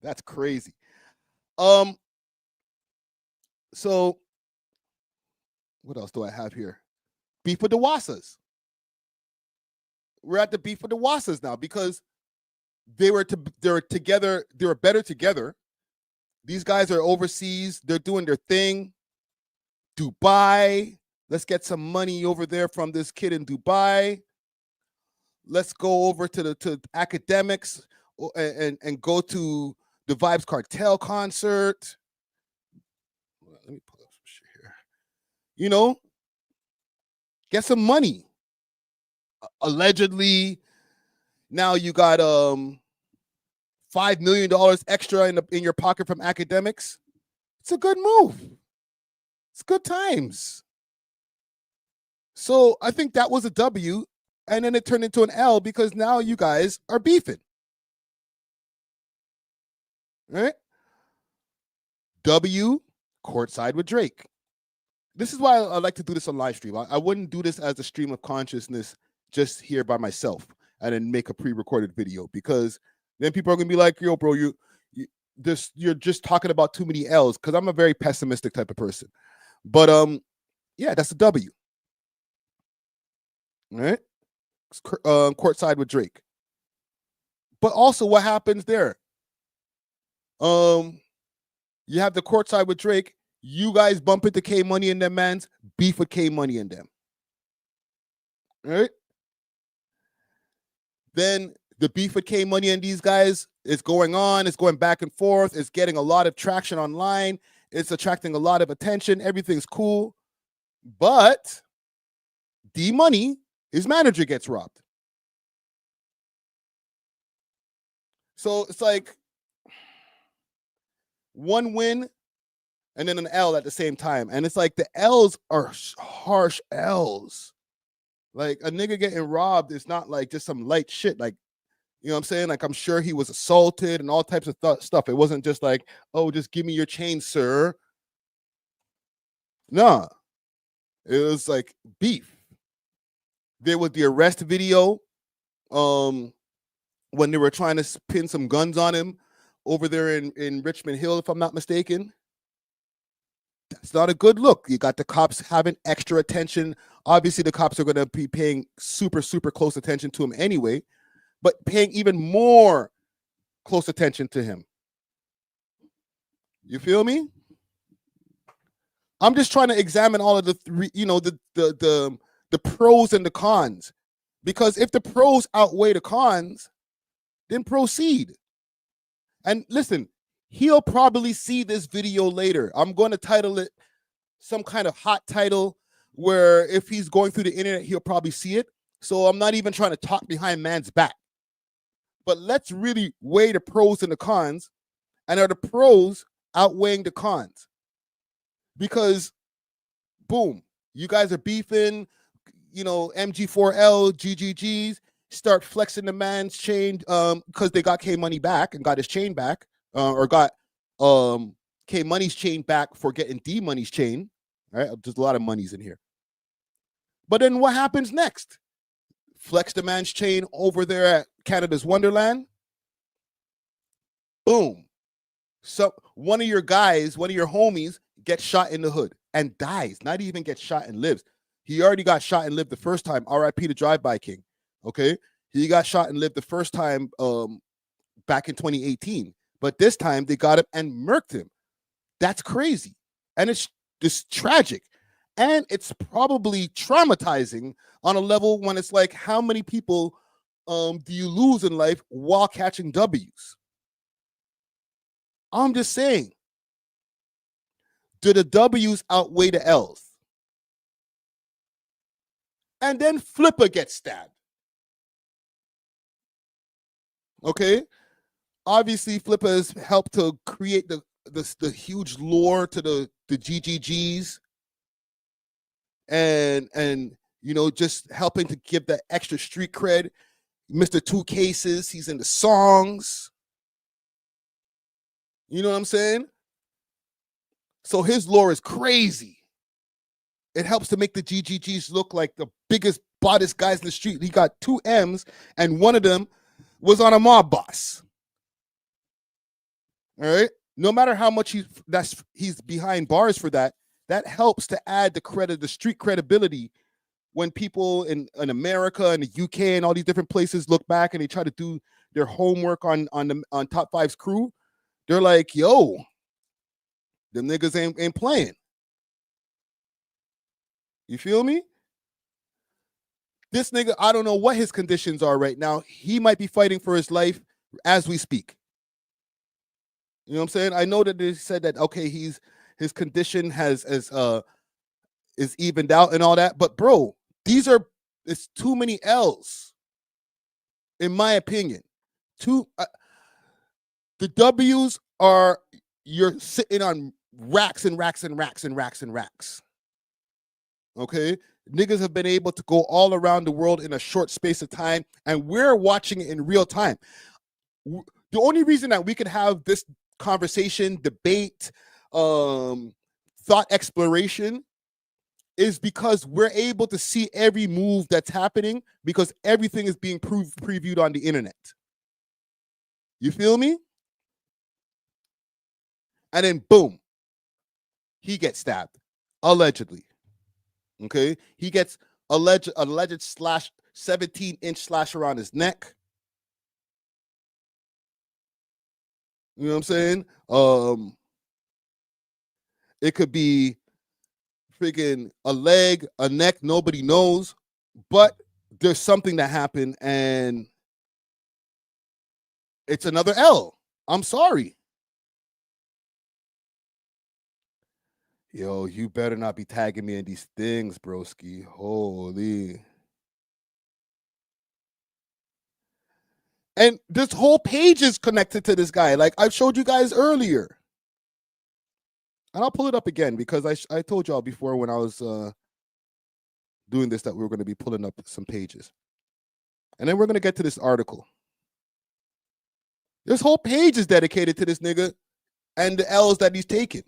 [SPEAKER 1] That's crazy. So what else do I have here? Beef with the Wassas. We're at the beef with the Wassas now because they were together. They were better together. These guys are overseas. They're doing their thing. Dubai. Let's get some money over there from this kid in Dubai. Let's go over to academics and go to the Vibes Cartel concert. Let me pull up some shit here. You know, get some money. Allegedly, now you got $5 million extra in your pocket from academics. It's a good move. It's good times. So I think that was a W, and then it turned into an L because now you guys are beefing. Right? W, courtside with Drake. This is why I like to do this on live stream. I wouldn't do this as a stream of consciousness just here by myself and then make a pre-recorded video because then people are gonna be like, yo, bro, you're just talking about too many L's because I'm a very pessimistic type of person. But yeah, that's a W. All right? Courtside with Drake. But also what happens there? You have the courtside with Drake. You guys bump into K Money and them mans, beef with K Money and them. All right? Then the beef with K Money and these guys is going on. It's going back and forth. It's getting a lot of traction online. It's attracting a lot of attention. Everything's cool. But D Money, his manager, gets robbed. So it's like one win and then an L at the same time. And it's like the L's are harsh L's. Like a nigga getting robbed is not like just some light shit. Like, you know what I'm saying? Like, I'm sure he was assaulted and all types of stuff. It wasn't just like, oh, just give me your chain, sir. No, It was like beef. There was the arrest video, when they were trying to pin some guns on him over there in Richmond Hill, if I'm not mistaken. That's not a good look. You got the cops having extra attention. Obviously, the cops are going to be paying super, super close attention to him anyway, but paying even more close attention to him. You feel me? I'm just trying to examine all of the three, the pros and the cons, because if the pros outweigh the cons, then proceed. And listen, he'll probably see this video later. I'm going to title it some kind of hot title where if he's going through the internet, he'll probably see it. So I'm not even trying to talk behind man's back. But let's really weigh the pros and the cons. And are the pros outweighing the cons? Because, boom, you guys are beefing, MG4L, GGGs, start flexing the man's chain because they got K Money back and got his chain back, or got K Money's chain back for getting D Money's chain. All right, there's a lot of monies in here. But then what happens next? Flex the man's chain over there at Canada's Wonderland. Boom. So one of your guys, one of your homies gets shot in the hood and dies. Not even gets shot and lives. He already got shot and lived the first time. RIP to Drive-By King. Okay. He got shot and lived the first time back in 2018. But this time they got him and murked him. That's crazy. And it's just tragic. And it's probably traumatizing on a level when it's like, how many people do you lose in life while catching W's? I'm just saying, do the W's outweigh the L's? And then Flipper gets stabbed. Okay? Obviously, Flipper has helped to create the huge lore to the GGGs. And just helping to give that extra street cred. Mr. Two Cases, he's in the songs. You know what I'm saying? So his lore is crazy. It helps to make the GGGs look like the biggest, baddest guys in the street. He got 2 M's, and one of them was on a mob boss. All right? No matter how much he's behind bars for that, that helps to add the street credibility when people in America and the UK and all these different places look back and they try to do their homework on Top 5's crew. They're like, yo, them niggas ain't playing. You feel me? This nigga, I don't know what his conditions are right now. He might be fighting for his life as we speak. You know what I'm saying? I know that they said that, okay, his condition is evened out and all that, but bro, it's too many L's, in my opinion. The W's are, you're sitting on racks and racks and racks and racks and racks. Okay? Niggas have been able to go all around the world in a short space of time, and we're watching it in real time. The only reason that we could have this conversation, debate, thought exploration is because we're able to see every move that's happening, because everything is being previewed on the internet. You feel me? And then boom, he gets stabbed, allegedly. Okay, he gets alleged slash 17-inch slash around his neck. You know what I'm saying? It could be freaking a leg, a neck, nobody knows, but there's something that happened and it's another L. I'm sorry. Yo, you better not be tagging me in these things, broski. Holy. And this whole page is connected to this guy, like I showed you guys earlier. And I'll pull it up again because I told y'all before when I was doing this that we were going to be pulling up some pages. And then we're going to get to this article. This whole page is dedicated to this nigga and the L's that he's taken.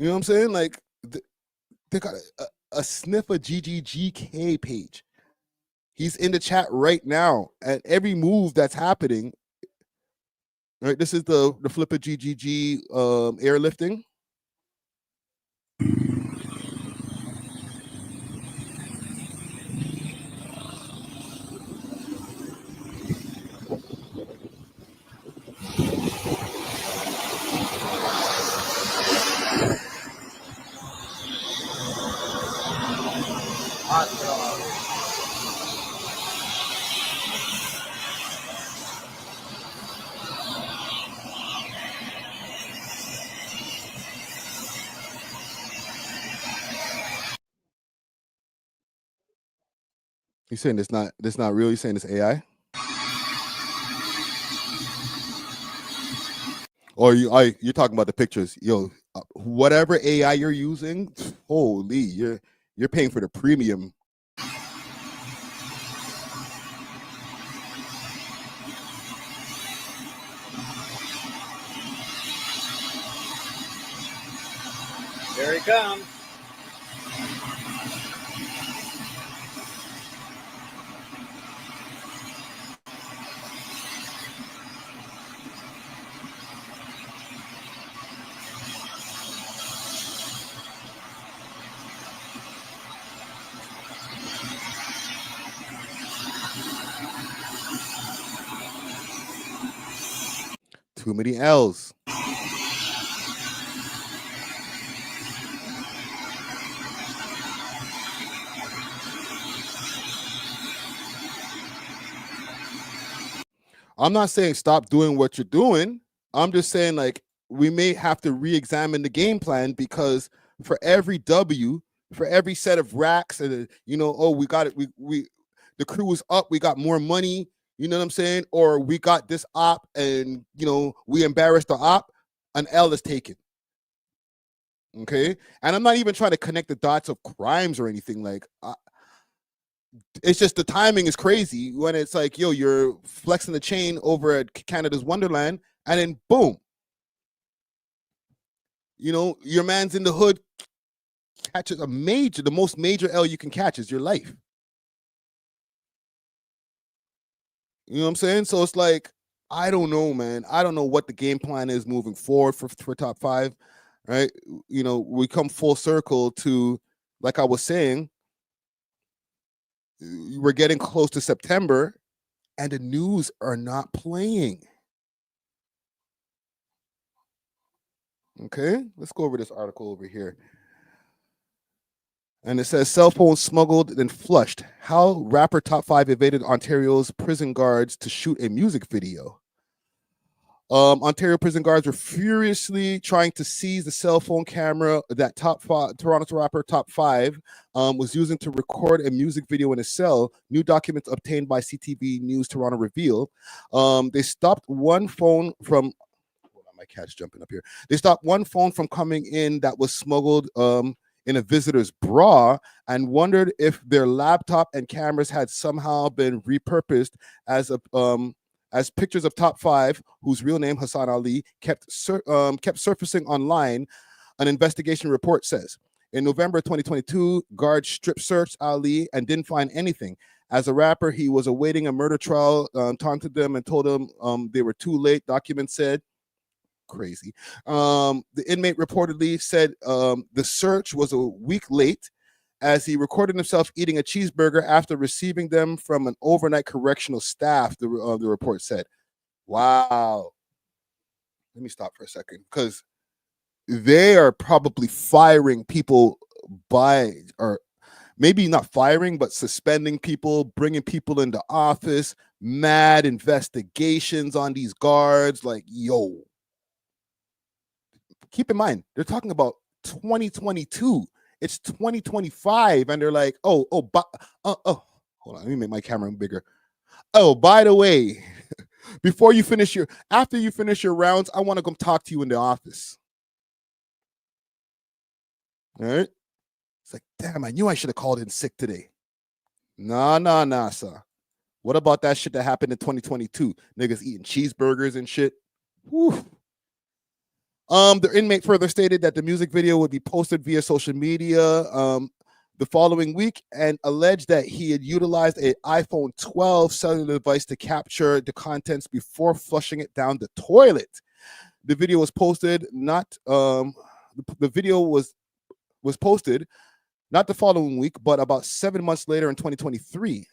[SPEAKER 1] You know what I'm saying? Like they got a sniff of GGGK page. He's in the chat right now, and every move that's happening. Right, this is the flip of GGG airlifting. You saying it's not real? You saying it's AI? Or you're talking about the pictures? Yo, whatever AI you're using, holy, you're paying for the premium.
[SPEAKER 20] Here he comes.
[SPEAKER 1] Too many L's. I'm not saying stop doing what you're doing. I'm just saying like we may have to re-examine the game plan, because for every W, for every set of racks, and oh, we got it, we the crew was up, we got more money, you know what I'm saying? Or we got this op and we embarrassed the op, an L is taken. Okay, and I'm not even trying to connect the dots of crimes or anything. Like it's just the timing is crazy when it's like, yo, you're flexing the chain over at Canada's Wonderland, and then boom, your man's in the hood catches the most major L you can catch is your life. You know what I'm saying? So it's like, I don't know, man. I don't know what the game plan is moving forward for top 5, right? We come full circle to, like I was saying, we're getting close to September and the news are not playing. Okay, let's go over this article over here. And it says cell phone smuggled then flushed. How rapper Top 5 evaded Ontario's prison guards to shoot a music video. Ontario prison guards were furiously trying to seize the cell phone camera that Toronto rapper Top 5 was using to record a music video in a cell. New documents obtained by CTV News Toronto reveal. They stopped one phone from. Hold on, my cat's jumping up here. They stopped one phone from coming in that was smuggled in a visitor's bra, and wondered if their laptop and cameras had somehow been repurposed as pictures of Top 5, whose real name Hassan Ali, kept surfacing online. An investigation report says in November 2022, guards strip searched Ali and didn't find anything. As a rapper, he was awaiting a murder trial, taunted them and told them they were too late. Documents said. Crazy. The inmate reportedly said the search was a week late, as he recorded himself eating a cheeseburger after receiving them from an overnight correctional staff, the report said. Wow. Let me stop for a second, because they are probably firing people or maybe not firing, but suspending people, bringing people into office, mad investigations on these guards. Like, yo. Keep in mind, they're talking about 2022. It's 2025, and they're like, hold on, let me make my camera bigger. Oh, by the way, after you finish your rounds, I want to come talk to you in the office. All right? It's like, damn, I knew I should have called in sick today. Nah, sir. What about that shit that happened in 2022? Niggas eating cheeseburgers and shit. Whew. The inmate further stated that the music video would be posted via social media the following week and alleged that he had utilized an iPhone 12 cellular device to capture the contents before flushing it down the toilet. The video was posted the video was posted not the following week, but about 7 months later in 2023.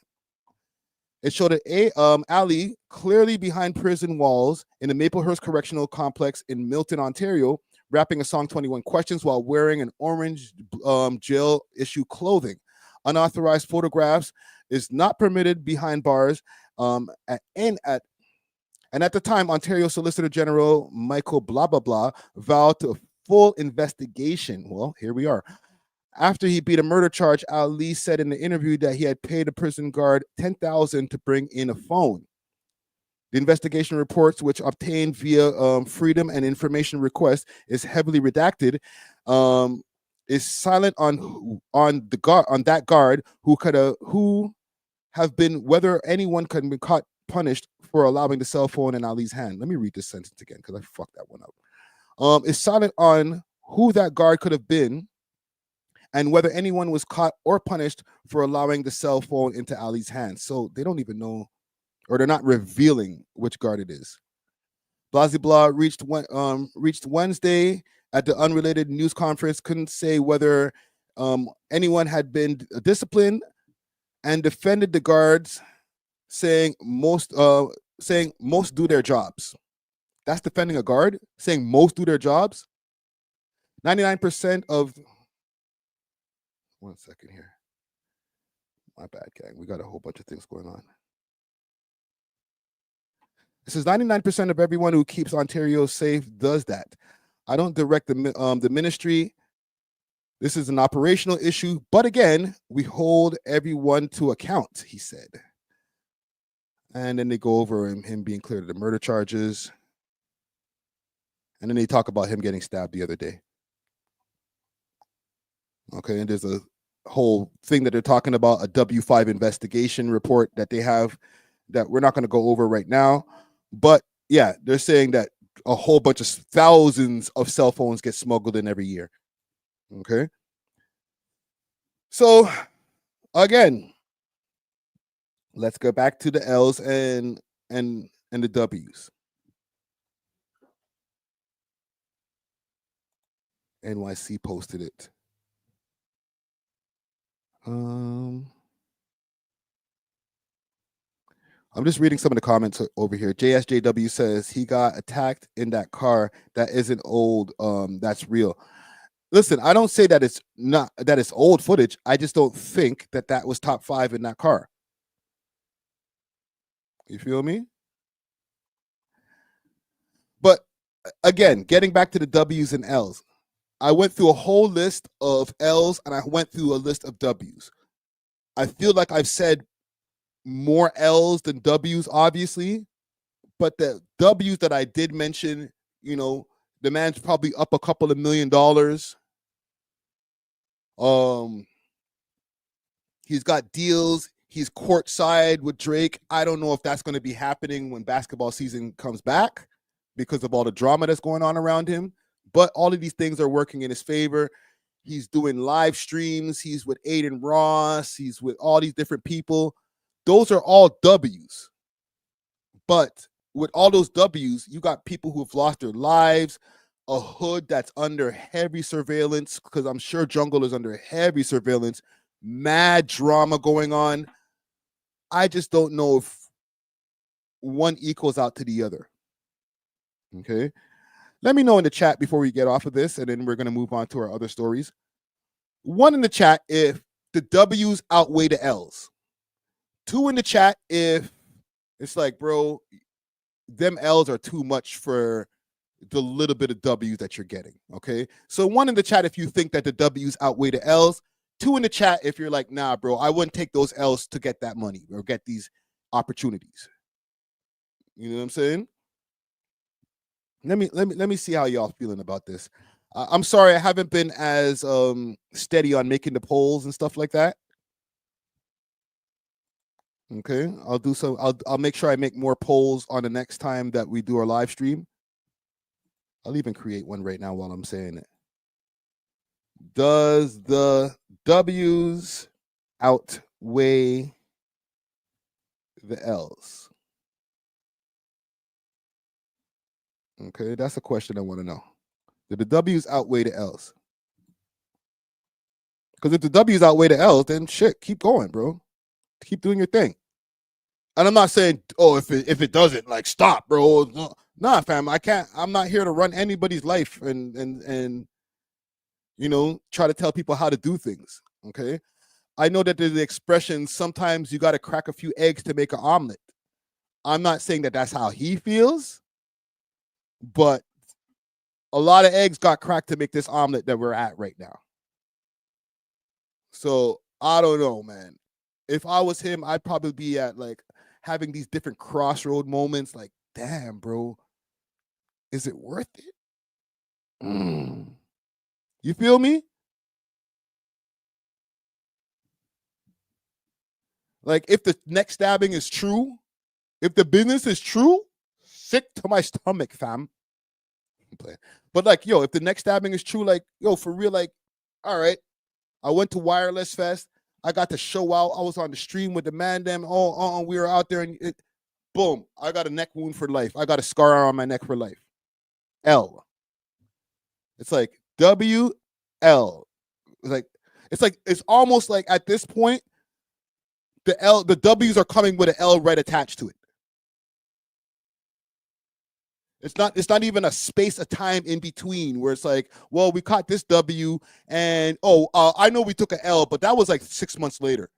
[SPEAKER 1] It showed Ali clearly behind prison walls in the Maplehurst Correctional Complex in Milton, Ontario, rapping a song 21 Questions while wearing an orange jail issue clothing. Unauthorized photographs is not permitted behind bars. And at the time, Ontario Solicitor General Michael blah blah blah vowed to a full investigation. Well, here we are. After he beat a murder charge, Ali said in the interview that he had paid a prison guard $10,000 to bring in a phone. The investigation reports, which obtained via freedom and information request, is heavily redacted. Is silent on that guard who have been whether anyone can be caught punished for allowing the cell phone in Ali's hand. Let me read this sentence again because I fucked that one up. Is silent on who that guard could have been and whether anyone was caught or punished for allowing the cell phone into Ali's hands. So they don't even know, or they're not revealing which guard it is. Blasey Blah reached Wednesday at the unrelated news conference, couldn't say whether anyone had been disciplined, and defended the guards, saying most do their jobs. That's defending a guard, saying most do their jobs. 99% of 1 second here. My bad, gang. We got a whole bunch of things going on. It says 99% of everyone who keeps Ontario safe does that. I don't direct the ministry. This is an operational issue, but again, we hold everyone to account, he said. And then they go over him being cleared of the murder charges. And then they talk about him getting stabbed the other day. Okay, and there's a whole thing that they're talking about, a W5 investigation report that they have that we're not going to go over right now. But yeah, they're saying that a whole bunch of thousands of cell phones get smuggled in every year. Okay. So again, let's go back to the L's and the W's. NYC posted it. I'm just reading some of the comments over here. JSJW says he got attacked in that car. That isn't old. That's real. Listen, I don't say that it's not that it's old footage. I just don't think that was top 5 in that car. You feel me? But again, getting back to the W's and L's. I went through a whole list of L's and I went through a list of W's. I feel like I've said more L's than W's, obviously, but the W's that I did mention, you know, the man's probably up a couple of $1 million. He's got deals. He's courtside with Drake. I don't know if that's going to be happening when basketball season comes back because of all the drama that's going on around him. But all of these things are working in his favor. He's doing live streams. He's with Aiden Ross. He's with all these different people. Those are all W's. But with all those W's, you got people who have lost their lives, a hood that's under heavy surveillance, because I'm sure Jungle is under heavy surveillance, mad drama going on. I just don't know if one equals out to the other. Okay. Let me know in the chat before we get off of this, and then we're going to move on to our other stories. One in the chat if the W's outweigh the L's. 2 in the chat if it's like, bro, them L's are too much for the little bit of W's that you're getting, okay? So 1 in the chat if you think that the W's outweigh the L's. 2 in the chat if you're like, nah, bro, I wouldn't take those L's to get that money or get these opportunities. You know what I'm saying? Let me see how y'all feeling about this. I'm sorry I haven't been as steady on making the polls and stuff like that. Okay, I'll do so. I'll make sure I make more polls on the next time that we do our live stream. I'll even create one right now while I'm saying it. Does the W's outweigh the L's? Okay, that's a question I want to know. Do the W's outweigh the L's? Because if the W's outweigh the L's, then shit, keep going, bro. Keep doing your thing. And I'm not saying, oh, if it doesn't, like, stop, bro. No, nah, fam, I can't. I'm not here to run anybody's life and you know, try to tell people how to do things. Okay, I know that there's the expression, sometimes you got to crack a few eggs to make an omelet. I'm not saying that that's how he feels, but a lot of eggs got cracked to make this omelet that we're at right now. So I don't know, man. If I was him, I'd probably be at like having these different crossroad moments. Like, damn, bro, is it worth it? You feel me? Like, if the neck stabbing is true, if the business is true, sick to my stomach, fam. But like, yo, if the neck stabbing is true, like, yo, for real, like, all right. I went to Wireless Fest. I got to show out. I was on the stream with the man them. We were out there and boom, I got a neck wound for life. I got a scar on my neck for life. L. It's like W-L. It's almost like at this point, the W's are coming with an L right attached to it. It's not even a space of time in between where it's like, well, we caught this W and I know we took an L, but that was like 6 months later.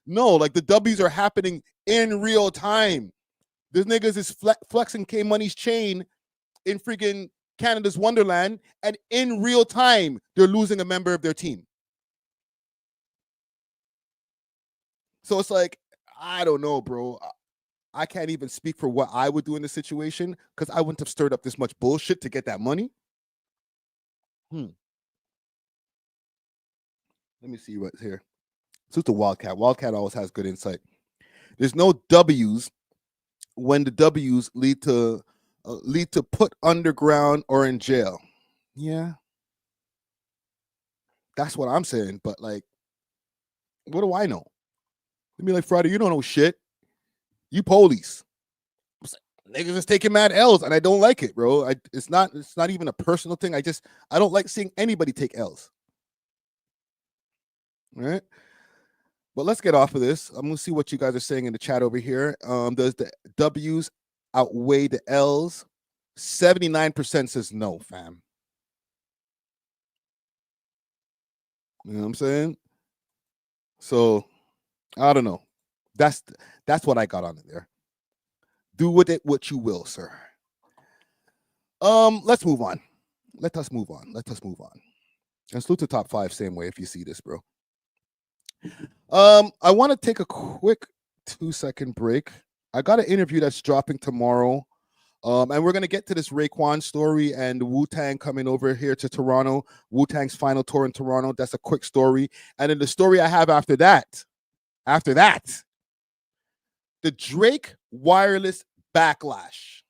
[SPEAKER 1] No, like the W's are happening in real time. This niggas is flexing K Money's chain in freaking Canada's Wonderland, and in real time, they're losing a member of their team. So it's like, I don't know, bro. I can't even speak for what I would do in this situation because I wouldn't have stirred up this much bullshit to get that money. Let me see what's here. So it's the Wildcat. Wildcat always has good insight. There's no W's when the W's lead to put underground or in jail. Yeah, that's what I'm saying. But like, what do I know? Let me like, Friday, you don't know shit. You police. Niggas is taking mad L's, and I don't like it, bro. It's not even a personal thing. I don't like seeing anybody take L's. All right. But let's get off of this. I'm gonna see what you guys are saying in the chat over here. Does the W's outweigh the L's? 79% says no, fam. You know what I'm saying? So I don't know. That's what I got on it there. Do with it what you will, sir. Let's move on. Let us move on. And salute to top 5 same way if you see this, bro. I want to take a quick 2-second break. I got an interview that's dropping tomorrow. And we're gonna get to this Raekwon story and Wu-Tang coming over here to Toronto. Wu-Tang's final tour in Toronto. That's a quick story. And then the story I have after that, the Drake Wirelss backlash.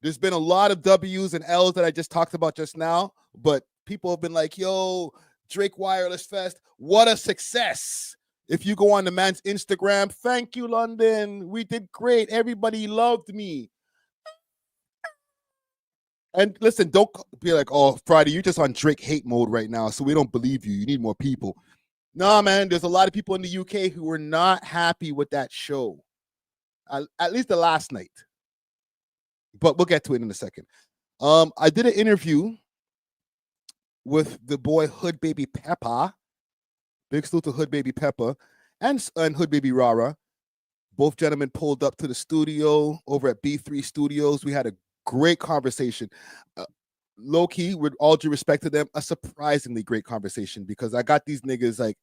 [SPEAKER 1] There's been a lot of W's and L's that I just talked about just now, but people have been like, yo, Drake Wirelss Fest, what a success. If you go on the man's Instagram, thank you, London. We did great. Everybody loved me. And listen, don't be like, oh, Friday, you're just on Drake hate mode right now, so we don't believe you. You need more people. Nah, man, there's a lot of people in the UK who were not happy with that show. At least the last night. But we'll get to it in a second. I did an interview with the boy Hoodbaby Peppa. Big salute to Hoodbaby Peppa and Hoodbaby Rara. Both gentlemen pulled up to the studio over at B3 Studios. We had a great conversation. Low-key, with all due respect to them, a surprisingly great conversation because I got these niggas like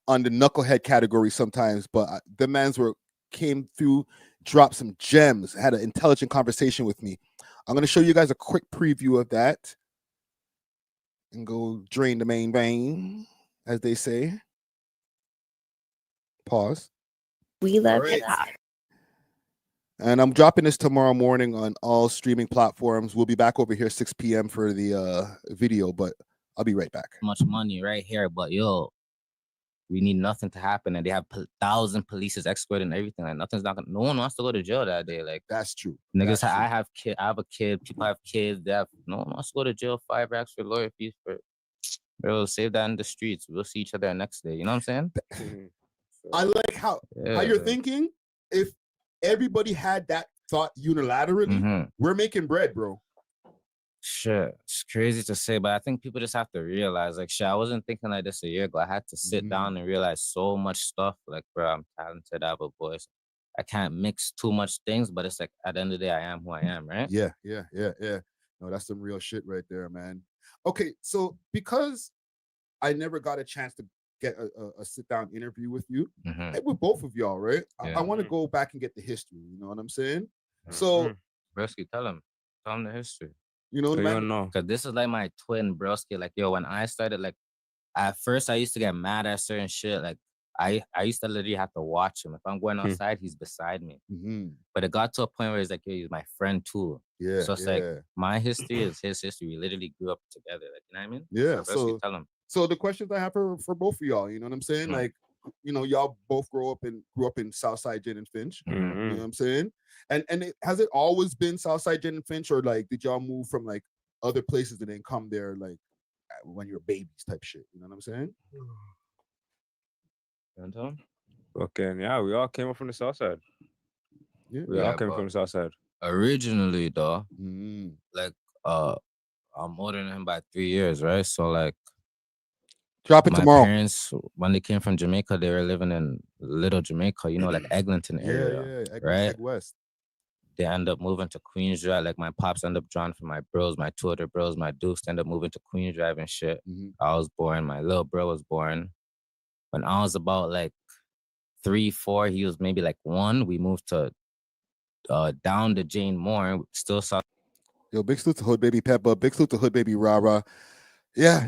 [SPEAKER 1] on the knucklehead category sometimes, but the mans came through, dropped some gems, had an intelligent conversation with me. I'm going to show you guys a quick preview of that and go drain the main vein, as they say. Pause.
[SPEAKER 21] We love hip hop.
[SPEAKER 1] And I'm dropping this tomorrow morning on all streaming platforms. We'll be back over here 6 p.m. for the video, but I'll be right back.
[SPEAKER 21] Much money right here, but yo, we need nothing to happen, and they have 1,000 police escorting everything. Like nothing's not gonna. No one wants to go to jail that day. Like
[SPEAKER 1] that's true.
[SPEAKER 21] Niggas,
[SPEAKER 1] That's true.
[SPEAKER 21] I have a kid. People have kids. No one wants to go to jail. 5 racks for lawyer fees for. Bro, save that in the streets. We'll see each other next day. You know what I'm saying?
[SPEAKER 1] I like how you're thinking. If everybody had that thought unilaterally, we're making bread, bro.
[SPEAKER 21] Shit, it's crazy to say, but I think people just have to realize, like, shit, I wasn't thinking like this a year ago. I had to sit down and realize so much stuff. Like, bro, I'm talented, I have a voice. I can't mix too much things, but it's like at the end of the day, I am who I am, right?
[SPEAKER 1] Yeah. No, that's some real shit right there, man. Okay, so because I never got a chance to get a sit-down interview with you, with both of y'all, right? I want to go back and get the history, you know what I'm saying? So,
[SPEAKER 21] Broski, tell him the history.
[SPEAKER 1] You know,
[SPEAKER 21] because this is like my twin, broski. Like, yo, when I started, like, at first I used to get mad at certain shit. Like, I used to literally have to watch him. If I'm going outside, he's beside me. But it got to a point where it's like, yo, he's my friend too.
[SPEAKER 1] Yeah.
[SPEAKER 21] So it's like my history is his history. We literally grew up together. Like, you know what I mean?
[SPEAKER 1] Yeah.
[SPEAKER 21] So tell him.
[SPEAKER 1] So the questions I have for both of y'all, you know what I'm saying? Like, you know, y'all both grew up in Southside Gin and Finch. You know what I'm saying? And has it always been Southside Gin and Finch, or like did y'all move from like other places and then come there like when you're babies type shit? You know what I'm saying?
[SPEAKER 22] Okay, yeah, we all came up from the South Side.
[SPEAKER 1] Yeah,
[SPEAKER 22] we all came from the South Side.
[SPEAKER 21] Originally, though, like I'm older than him by 3 years, right? So like,
[SPEAKER 1] drop it tomorrow.
[SPEAKER 21] My parents, when they came from Jamaica, they were living in Little Jamaica, you know, like Eglinton area, right?
[SPEAKER 1] Egg West.
[SPEAKER 21] They end up moving to Queens Drive. Like my pops end up drawing for my bros, my 2 other bros, my dukes end up moving to Queens Drive and shit. I was born. My little bro was born. When I was about like 3, 4, he was maybe like 1. We moved to down to Jane Moore, still South.
[SPEAKER 1] Yo, big salute to Hoodbaby Peppa. Big salute to Hoodbaby Rara. Yeah.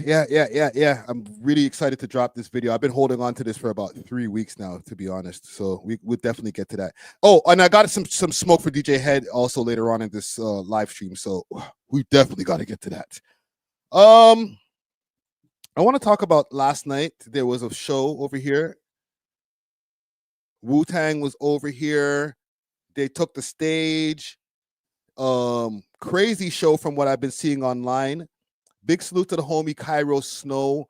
[SPEAKER 1] I'm really excited to drop this video. I've been holding on to this for about 3 weeks now, to be honest. So we'll definitely get to that. Oh, and I got some smoke for DJ Head also later on in this live stream. So we definitely got to get to that. I want to talk about last night. There was a show over here. Wu-Tang was over here. They took the stage. Crazy show from what I've been seeing online. Big salute to the homie Cairo Snow.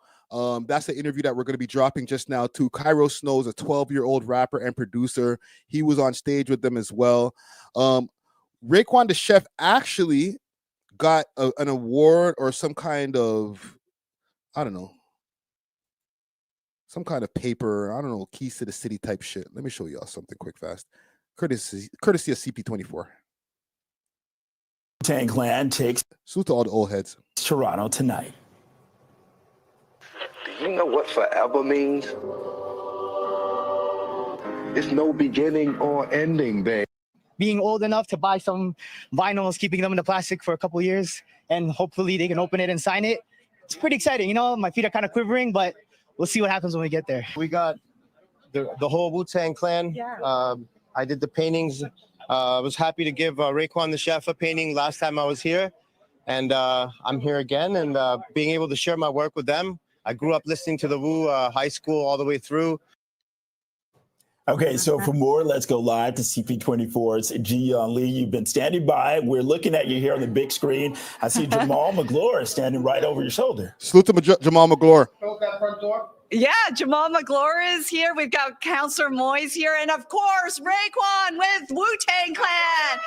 [SPEAKER 1] That's the interview that we're going to be dropping just now too. Cairo Snow is a 12-year-old rapper and producer. He was on stage with them as well. Raekwon the Chef actually got an award or some kind of, I don't know, some kind of paper, I don't know, keys to the city type shit. Let me show y'all something quick fast. Courtesy of CP24.
[SPEAKER 23] Wu-Tang Clan takes
[SPEAKER 1] salute to all the old heads.
[SPEAKER 23] Toronto tonight.
[SPEAKER 11] Do you know what forever means? It's no beginning or ending, babe.
[SPEAKER 24] Being old enough to buy some vinyls, keeping them in the plastic for a couple years, and hopefully they can open it and sign it. It's pretty exciting, you know. My feet are kind of quivering, but we'll see what happens when we get there.
[SPEAKER 25] We got the whole Wu-Tang Clan.
[SPEAKER 24] Yeah.
[SPEAKER 25] I did the paintings. I was happy to give Raekwon the Chef a painting last time I was here, and I'm here again, and being able to share my work with them. I grew up listening to the Wu high school all the way through.
[SPEAKER 23] Okay, so for more, let's go live to CP24's Ji-Young Lee. You've been standing by. We're looking at you here on the big screen. I see Jamal McGlure standing right over your shoulder.
[SPEAKER 1] Salute to Jamal McGlure.
[SPEAKER 26] Yeah, Jamal McGlure is here. We've got Counselor Moyes here. And of course, Raekwon with Wu-Tang Clan.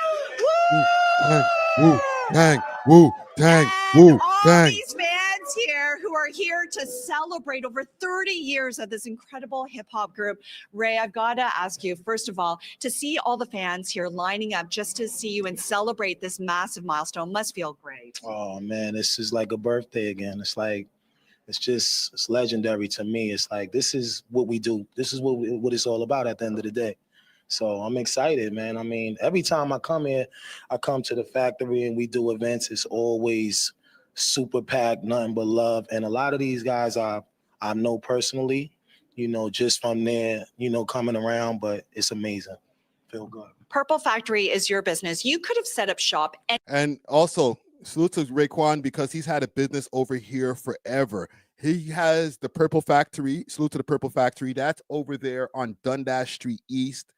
[SPEAKER 26] Woo!
[SPEAKER 1] Wu-Tang, Wu-Tang, Wu-Tang.
[SPEAKER 26] All these fans here who are here to celebrate over 30 years of this incredible hip hop group. Ray, I've got to ask you, first of all, to see all the fans here lining up just to see you and celebrate this massive milestone must feel great.
[SPEAKER 25] Oh, man, this is like a birthday again. It's like, it's legendary to me. It's like, this is what we do. This is what it's all about at the end of the day. So I'm excited, man. I mean, every time I come here, I come to the factory and we do events. It's always super packed, nothing but love. And a lot of these guys I know personally, you know, just from there, you know, coming around, but it's amazing. feel good.
[SPEAKER 26] Purple Factory is your business. You could have set up shop
[SPEAKER 1] And also, salute to Raekwon because he's had a business over here forever. He has the Purple Factory. Salute to the Purple Factory. That's over there on Dundas Street East.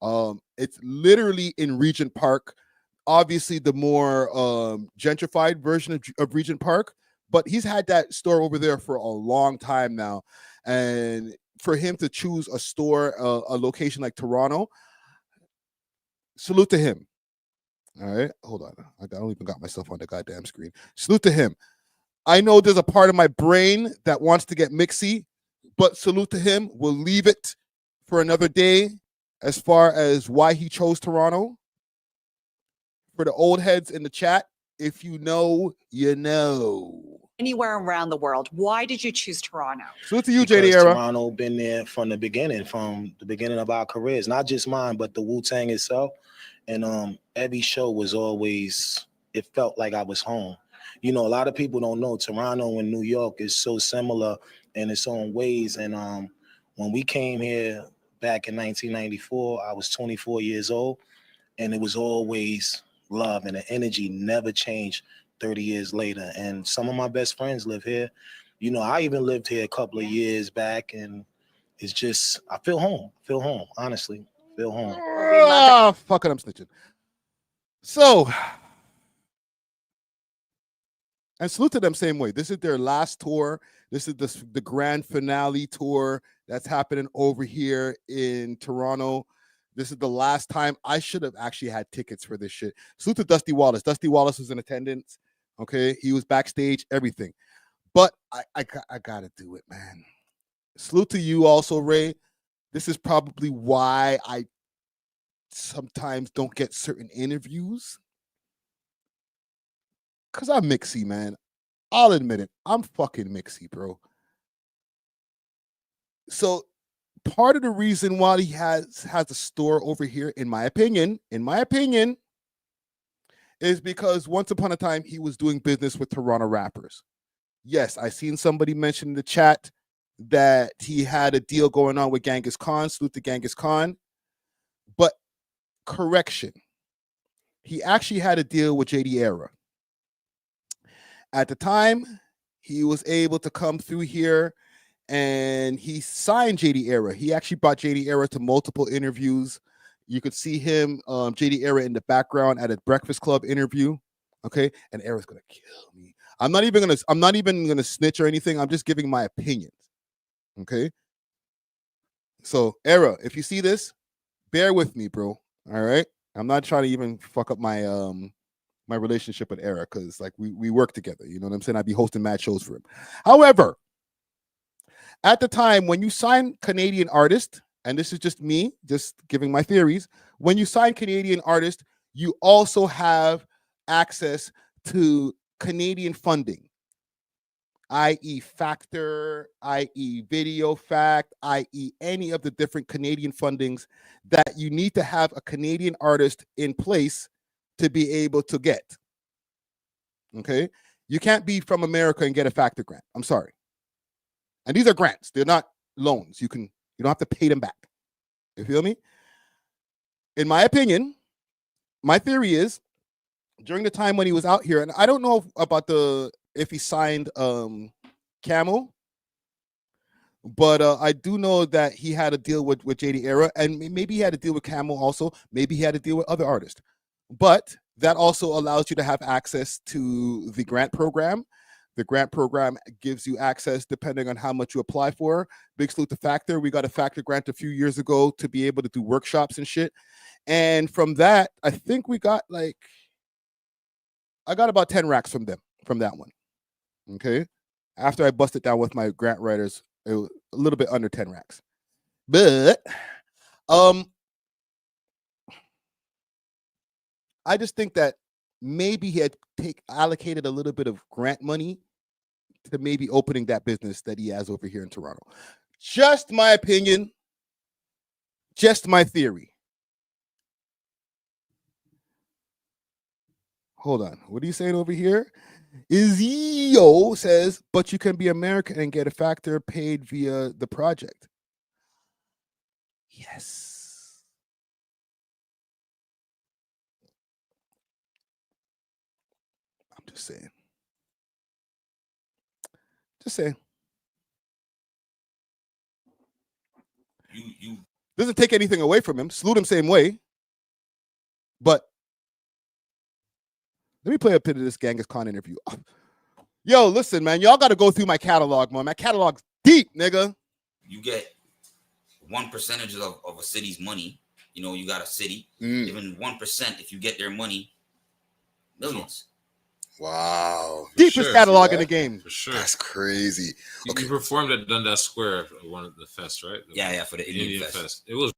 [SPEAKER 1] It's literally in Regent Park. Obviously, the more gentrified version of Regent Park, but he's had that store over there for a long time now. And for him to choose a store, a location like Toronto, salute to him. All right, hold on. I don't even got myself on the goddamn screen. Salute to him. I know there's a part of my brain that wants to get mixy, but salute to him. We'll leave it for another day as far as why he chose Toronto. For the old heads in the chat, if you know, you know.
[SPEAKER 26] anywhere around the world. Why did you choose Toronto?
[SPEAKER 1] Salute to you,
[SPEAKER 25] Because
[SPEAKER 1] JD Era.
[SPEAKER 25] Toronto been there from the beginning of our careers, not just mine, but the Wu-Tang itself. And every show was always, it felt like I was home. You know, a lot of people don't know Toronto and New York is so similar in its own ways. And when we came here back in 1994, I was 24 years old, and it was always love, and the energy never changed 30 years later. And some of my best friends live here. You know, I even lived here a couple of years back, and it's just, I feel home, honestly, feel home.
[SPEAKER 1] Oh, fuck it, I'm snitching. So, and salute to them same way. This is their last tour. This is the grand finale tour that's happening over here in Toronto. This is the last time. I should have actually had tickets for this shit. Salute to Dusty Wallace. Dusty Wallace was in attendance. Okay, he was backstage, everything. But I gotta do it, man. Salute to you also, Ray. This is probably why I sometimes don't get certain interviews. Because I'm mixy, man. I'll admit it. I'm fucking mixy, bro. So part of the reason why he has a store over here, in my opinion, is because once upon a time he was doing business with Toronto rappers. Yes, I seen somebody mention in the chat that he had a deal going on with Genghis Khan. Salute to Genghis Khan. But correction, he actually had a deal with JD Era. At the time, he was able to come through here and he signed JD Era. He actually brought JD Era to multiple interviews. You could see him, JD Era, in the background at a Breakfast Club interview. Okay, and Era's gonna kill me. I'm not even gonna snitch or anything. I'm just giving my opinions. Okay. So Era, if you see this, bear with me, bro. All right. I'm not trying to even fuck up my my relationship with Era, because like we work together. You know what I'm saying? I'd be hosting mad shows for him. However, at the time when you sign Canadian artist, and this is just me, just giving my theories, when you sign Canadian artist, you also have access to Canadian funding, i.e. Factor, i.e. Video Fact, i.e. any of the different Canadian fundings that you need to have a Canadian artist in place to be able to get. Okay? You can't be from America and get a Factor grant. I'm sorry. And these are grants. They're not loans. You don't have to pay them back. You feel me? In my opinion, my theory is during the time when he was out here, and I don't know about if he signed Camel, but I do know that he had a deal with JD Era, and maybe he had a deal with Camel also. Maybe he had a deal with other artists. But that also allows you to have access to the grant program. The grant program gives you access depending on how much you apply for. Big salute to Factor. We got a Factor grant a few years ago to be able to do workshops and shit. And from that, I think we got I got about 10 racks from them, from that one. Okay. After I busted down with my grant writers, it was a little bit under 10 racks. But I just think that maybe he had allocated a little bit of grant money to maybe opening that business that he has over here in Toronto. Just my opinion, just my theory. Hold on. What are you saying over here? Izio says, but you can be American and get a Factor paid via the project. Yes. Just saying. Just saying.
[SPEAKER 3] You
[SPEAKER 1] doesn't take anything away from him. Salute him same way. But let me play a bit of this Genghis Khan interview. Yo, listen, man, y'all got to go through my catalog, man. My catalog's deep, nigga.
[SPEAKER 3] you get 1% of a city's money. You know, you got a city. Even 1%, if you get their money, millions.
[SPEAKER 6] Wow.
[SPEAKER 1] Deepest catalog in the game.
[SPEAKER 6] For sure. That's crazy.
[SPEAKER 7] Okay. You performed at Dundas Square, one of the fest, right?
[SPEAKER 3] Yeah, for the Indian fest.
[SPEAKER 7] It was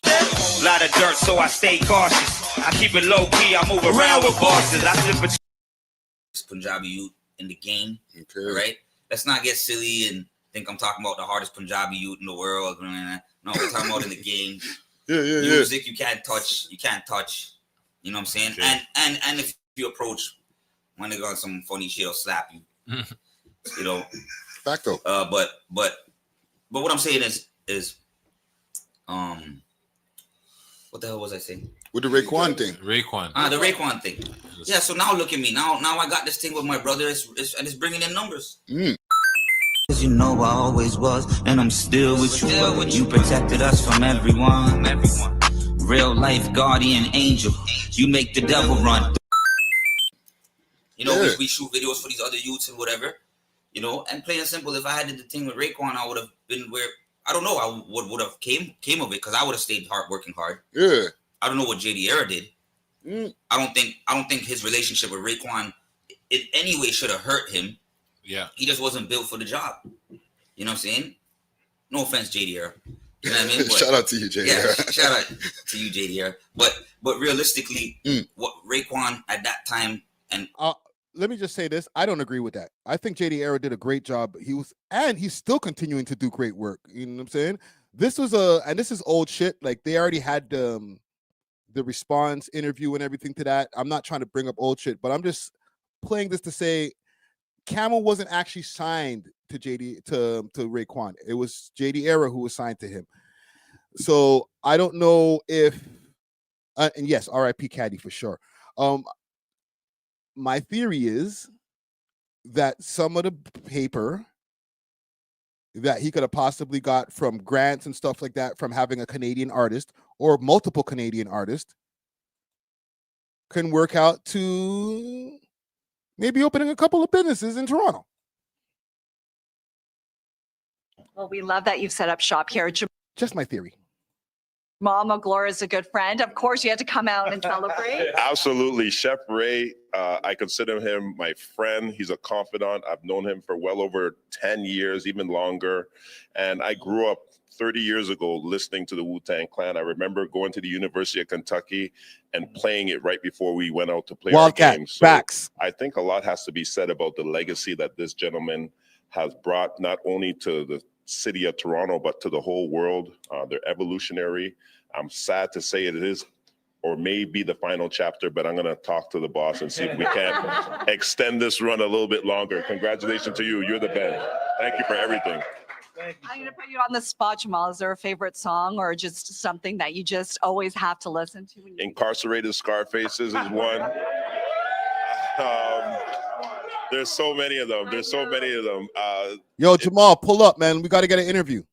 [SPEAKER 8] a lot of dirt, so I stay cautious. I keep it low key. I move around with bosses. I slip a
[SPEAKER 3] Punjabi youth in the game. Okay. Right? Let's not get silly and think I'm talking about the hardest Punjabi youth in the world. No, we're talking about in the game. Music you can't touch. You can't touch. You know what I'm saying? Okay. And if you approach when they got some funny shit, I'll slap you. You know.
[SPEAKER 6] Facto.
[SPEAKER 3] But what I'm saying is what the hell was I saying?
[SPEAKER 6] With the Raekwon thing.
[SPEAKER 3] The Raekwon thing. Yeah, so now look at me. Now I got this thing with my brother, and it's bringing in numbers.
[SPEAKER 8] Cause you know I always was, and I'm still with you. You protected us from everyone. Real life guardian angel. You make the devil run.
[SPEAKER 3] You know, we shoot videos for these other youths and whatever. You know, and plain and simple, if I had did the thing with Raekwon, I would have been where I don't know. I would have came of it because I would have stayed working hard.
[SPEAKER 6] Yeah.
[SPEAKER 3] I don't know what JD Era did. I don't think his relationship with Raekwon in any way should have hurt him.
[SPEAKER 7] Yeah.
[SPEAKER 3] He just wasn't built for the job. You know what I'm saying? No offense, JD Era. You know what I mean? But,
[SPEAKER 6] shout out to you, JD Era.
[SPEAKER 3] Shout out to you, JD Era. But realistically, what Raekwon at that time and
[SPEAKER 1] let me just say this. I don't agree with that. I think JD Era did a great job. He's still continuing to do great work. You know what I'm saying? This is old shit. Like they already had the response interview and everything to that. I'm not trying to bring up old shit, but I'm just playing this to say Camel wasn't actually signed to Raekwon. It was JD Era who was signed to him. So I don't know if and yes, RIP Caddy for sure. My theory is that some of the paper that he could have possibly got from grants and stuff like that from having a Canadian artist or multiple Canadian artists can work out to maybe opening a couple of businesses in Toronto.
[SPEAKER 26] Well, we love that you've set up shop here.
[SPEAKER 1] Just my theory.
[SPEAKER 26] Mama Gloria is a good friend. Of course, you had to come out and celebrate.
[SPEAKER 9] Absolutely. Chef Ray, I consider him my friend. He's a confidant. I've known him for well over 10 years, even longer. And I grew up 30 years ago listening to the Wu-Tang Clan. I remember going to the University of Kentucky and playing it right before we went out to play our games. So
[SPEAKER 1] facts.
[SPEAKER 9] I think a lot has to be said about the legacy that this gentleman has brought not only to the city of Toronto, but to the whole world. They're evolutionary. I'm sad to say it is or may be the final chapter, but I'm going to talk to the boss and see if we can extend this run a little bit longer. Congratulations to you. You're the best. Thank you for everything.
[SPEAKER 26] I'm going to put you on the spot, Jamal. Is there a favorite song or just something that you just always have to listen to?
[SPEAKER 9] Incarcerated Scarfaces is one. There's so many of them.
[SPEAKER 1] Yo, Jamal, pull up, man. We got to get an interview.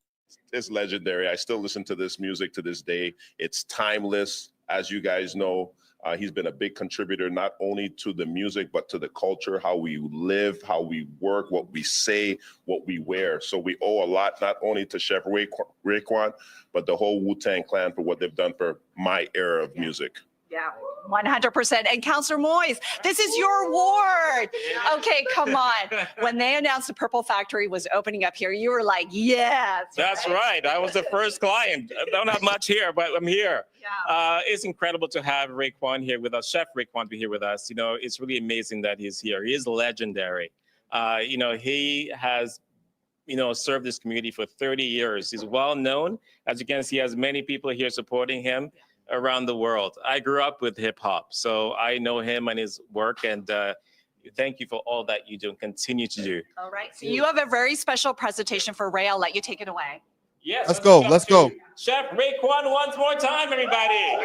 [SPEAKER 9] It's legendary. I still listen to this music to this day. It's timeless. As you guys know, he's been a big contributor, not only to the music, but to the culture, how we live, how we work, what we say, what we wear. So we owe a lot, not only to Chef Raekwon, but the whole Wu-Tang Clan for what they've done for my era of music.
[SPEAKER 26] Yeah, 100%. And Councillor Moyes, this is your ward. Okay, come on. When they announced the Purple Factory was opening up here, you were like, yes.
[SPEAKER 13] That's right. I was the first client. I don't have much here, but I'm here. Yeah. It's incredible to have Raekwon here with us, Chef Raekwon be here with us. You know, it's really amazing that he's here. He is legendary. You know, he has served this community for 30 years. He's well known. As you can see, he has many people here supporting him around the world. I grew up with hip hop, so I know him and his work, and thank you for all that you do and continue to do.
[SPEAKER 26] All right, so you have a very special presentation for Ray. I'll let you take it away.
[SPEAKER 13] Yes.
[SPEAKER 1] Let's go.
[SPEAKER 13] Chef Raekwon once more time, everybody.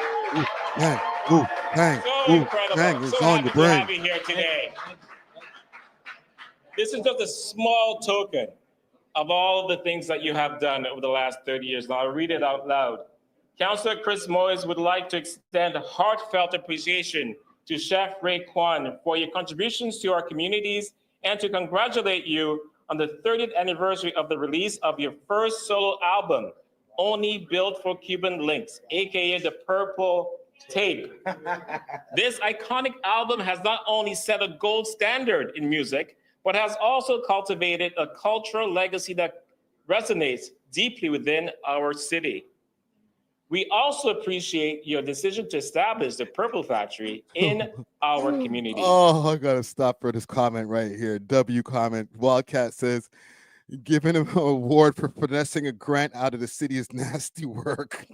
[SPEAKER 1] Wu-Tang, Wu-Tang,
[SPEAKER 13] So incredible.
[SPEAKER 1] Wu-Tang is
[SPEAKER 13] So
[SPEAKER 1] on
[SPEAKER 13] happy
[SPEAKER 1] your
[SPEAKER 13] to
[SPEAKER 1] brain.
[SPEAKER 13] have you here today. This is just a small token of all the things that you have done over the last 30 years. Now I'll read it out loud. Councillor Chris Moyes would like to extend a heartfelt appreciation to Chef Raekwon for your contributions to our communities and to congratulate you on the 30th anniversary of the release of your first solo album, Only Built for Cuban Links, aka the Purple Tape. This iconic album has not only set a gold standard in music, but has also cultivated a cultural legacy that resonates deeply within our city. We also appreciate your decision to establish the Purple Factory in our community.
[SPEAKER 1] Oh, I gotta stop for this comment right here. W comment. Wildcat says, giving him an award for finessing a grant out of the city is nasty work.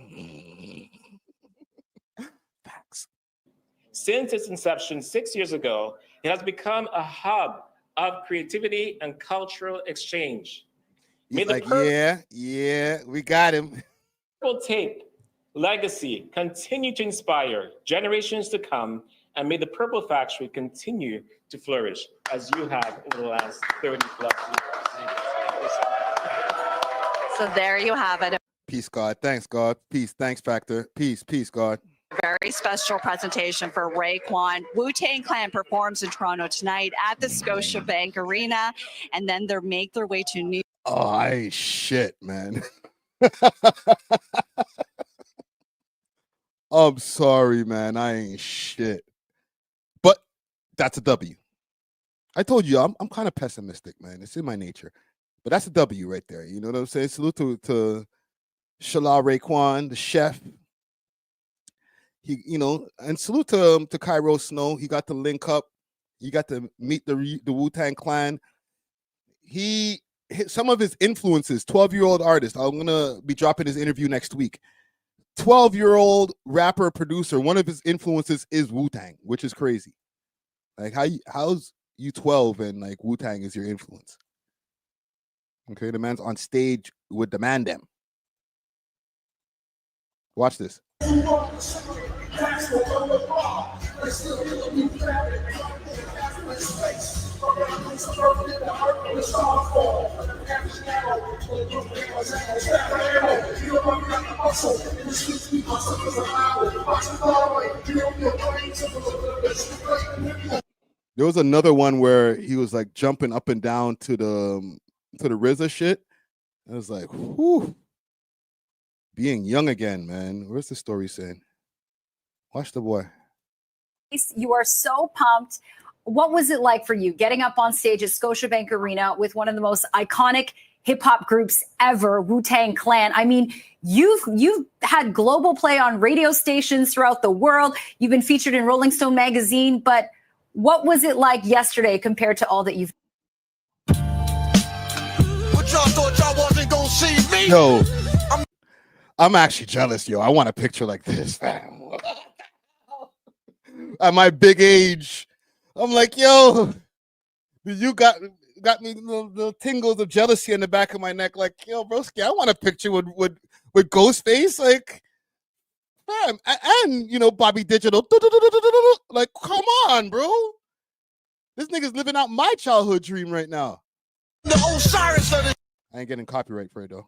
[SPEAKER 1] Facts.
[SPEAKER 13] Since its inception 6 years ago, it has become a hub of creativity and cultural exchange.
[SPEAKER 1] He's like, yeah, we got him.
[SPEAKER 13] Purple Tape legacy continue to inspire generations to come, and may the Purple Factory continue to flourish as you have over the last 30 plus years.
[SPEAKER 26] So there you have it.
[SPEAKER 1] Peace, God. Thanks, God. Peace. Thanks, Factor. Peace, God.
[SPEAKER 26] Very special presentation for Raekwon. Wu-Tang Clan performs in Toronto tonight at the Scotiabank Arena, and then they make their way to New York.
[SPEAKER 1] Oh, I ain't shit, man. I'm sorry, man. I ain't shit. But that's a W. I told you, I'm kind of pessimistic, man. It's in my nature. But that's a W right there. You know what I'm saying? Salute to Shala Raekwon, the chef. He, and salute to Cairo Snow. He got to link up. He got to meet the Wu-Tang Clan. He hit some of his influences, 12-year-old artist. I'm going to be dropping his interview next week. 12-year-old rapper, producer. One of his influences is Wu-Tang, which is crazy. Like, how's you 12 and like Wu-Tang is your influence? Okay, the man's on stage with the man them. Watch this. There was another one where he was like jumping up and down to the RZA shit. I was like, whew. Being young again, man. Where's the story saying? Watch the boy.
[SPEAKER 4] You are so pumped. What was it like for you getting up on stage at Scotiabank Arena with one of the most iconic hip hop groups ever, Wu-Tang Clan? I mean, you've had global play on radio stations throughout the world. You've been featured in Rolling Stone magazine, but what was it like yesterday compared to all that you've?
[SPEAKER 5] But y'all thought y'all wasn't gonna see me.
[SPEAKER 1] Yo, I'm actually jealous, yo. I want a picture like this, fam. At my big age, I'm like, yo, you got me the tingles of jealousy in the back of my neck. Like, yo, broski, I want a picture with Ghostface, like, fam, and Bobby Digital. Like, come on, bro. This nigga's living out my childhood dream right now.
[SPEAKER 5] The Osiris of the
[SPEAKER 1] I ain't getting copyright for it though.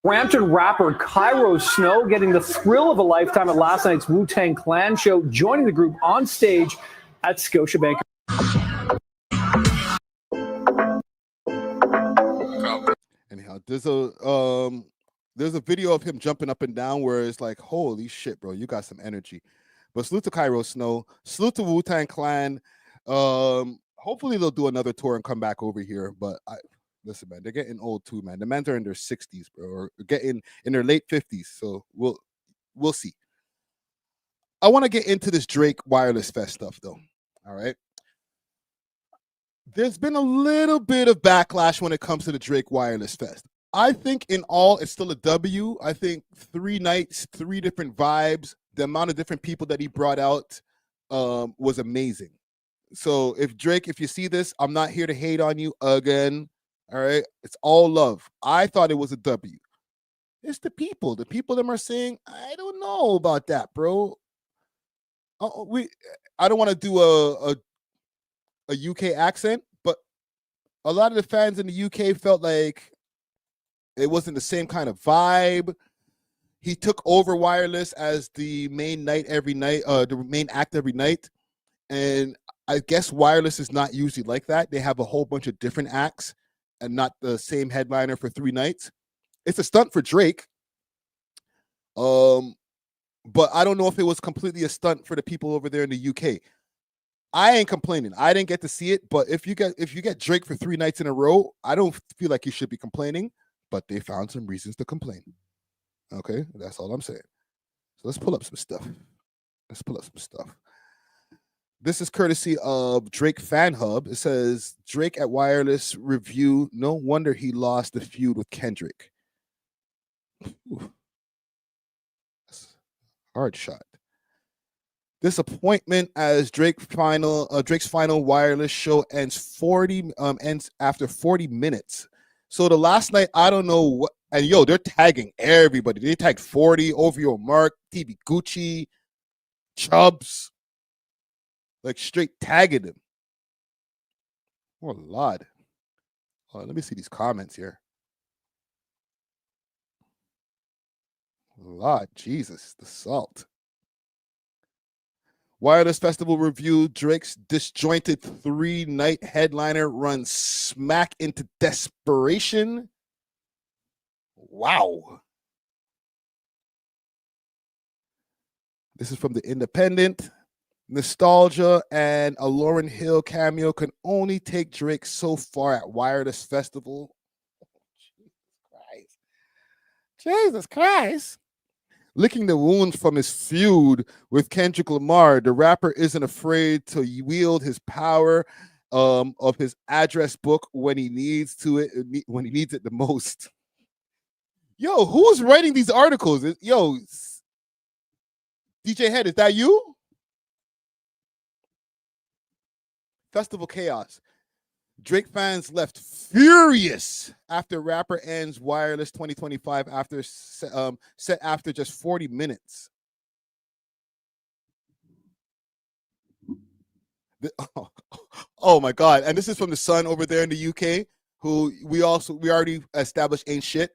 [SPEAKER 10] Brampton rapper Cairo Snow getting the thrill of a lifetime at last night's Wu-Tang Clan show, joining the group on stage at Scotiabank.
[SPEAKER 1] Anyhow, there's a video of him jumping up and down where it's like, holy shit, bro, you got some energy. But salute to Cairo Snow, salute to Wu-Tang Clan. Hopefully they'll do another tour and come back over here. But listen, man, they're getting old too, man. The men are in their 60s, bro, or getting in their late 50s. So we'll see. I want to get into this Drake Wireless Fest stuff, though. All right. There's been a little bit of backlash when it comes to the Drake Wireless Fest. I think in all, it's still a W. I think 3 nights, 3 different vibes. The amount of different people that he brought out was amazing. So if Drake, if you see this, I'm not here to hate on you again. All right. It's all love. I thought it was a W. It's the people. The people them are saying, I don't know about that, bro. I don't want to do a UK accent, but a lot of the fans in the UK felt like it wasn't the same kind of vibe. He took over Wireless as the main night every night, the main act every night. And I guess Wireless is not usually like that. They have a whole bunch of different acts and not the same headliner for 3 nights. It's a stunt for Drake. But I don't know if it was completely a stunt for the people over there in the UK. I ain't complaining. I didn't get to see it, but if you get Drake for 3 nights in a row, I don't feel like you should be complaining, but they found some reasons to complain. Okay, that's all I'm saying. So let's pull up some stuff. This is courtesy of Drake Fan Hub. It says Drake at Wireless review. No wonder he lost the feud with Kendrick. Ooh. Hard shot. Disappointment as Drake's final Wireless show ends after 40 minutes. So the last night, I don't know what, and they're tagging everybody. They tagged 40, OVO Mark, TV Gucci, Chubbs, like straight tagging him. Oh Lord. Oh, let me see these comments here. Lord Jesus, the salt. Wireless Festival review. Drake's disjointed 3-night headliner runs smack into desperation. Wow. This is from The Independent. Nostalgia and a Lauryn Hill cameo can only take Drake so far at Wireless Festival. Jesus Christ. Licking the wounds from his feud with Kendrick Lamar, the rapper isn't afraid to wield his power of his address book when he needs it the most. Yo, who's writing these articles? Yo, DJ Head, is that you? Festival chaos. Drake fans left furious after rapper ends Wireless 2025 set after just 40 minutes. Oh my God. And this is from the Sun over there in the UK, who we already established ain't shit.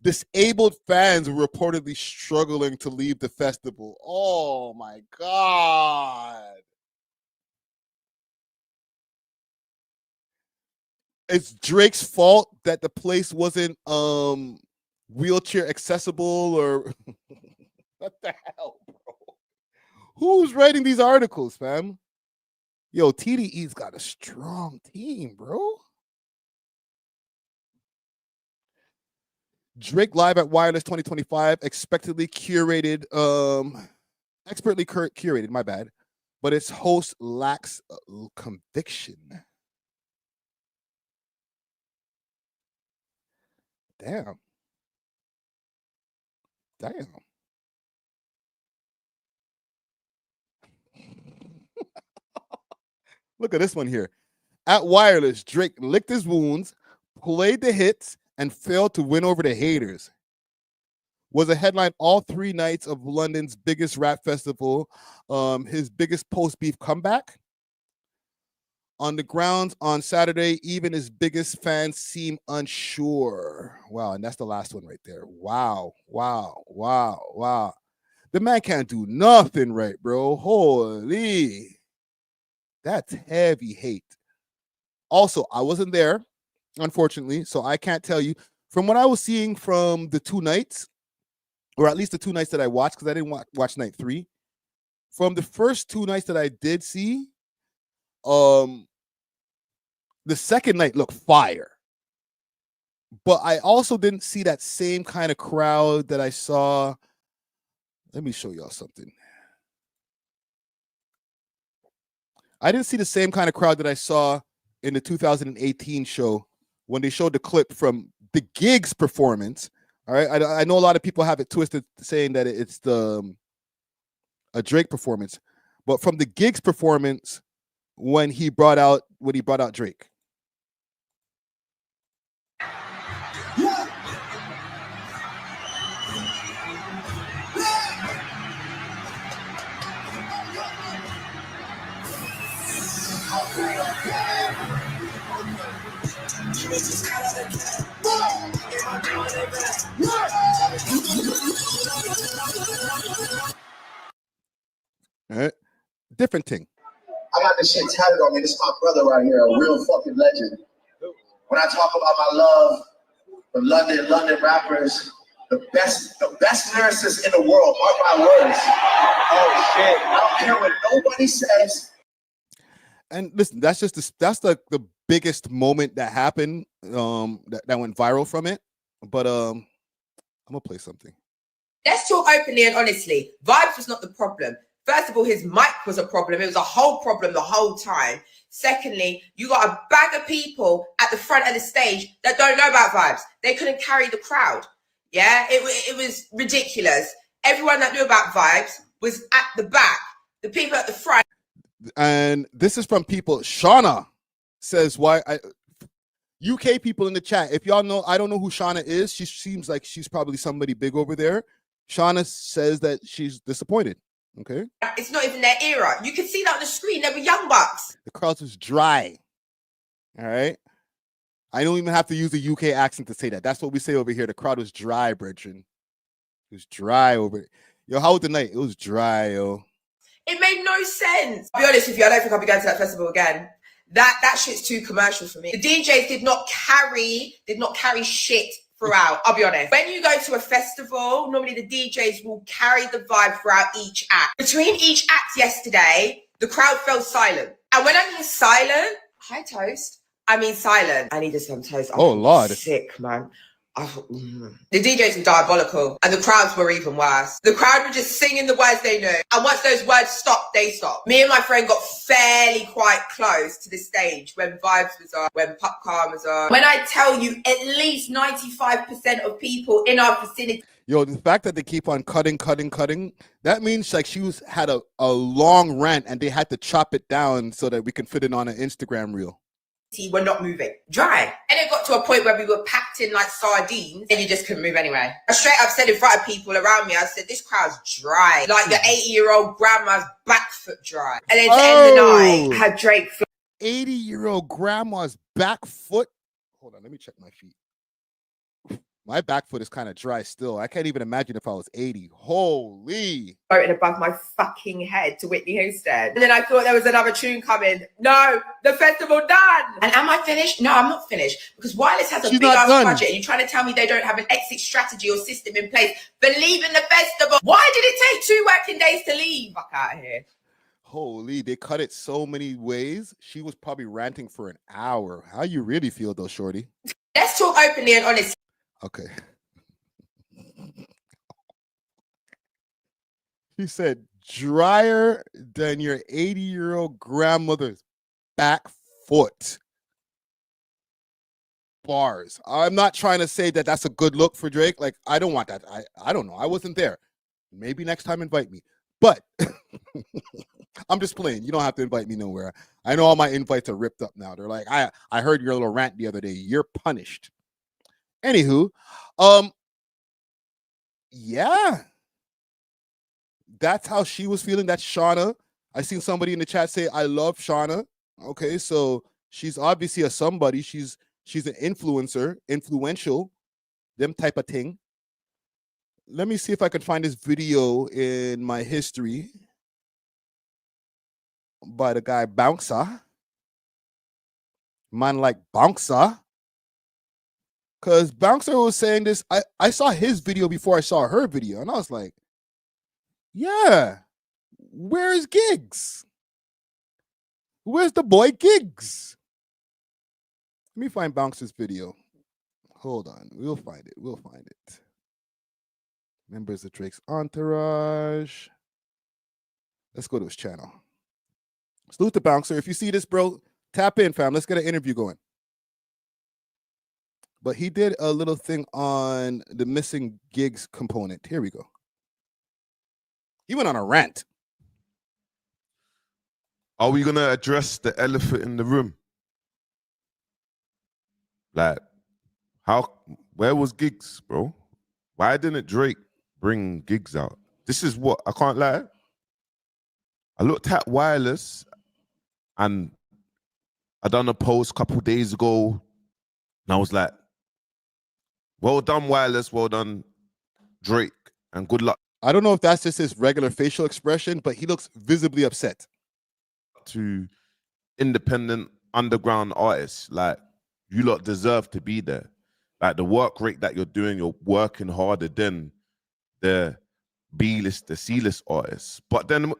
[SPEAKER 1] Disabled fans were reportedly struggling to leave the festival. Oh my God. It's Drake's fault that the place wasn't wheelchair accessible, or what the hell, bro? Who's writing these articles, fam? Yo, TDE's got a strong team, bro. Drake live at Wireless 2025, expertly curated, my bad, but its host lacks conviction. Damn. Look at this one here. At Wireless, Drake licked his wounds, played the hits, and failed to win over the haters. Was a headline all 3 nights of London's biggest rap festival, his biggest post-beef comeback. On the grounds on Saturday, even his biggest fans seem unsure. Wow, and that's the last one right there. Wow. The man can't do nothing right, bro. Holy. That's heavy hate. Also, I wasn't there, unfortunately, so I can't tell you. From what I was seeing from the 2 nights, or at least the 2 nights that I watched, because I didn't watch night 3. From the first 2 nights that I did see, the second night looked fire, but I also didn't see that same kind of crowd that I saw. Let me show y'all something. I didn't see the same kind of crowd that I saw in the 2018 show when they showed the clip from the Gigs performance. All right, I know a lot of people have it twisted, saying that it's a Drake performance, but from the Gigs performance when he brought out Drake. All right, different thing.
[SPEAKER 12] I got this shit tatted on me. This is my brother right here, a real fucking legend. When I talk about my love for London rappers, the best lyricists in the world, mark my words. Oh shit! I don't care what nobody says.
[SPEAKER 1] And listen, that's just the biggest moment that happened, that went viral from it. But I'm gonna play something.
[SPEAKER 14] Let's talk openly and honestly. Vibes was not the problem. First of all, his mic was a problem. It was a whole problem the whole time. Secondly, you got a bag of people at the front of the stage that don't know about Vibes. They couldn't carry the crowd. Yeah, it was ridiculous. Everyone that knew about Vibes was at the back. The people at the front.
[SPEAKER 1] And this is from people. Shauna says, UK people in the chat, if y'all know, I don't know who Shauna is. She seems like she's probably somebody big over there. Shauna says that she's disappointed. Okay.
[SPEAKER 14] It's not even their era. You can see that on the screen. They were young bucks.
[SPEAKER 1] The crowd was dry. All right. I don't even have to use a UK accent to say that. That's what we say over here. The crowd was dry, brethren. It was dry over it. Yo, how was the night? It was dry, yo.
[SPEAKER 14] It made no sense. I'll be honest with you, I don't think I'll be going to that festival again. That shit's too commercial for me. The DJs did not carry shit throughout. I'll be honest. When you go to a festival, normally the DJs will carry the vibe throughout each act. Between each act yesterday, the crowd fell silent. And when I mean silent, hi Toast. I mean silent. I needed some toast.
[SPEAKER 1] Oh Lord.
[SPEAKER 14] Sick, man. The DJs were diabolical and the crowds were even worse. The crowd were just singing the words they knew. And once those words stopped, they stopped. Me and my friend got fairly quite close to the stage when Vibes was on, when Popcorn was on. When I tell you at least 95% of people in our vicinity.
[SPEAKER 1] Yo, the fact that they keep on cutting, that means like had a long rant and they had to chop it down so that we can fit it on an Instagram reel.
[SPEAKER 14] We're not moving. Dry. And it got to a point where we were packed in like sardines and you just couldn't move anyway. I straight up said in front of people around me, I said, this crowd's dry. Like the 80-year-old grandma's back foot dry. And then to end the night, I had Drake.
[SPEAKER 1] 80-year-old grandma's back foot. Hold on, let me check my feet. My back foot is kind of dry still. I can't even imagine if I was 80. Holy.
[SPEAKER 14] Above my fucking head to Whitney Houston. And then I thought there was another tune coming. No, the festival done. And am I finished? No, I'm not finished. Because Wireless has a big ass budget and you're trying to tell me they don't have an exit strategy or system in place for leaving the festival. Why did it take 2 working days to leave? Fuck out of here.
[SPEAKER 1] Holy, they cut it so many ways. She was probably ranting for an hour. How you really feel though, shorty?
[SPEAKER 14] Let's talk openly and honestly.
[SPEAKER 1] Okay. He said, drier than your 80-year-old grandmother's back foot. Bars. I'm not trying to say that that's a good look for Drake. Like, I don't want that. I don't know. I wasn't there. Maybe next time invite me. But I'm just playing. You don't have to invite me nowhere. I know all my invites are ripped up now. They're like, I heard your little rant the other day. You're punished. Anywho, yeah, that's how she was feeling. That's Shauna. I seen somebody in the chat say, I love Shauna. Okay, so she's obviously a somebody. She's an influencer, influential, them type of thing. Let me see if I can find this video in my history by the guy Bouncer. Man like Bouncer. Because Bouncer was saying this. I saw his video before I saw her video. And I was like, yeah, where's Gigs? Where's the boy Gigs? Let me find Bouncer's video. Hold on. We'll find it. We'll find it. Members of Drake's entourage. Let's go to his channel. Salute to Bouncer. If you see this, bro, tap in, fam. Let's get an interview going. But he did a little thing on the missing Gigs component. Here we go. He went on a rant.
[SPEAKER 15] Are we going to address the elephant in the room? Like, where was Gigs, bro? Why didn't Drake bring Gigs out? This is what, I can't lie. I looked at Wireless and I done a post a couple days ago, and I was like, well done, Wireless, well done, Drake, and good luck.
[SPEAKER 1] I don't know if that's just his regular facial expression, but he looks visibly upset.
[SPEAKER 15] To independent underground artists, like, you lot deserve to be there. Like, the work rate that you're doing, you're working harder than the B-list, the C-list artists. But then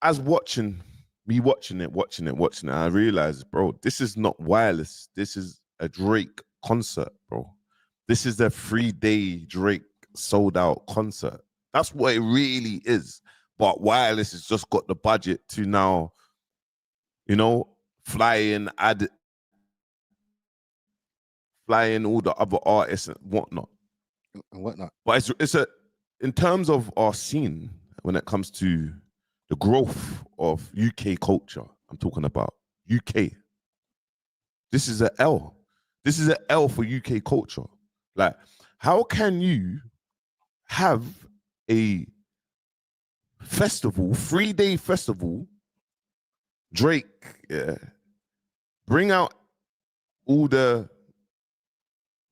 [SPEAKER 15] as watching it, I realized, bro, this is not Wireless. This is a Drake concert, bro. This is a 3-day Drake sold out concert. That's what it really is. But Wireless has just got the budget to now, you know, fly in all the other artists and whatnot. But it's in terms of our scene, when it comes to the growth of UK culture, I'm talking about UK. This is an L. This is an L for UK culture. Like, how can you have a festival, 3-day festival, Drake, bring out all the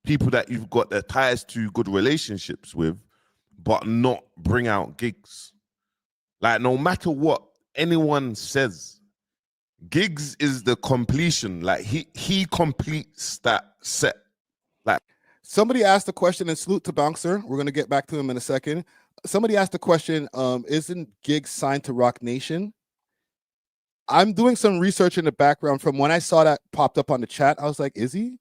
[SPEAKER 15] people that you've got the ties to, good relationships with, but not bring out gigs? Like, no matter what anyone says, gigs is the completion. Like, he completes that set. Like,
[SPEAKER 1] somebody asked a question, and salute to Bouncer. We're gonna get back to him in a second. Somebody asked the question, isn't Giggs signed to Rock Nation? I'm doing some research in the background. From when I saw that popped up on the chat, I was like, is he?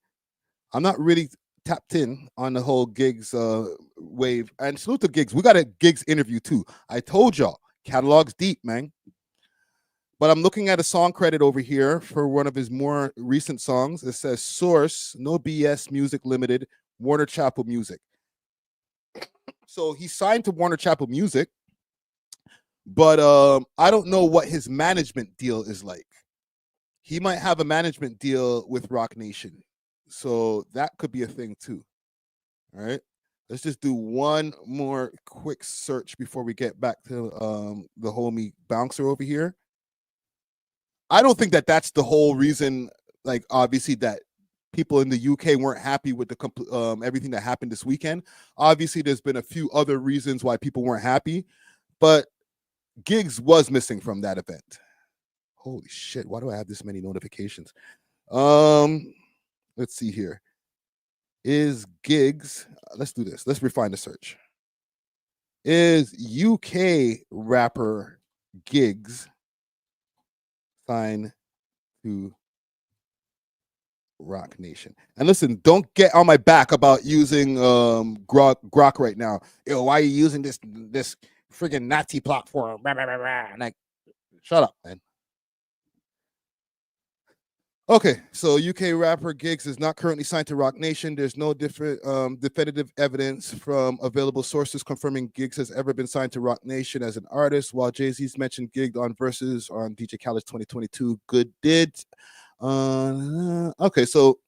[SPEAKER 1] I'm not really tapped in on the whole Giggs wave. And salute to Giggs. We got a Giggs interview too. I told y'all, catalog's deep, man. But I'm looking at a song credit over here for one of his more recent songs. It says Source, No BS Music Limited, Warner Chappell Music. So he signed to Warner Chappell Music, but I don't know what his management deal is like. He might have a management deal with Rock Nation, so that could be a thing too. All right, let's just do one more quick search before we get back to the homie Bouncer over here. I don't think that that's the whole reason. Like, obviously, that people in the UK weren't happy with the everything that happened this weekend. Obviously, there's been a few other reasons why people weren't happy, but Giggs was missing from that event. Holy shit, why do I have this many notifications? Let's see here. Is Giggs, let's do this. Let's refine the search. Is UK rapper Giggs signed to Rock Nation? And listen, don't get on my back about using Grok right now. Yo, why are you using this friggin' Nazi platform? Like, shut up, man. Okay, so UK rapper Giggs is not currently signed to Rock Nation. There's no definitive evidence from available sources confirming Giggs has ever been signed to Rock Nation as an artist. While Jay-Z's mentioned Giggs on Versus on DJ Khaled's 2022 Good Did. Okay, so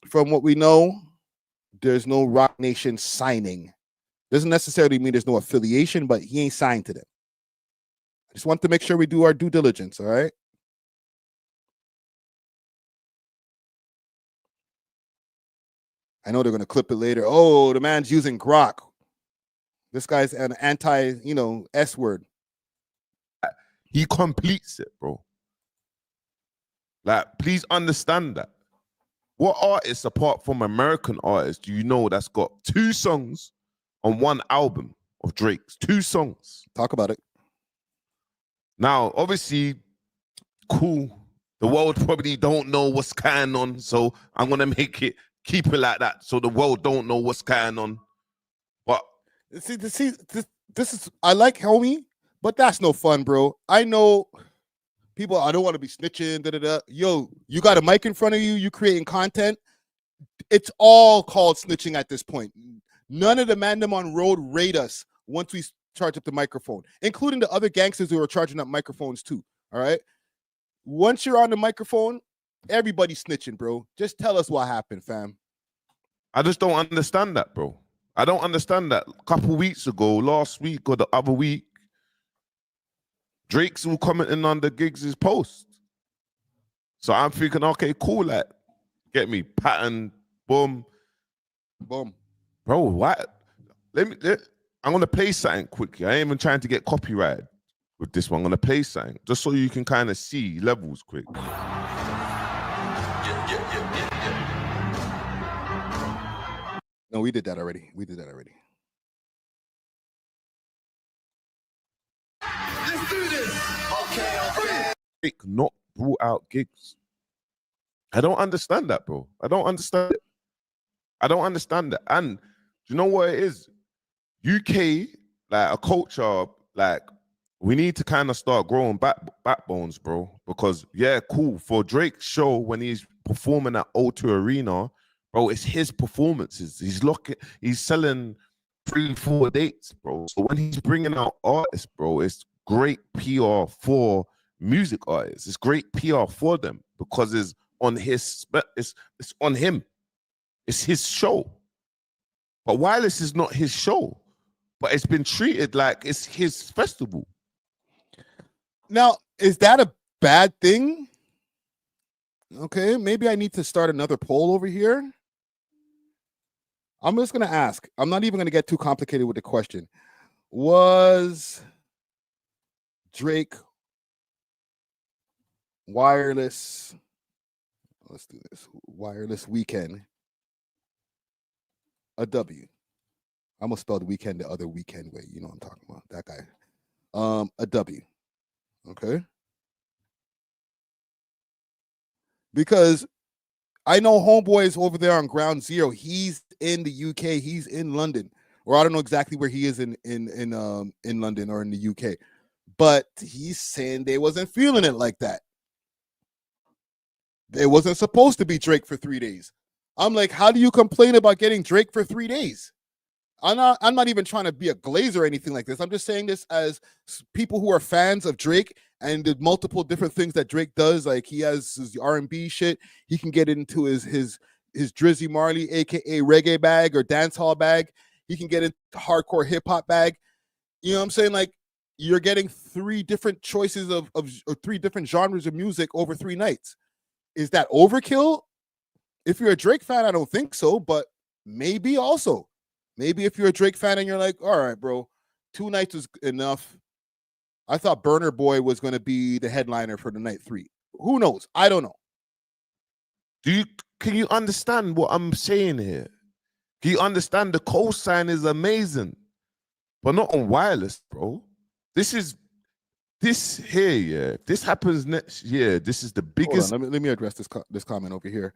[SPEAKER 1] from what we know, there's no Rock Nation signing. Doesn't necessarily mean there's no affiliation, but he ain't signed to them. I just want to make sure we do our due diligence, all right? I know they're going to clip it later. Oh, the man's using Grok. This guy's an anti, S word.
[SPEAKER 15] He completes it, bro. Like, please understand that. What artists, apart from American artists, do you know that's got 2 songs on one album of Drake's? 2 songs.
[SPEAKER 1] Talk about it.
[SPEAKER 15] Now, obviously, cool. The world probably don't know what's going on, so I'm going to keep it like that, so the world don't know what's going on. But
[SPEAKER 1] this is, I like homie, but that's no fun, bro. I know people, I don't want to be snitching, Yo, you got a mic in front of you, you creating content. It's all called snitching at this point. None of the mandem on road rate us once we charge up the microphone, including the other gangsters who are charging up microphones too, all right? Once you're on the microphone, everybody's snitching, bro. Just tell us what happened, fam.
[SPEAKER 15] I just don't understand that, bro. I don't understand that. A couple weeks ago, last week or the other week, Drake's all commenting on the Giggs' post. So I'm thinking, okay, cool, like, get me pattern, boom,
[SPEAKER 1] boom,
[SPEAKER 15] bro. What? I'm gonna play something quickly. I ain't even trying to get copyrighted with this one. I'm gonna play something just so you can kind of see levels quick.
[SPEAKER 1] No, we did that already. We did that already.
[SPEAKER 5] Let's do this. Okay.
[SPEAKER 15] Drake not brought out gigs. I don't understand that, bro. I don't understand it. I don't understand that. And do you know what it is? UK, like a culture, like we need to kind of start growing backbones, bro. Because yeah, cool. For Drake's show when he's performing at O2 Arena, bro, it's his performances. He's selling 3-4 dates, bro. So when he's bringing out artists, bro, it's great PR for music artists. It's great PR for them because it's on his, it's on him. It's his show. But Wireless is not his show, but it's been treated like it's his festival.
[SPEAKER 1] Now, is that a bad thing? Okay, maybe I need to start another poll over here. I'm just going to ask. I'm not even going to get too complicated with the question. Was Drake Wireless, let's do this, Wireless Weekend a W? I'm going to spell the weekend the other weekend way. You know what I'm talking about. That guy. A W. Okay. Because I know Homeboy is over there on ground zero. He's in the UK. He's in London, or I don't know exactly where he is in London or in the UK. But he's saying they wasn't feeling it like that. It wasn't supposed to be Drake for 3 days. I'm like, how do you complain about getting Drake for 3 days? I'm not even trying to be a glazer or anything like this. I'm just saying this as people who are fans of Drake and the multiple different things that Drake does. Like he has his R&B shit. He can get into his Drizzy Marley, aka reggae bag or dancehall bag. He can get into hardcore hip hop bag. You know what I'm saying? Like you're getting 3 different choices of or 3 different genres of music over 3 nights. Is that overkill? If you're a Drake fan, I don't think so, but maybe also. Maybe if you're a Drake fan and you're like, all right, bro, 2 nights is enough. I thought Burner Boy was going to be the headliner for the night 3. Who knows? I don't know.
[SPEAKER 15] Can you understand what I'm saying here? Can you understand the cosign is amazing, but not on Wireless, bro? This here, yeah. If this happens next year, this is the biggest.
[SPEAKER 1] Let me address this comment over here.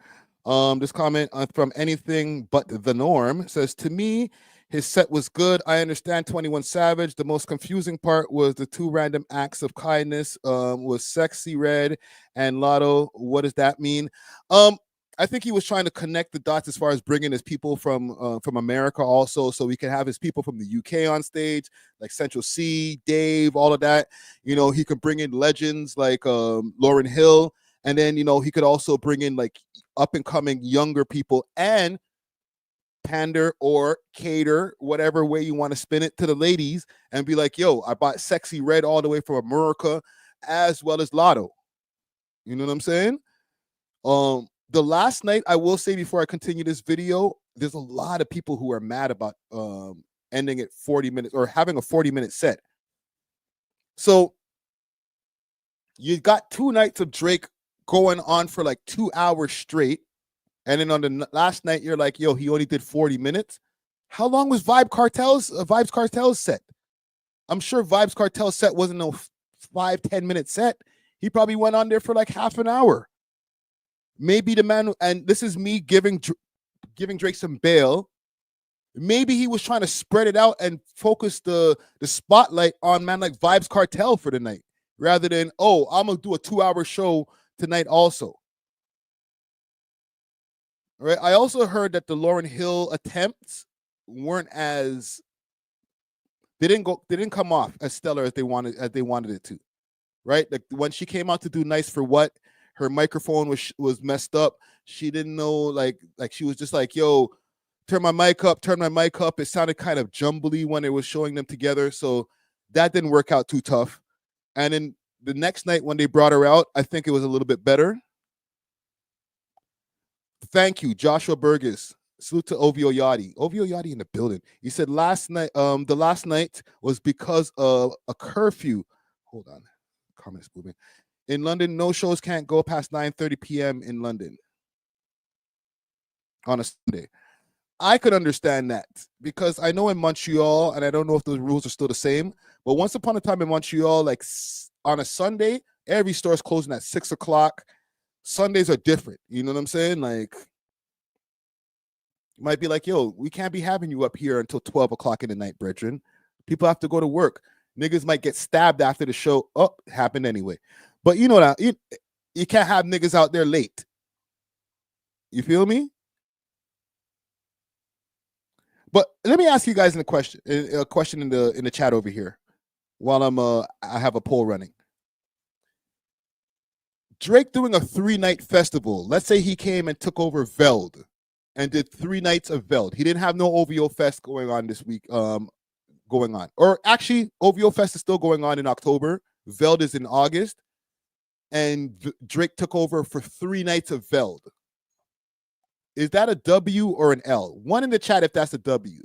[SPEAKER 1] This comment from Anything But the Norm says, to me, his set was good. I understand 21 Savage. The most confusing part was the 2 random acts of kindness was Sexy Red and Lotto. What does that mean? I think he was trying to connect the dots as far as bringing his people from America also, so we can have his people from the UK on stage, like Central C, Dave, all of that. You know, he could bring in legends like Lauryn Hill, and then, you know, he could also bring in like up and coming younger people and pander or cater, whatever way you want to spin it, to the ladies and be like, yo, I bought Sexy Red all the way from America as well as Lotto. You know what I'm saying? The last night, I will say before I continue this video, there's a lot of people who are mad about ending at 40 minutes or having a 40-minute set. So you got 2 nights of Drake going on for like 2 hours straight. And then on the last night, you're like, yo, he only did 40 minutes. How long was Vibes Cartel's set? I'm sure Vibes Cartel's set wasn't no 5-10 minute set. He probably went on there for like half an hour. Maybe the man, and this is me giving Drake some bail. Maybe he was trying to spread it out and focus the spotlight on man like Vibes Cartel for the night, rather than, oh, I'm gonna do a 2-hour show tonight also. All right. I also heard that the Lauryn Hill attempts weren't as they didn't come off as stellar as they wanted it to. Right? Like when she came out to do Nice for What, her microphone was messed up. She didn't know, like she was just like, yo, turn my mic up. It sounded kind of jumbly when it was showing them together. So that didn't work out too tough. And then the next night when they brought her out, I think it was a little bit better. Thank you, Joshua Burgess. Salute to OVO Yachty. OVO Yachty in the building. He said last night, the last night was because of a curfew. Hold on. Comments moving. In London, no shows can't go past 9:30 p.m. in London on a Sunday. I could understand that because I know in Montreal, and I don't know if the rules are still the same, but once upon a time in Montreal, like on a Sunday, every store is closing at 6 o'clock. Sundays are different. You know what I'm saying? Like, you might be like, yo, we can't be having you up here until 12 o'clock in the night, brethren. People have to go to work. Niggas might get stabbed after the show. Oh, it happened anyway. But you know that you can't have niggas out there late. You feel me? But let me ask you guys a question in the chat over here while I have a poll running. Drake doing a 3-night festival. Let's say he came and took over Veld and did 3 nights of Veld. He didn't have no OVO Fest going on this week. Going on, or actually, OVO Fest is still going on in October. Veld is in August, and Drake took over for 3 nights of Veld. Is that a W or an L? One in the chat if that's a W,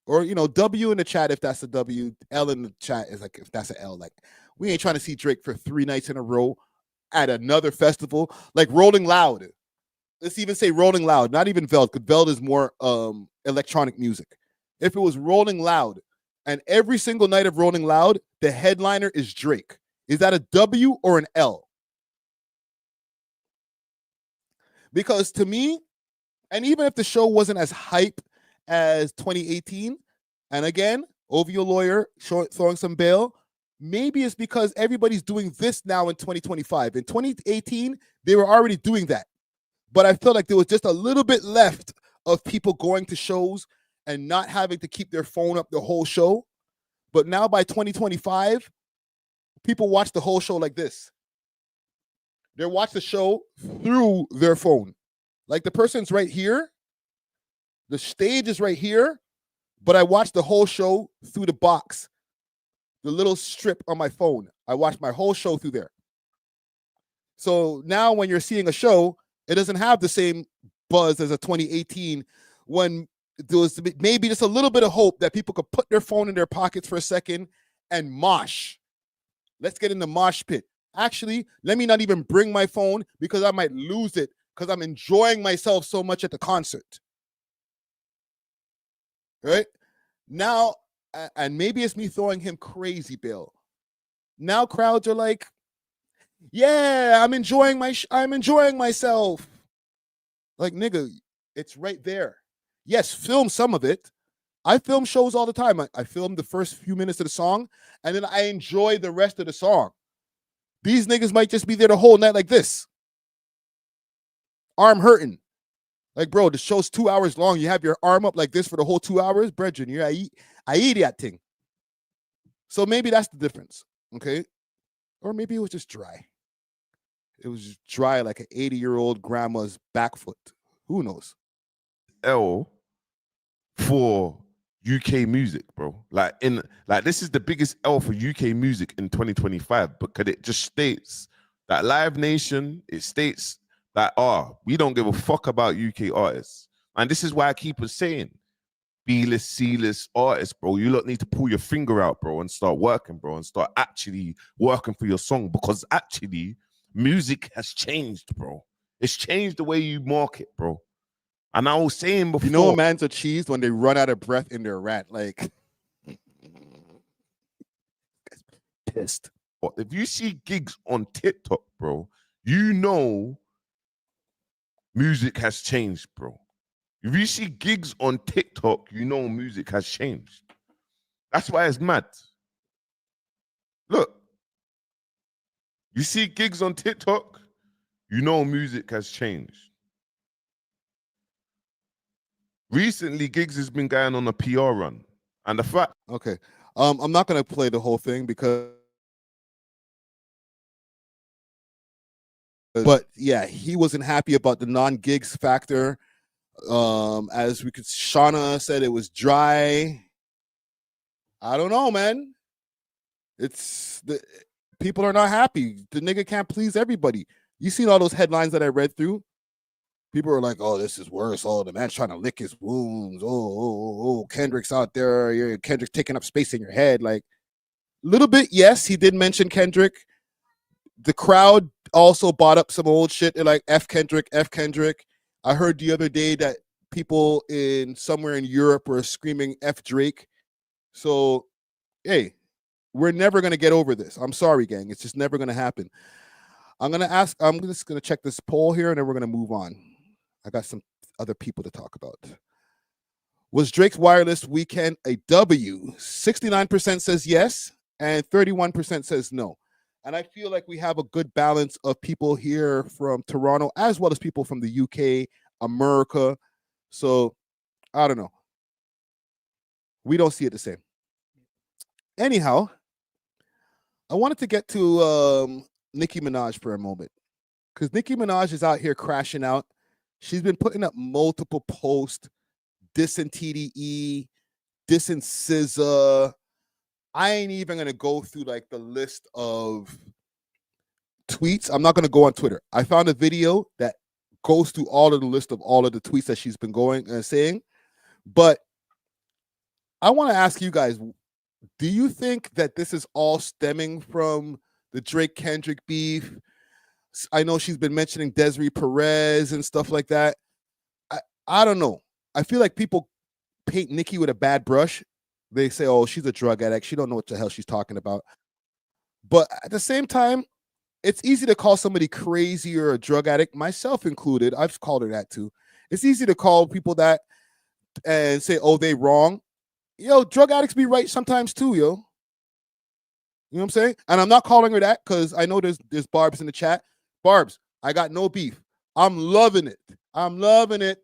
[SPEAKER 1] or W in the chat if that's a W. L in the chat is like if that's an L. Like, we ain't trying to see Drake for 3 nights in a row at another festival like Rolling Loud. Let's even say Rolling Loud, not even Veld, because Veld is more electronic music. If it was Rolling Loud and every single night of Rolling Loud, the headliner is Drake, is that a W or an L? Because to me, and even if the show wasn't as hype as 2018, and again, OVO lawyer throwing some bail, maybe it's because everybody's doing this now in 2025. In 2018, they were already doing that. But I felt like there was just a little bit left of people going to shows and not having to keep their phone up the whole show. But now by 2025, people watch the whole show like this. They watch the show through their phone. Like the person's right here. The stage is right here. But I watch the whole show through the box. The little strip on my phone. I watch my whole show through there. So now when you're seeing a show, it doesn't have the same buzz as a 2018 when there was maybe just a little bit of hope that people could put their phone in their pockets for a second and mosh. Let's get in the mosh pit. Actually, let me not even bring my phone because I might lose it because I'm enjoying myself so much at the concert. Right? Now, and maybe it's me throwing him crazy, Bill. Now crowds are like, yeah, I'm enjoying myself. Like, nigga, it's right there. Yes, film some of it. I film shows all the time. I film the first few minutes of the song, and then I enjoy the rest of the song. These niggas might just be there the whole night like this. Arm hurting. Like, bro, the show's 2 hours long. You have your arm up like this for the whole 2 hours? Brethren, I eat that thing. So maybe that's the difference, okay? Or maybe it was just dry. It was just dry like an 80-year-old grandma's back foot. Who knows?
[SPEAKER 15] L for UK music, bro. Like this is the biggest L for UK music in 2025 because it just states that Live Nation, it states that we don't give a fuck about UK artists. And this is why I keep saying B-list, C-list artists, bro. You lot need to pull your finger out, bro, and start working, bro, and start actually working for your song because actually music has changed, bro. It's changed the way you market, bro. And I was saying before,
[SPEAKER 1] you know, a man's a cheese when they run out of breath in their rant. Like, pissed.
[SPEAKER 15] But if you see gigs on TikTok, bro, you know music has changed, bro. If you see gigs on TikTok, you know music has changed. That's why it's mad. Look, you see gigs on TikTok, you know music has changed. Recently, Giggs has been going on a PR run. And the fact...
[SPEAKER 1] Okay. I'm not going to play the whole thing because... But yeah, he wasn't happy about the non-gigs factor. As we could... Shauna said it was dry. I don't know, man. People are not happy. The nigga can't please everybody. You seen all those headlines that I read through? People are like, "Oh, this is worse. Oh, the man's trying to lick his wounds. Oh, Kendrick's out there. Kendrick's taking up space in your head." Like, little bit, yes, he did mention Kendrick. The crowd also bought up some old shit. They're like, F Kendrick, F Kendrick. I heard the other day that people in somewhere in Europe were screaming F Drake. So, hey, we're never going to get over this. I'm sorry, gang. It's just never going to happen. I'm just going to check this poll here, and then we're going to move on. I got some other people to talk about. Was Drake's Wireless weekend a W? 69% says yes, and 31% says no. And I feel like we have a good balance of people here from Toronto, as well as people from the UK, America. So, I don't know. We don't see it the same. Anyhow, I wanted to get to Nicki Minaj for a moment, because Nicki Minaj is out here crashing out. She's been putting up multiple posts, dissing TDE, dissing SZA. I ain't even going to go through like the list of tweets. I'm not going to go on Twitter. I found a video that goes through all of the list of all of the tweets that she's been going and saying. But I want to ask you guys, do you think that this is all stemming from the Drake Kendrick beef? I know she's been mentioning Desiree Perez and stuff like that. I don't know. I feel like people paint Nicki with a bad brush. They say, oh, she's a drug addict. She don't know what the hell she's talking about. But at the same time, it's easy to call somebody crazy or a drug addict, myself included. I've called her that too. It's easy to call people that and say, oh, they wrong. Yo, drug addicts be right sometimes too, yo. You know what I'm saying? And I'm not calling her that because I know there's Barbs in the chat. Barbs, I got no beef. I'm loving it. I'm loving it.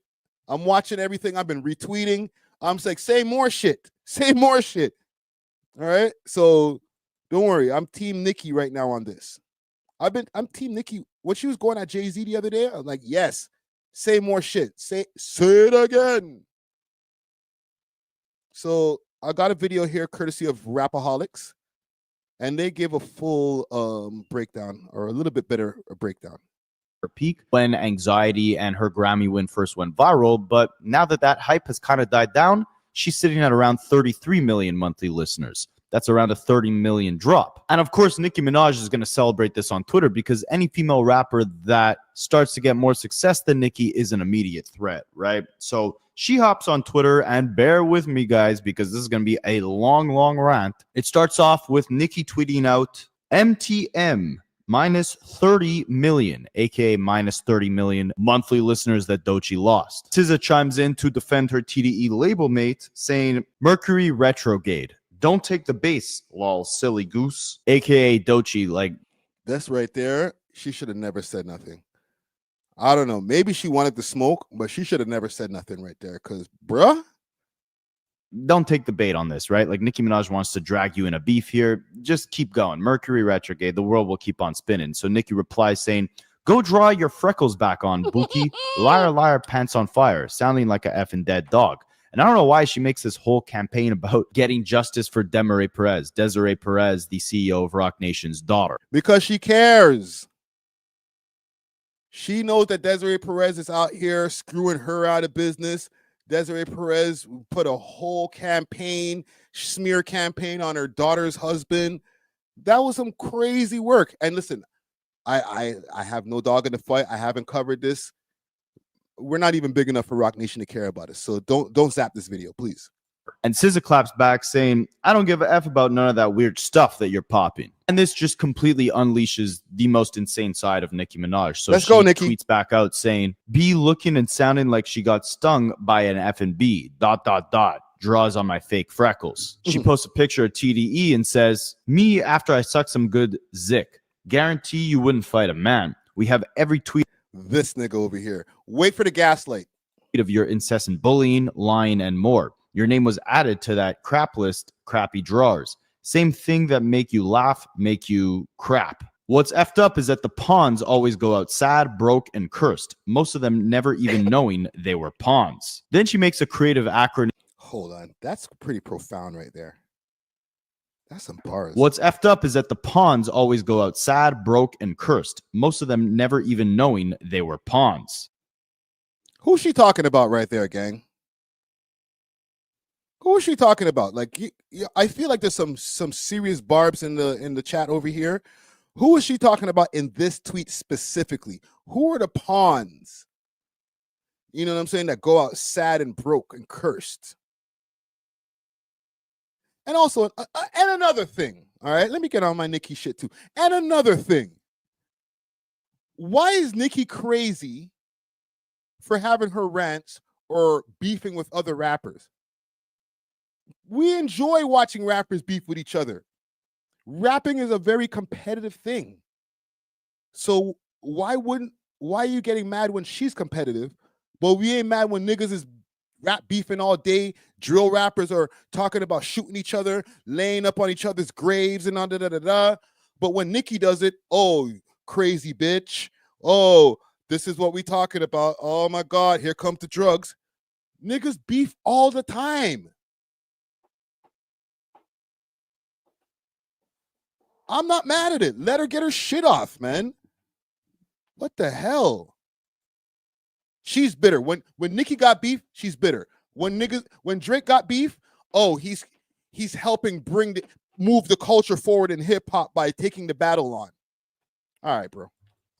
[SPEAKER 1] I'm watching everything. I've been retweeting. I'm just like, say more shit. Say more shit. All right. So don't worry. I'm Team Nicki right now on this. I'm Team Nicki. When she was going at Jay-Z the other day, I was like, yes, say more shit. Say it again. So I got a video here courtesy of Rapaholics, and they give a full breakdown, or a little bit better breakdown.
[SPEAKER 2] Her peak when Anxiety and her Grammy win first went viral, but now that hype has kind of died down, she's sitting at around 33 million monthly listeners. That's around a 30 million drop. And of course, Nicki Minaj is going to celebrate this on Twitter, because any female rapper that starts to get more success than Nicki is an immediate threat, right? So she hops on Twitter, and bear with me, guys, because this is going to be a long, long rant. It starts off with Nicki tweeting out, MTM minus 30 million, aka minus 30 million monthly listeners that Doechii lost. SZA chimes in to defend her TDE label mate, saying, Mercury retrograde. Don't take the base, lol, silly goose. AKA Doechii, like.
[SPEAKER 1] That's right there. She should have never said nothing. I don't know. Maybe she wanted to smoke, but she should have never said nothing right there. Because, bruh.
[SPEAKER 2] Don't take the bait on this, right? Like, Nicki Minaj wants to drag you in a beef here. Just keep going. Mercury retrograde. The world will keep on spinning. So Nicki replies saying, go draw your freckles back on, Buki. Liar, liar, pants on fire. Sounding like a effing dead dog. And I don't know why she makes this whole campaign about getting justice for Desiree Perez, the CEO of Roc Nation's daughter.
[SPEAKER 1] Because she cares. She knows that Desiree Perez is out here screwing her out of business. Desiree Perez put a whole campaign, smear campaign on her daughter's husband. That was some crazy work. And listen, I have no dog in the fight. I haven't covered this. We're not even big enough for Roc Nation to care about us. So don't zap this video, please.
[SPEAKER 2] And SZA claps back saying, I don't give a F about none of that weird stuff that you're popping. And this just completely unleashes the most insane side of Nicki Minaj. So
[SPEAKER 1] Let's go, Nicki.
[SPEAKER 2] Tweets back out saying, be looking and sounding like she got stung by an F&B, ... draws on my fake freckles. She posts a picture of TDE and says, me after I suck some good zick. Guarantee you wouldn't fight a man. We have every tweet.
[SPEAKER 1] This nigga over here. Wait for the gaslight.
[SPEAKER 2] Of your incessant bullying, lying, and more. Your name was added to that crap list, crappy drawers. Same thing that make you laugh, make you crap. What's effed up is that the pawns always go out sad, broke, and cursed. Most of them never even knowing they were pawns. Then she makes a creative acronym.
[SPEAKER 1] Hold on. That's pretty profound right there. That's some bars.
[SPEAKER 2] What's effed up is that the pawns always go out sad, broke, and cursed. Most of them never even knowing they were pawns.
[SPEAKER 1] Who's she talking about right there, gang? Who is she talking about? Like, I feel like there's some serious barbs in the chat over here. Who is she talking about in this tweet specifically? Who are the pawns? You know what I'm saying? That go out sad and broke and cursed. And also, and another thing. All right, let me get on my Nicki shit too. And another thing. Why is Nicki crazy for having her rants or beefing with other rappers? We enjoy watching rappers beef with each other. Rapping is a very competitive thing. So why are you getting mad when she's competitive, but we ain't mad when niggas is rap beefing all day? Drill rappers are talking about shooting each other, laying up on each other's graves and da-da-da-da. But when Nicki does it, oh, crazy bitch. Oh, this is what we talking about. Oh my God, here comes the drugs. Niggas beef all the time. I'm not mad at it. Let her get her shit off, man. What the hell? She's bitter. When Nicki got beef, she's bitter. When Drake got beef, oh, he's helping move the culture forward in hip hop by taking the battle on. All right, bro.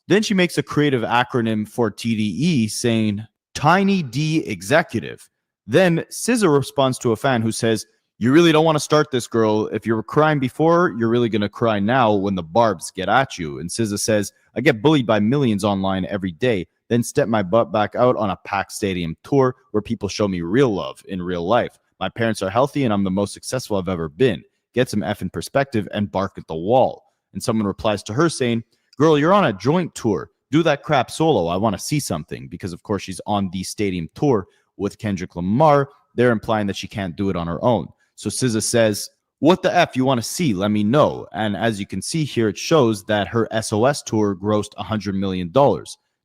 [SPEAKER 2] Then she makes a creative acronym for TDE saying Tiny D Executive. Then SZA responds to a fan who says, "You really don't want to start this, girl. If you were crying before, you're really going to cry now when the barbs get at you." And SZA says, "I get bullied by millions online every day, then step my butt back out on a packed stadium tour where people show me real love in real life. My parents are healthy and I'm the most successful I've ever been. Get some effing perspective and bark at the wall." And someone replies to her saying, "Girl, you're on a joint tour. Do that crap solo. I want to see something." Because, of course, she's on the stadium tour with Kendrick Lamar. They're implying that she can't do it on her own. So SZA says, "What the F you want to see? Let me know." And as you can see here, it shows that her SOS tour grossed $100 million,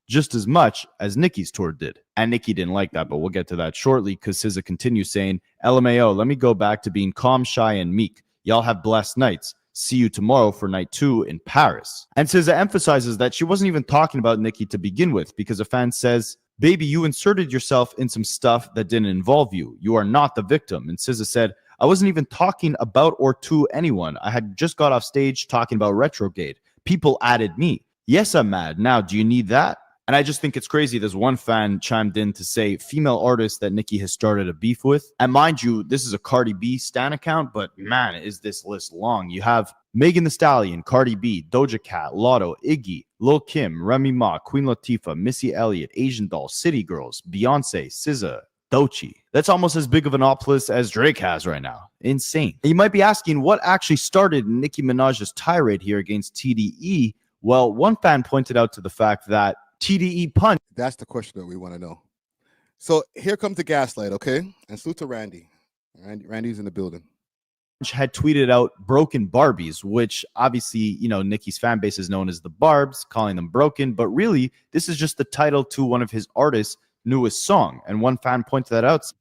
[SPEAKER 2] just as much as Nicki's tour did. And Nicki didn't like that, but we'll get to that shortly because SZA continues saying, "LMAO, let me go back to being calm, shy, and meek. Y'all have blessed nights. See you tomorrow for night 2 in Paris." And SZA emphasizes that she wasn't even talking about Nicki to begin with because a fan says, "Baby, you inserted yourself in some stuff that didn't involve you. You are not the victim." And SZA said, "I wasn't even talking about or to anyone. I had just got off stage talking about Retrograde. People added me. Yes, I'm mad. Now, do you need that?" And I just think it's crazy. There's one fan chimed in to say female artists that Nicki has started a beef with. And mind you, this is a Cardi B stan account, but man, is this list long. You have Megan Thee Stallion, Cardi B, Doja Cat, Lotto, Iggy, Lil Kim, Remy Ma, Queen Latifah, Missy Elliott, Asian Doll, City Girls, Beyonce, SZA, Doechii. That's almost as big of an op list as Drake has right now. Insane. And you might be asking what actually started Nicki Minaj's tirade here against TDE. Well, one fan pointed out to the fact that TDE punch.
[SPEAKER 1] That's the question that we want to know. So here comes the gaslight, okay? And salute to Randy. Randy's in the building.
[SPEAKER 2] Had tweeted out broken Barbies, which obviously, you know, Nicki's fan base is known as the Barbs, calling them broken. But really, this is just the title to one of his artists' newest song. And one fan pointed that out.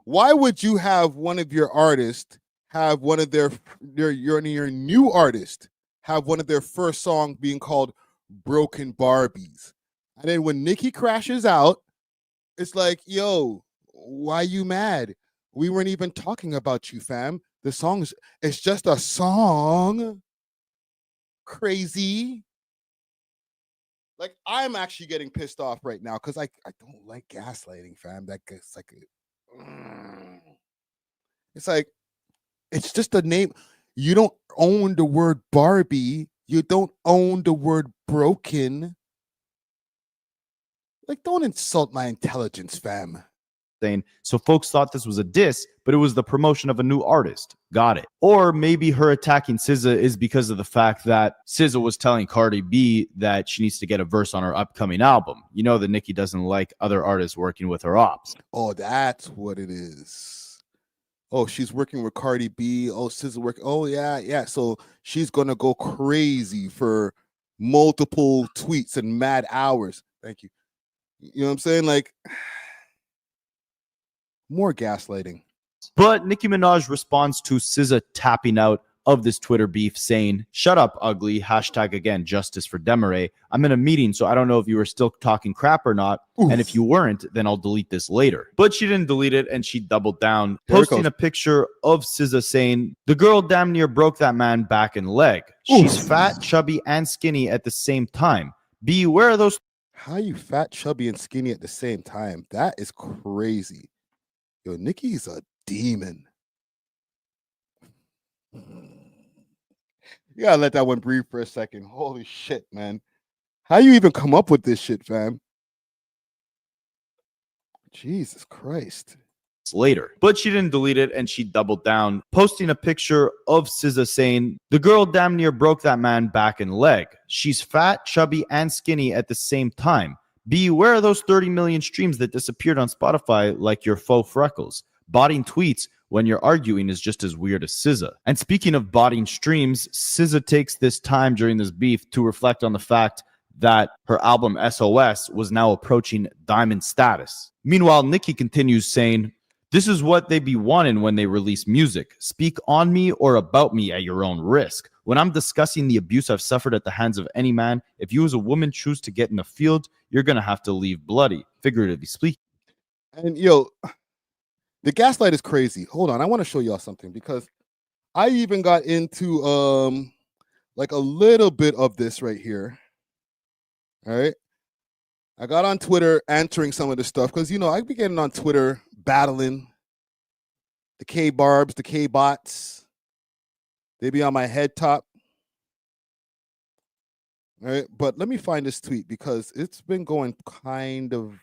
[SPEAKER 1] Why would you have one of your artists have one of your new artist have one of their first songs being called Broken Barbies? And then when Nicki crashes out, it's like, yo, why you mad? We weren't even talking about you, fam. The song it's just a song. Crazy. Like, I'm actually getting pissed off right now because I don't like gaslighting, fam. That gets like it's just a name. You don't own the word Barbie. You don't own the word broken. Like, don't insult my intelligence, fam.
[SPEAKER 2] So folks thought this was a diss, but it was the promotion of a new artist. Got it. Or maybe her attacking SZA is because of the fact that SZA was telling Cardi B that she needs to get a verse on her upcoming album. You know that Nicki doesn't like other artists working with her ops.
[SPEAKER 1] Oh, that's what it is. Oh, she's working with Cardi B. Oh, SZA work. Oh, yeah. So she's gonna go crazy for multiple tweets and mad hours. Thank you. You know what I'm saying? Like, more gaslighting.
[SPEAKER 2] But Nicki Minaj responds to SZA tapping out of this Twitter beef saying, "Shut up, ugly, hashtag again, justice for Demaray. I'm in a meeting, so I don't know if you were still talking crap or not. And if you weren't, then I'll delete this later." But she didn't delete it, and she doubled down, posting a picture of SZA saying, "The girl damn near broke that man back and leg. She's fat, chubby, and skinny at the same time. Beware of those."
[SPEAKER 1] How you fat, chubby, and skinny at the same time? That is crazy. Yo, Nicki's a demon. You gotta let that one breathe for a second. Holy shit, man. How you even come up with this shit, fam? Jesus Christ.
[SPEAKER 2] Later. But she didn't delete it, and she doubled down, posting a picture of SZA saying, "The girl damn near broke that man back and leg. She's fat, chubby, and skinny at the same time. Beware of those 30 million streams that disappeared on Spotify like your faux freckles. Botting tweets when you're arguing is just as weird as SZA." And speaking of botting streams, SZA takes this time during this beef to reflect on the fact that her album SOS was now approaching diamond status. Meanwhile, Nicki continues saying, "This is what they be wanting when they release music. Speak on me or about me at your own risk. When I'm discussing the abuse I've suffered at the hands of any man, if you as a woman choose to get in the field, you're going to have to leave bloody," figuratively speaking.
[SPEAKER 1] And yo, the gaslight is crazy. Hold on, I want to show y'all something because I even got into like a little bit of this right here. All right. I got on Twitter answering some of this stuff because, you know, I be getting on Twitter battling the K-barbs, the K-bots. They be on my head top. All right. But let me find this tweet because it's been going kind of,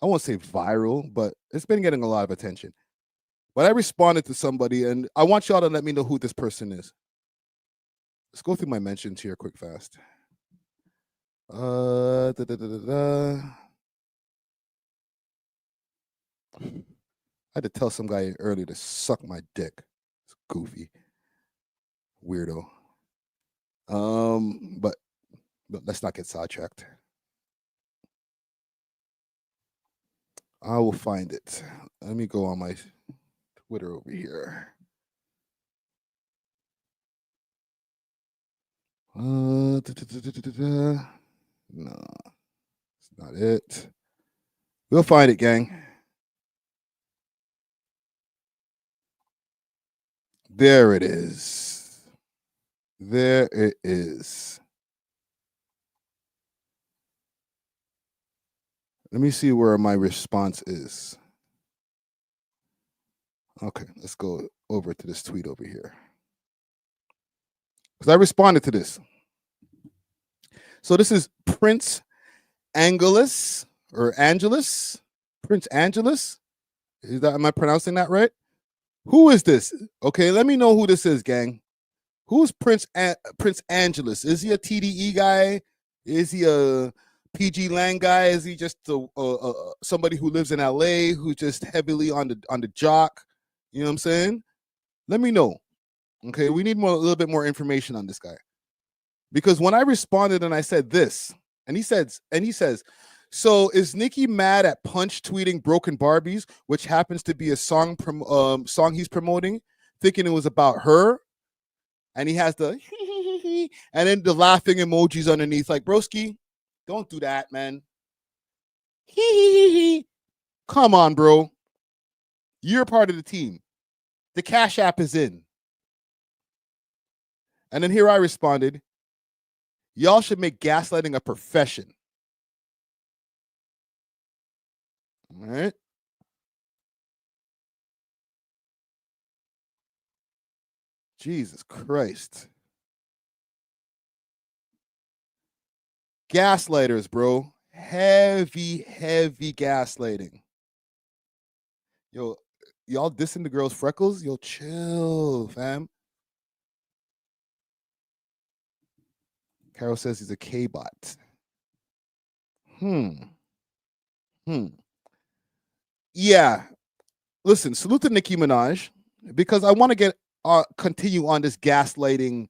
[SPEAKER 1] I won't say viral, but it's been getting a lot of attention. But I responded to somebody, and I want y'all to let me know who this person is. Let's go through my mentions here quick, fast. I had to tell some guy earlier to suck my dick. It's goofy. Weirdo. But let's not get sidetracked. I will find it. Let me go on my Twitter over here. No, it's not it. We'll find it, gang. There it is. There it is. Let me see where my response is. Okay, let's go over to this tweet over here. Because I responded to this. So this is Prince Angelus or Angelus. Prince Angelus. Am I pronouncing that right? Who is this? Okay, let me know who this is, gang. Who's Prince Angelus? Is he a TDE guy? Is he a PG Lang guy? Is he just somebody who lives in LA who's just heavily on the jock? You know what I'm saying? Let me know. Okay, we need a little bit more information on this guy. Because when I responded and I said this, and he says, so is Nicki mad at Punch tweeting Broken Barbies, which happens to be a song he's promoting, thinking it was about her? And he has the and then the laughing emojis underneath, like, broski, don't do that, man. Come on, bro. You're part of the team. The Cash App is in. And then here I responded, y'all should make gaslighting a profession. All right. Jesus Christ. Gaslighters, bro. Heavy gaslighting. Yo, y'all dissing the girl's freckles? Yo, chill, fam. Carol says he's a K-bot. Yeah. Listen, salute to Nicki Minaj, because I want to get continue on this gaslighting,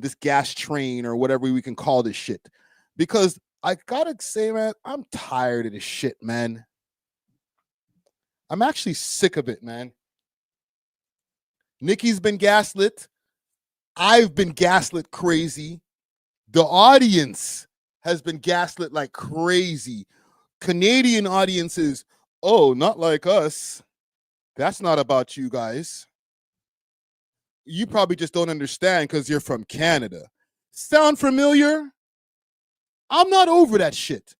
[SPEAKER 1] this gas train or whatever we can call this shit. Because I gotta say, man, I'm tired of this shit, man. I'm actually sick of it, man. Nicki's been gaslit. I've been gaslit crazy. The audience has been gaslit like crazy. Canadian audiences, oh, not like us. That's not about you guys. You probably just don't understand because you're from Canada. Sound familiar? I'm not over that shit.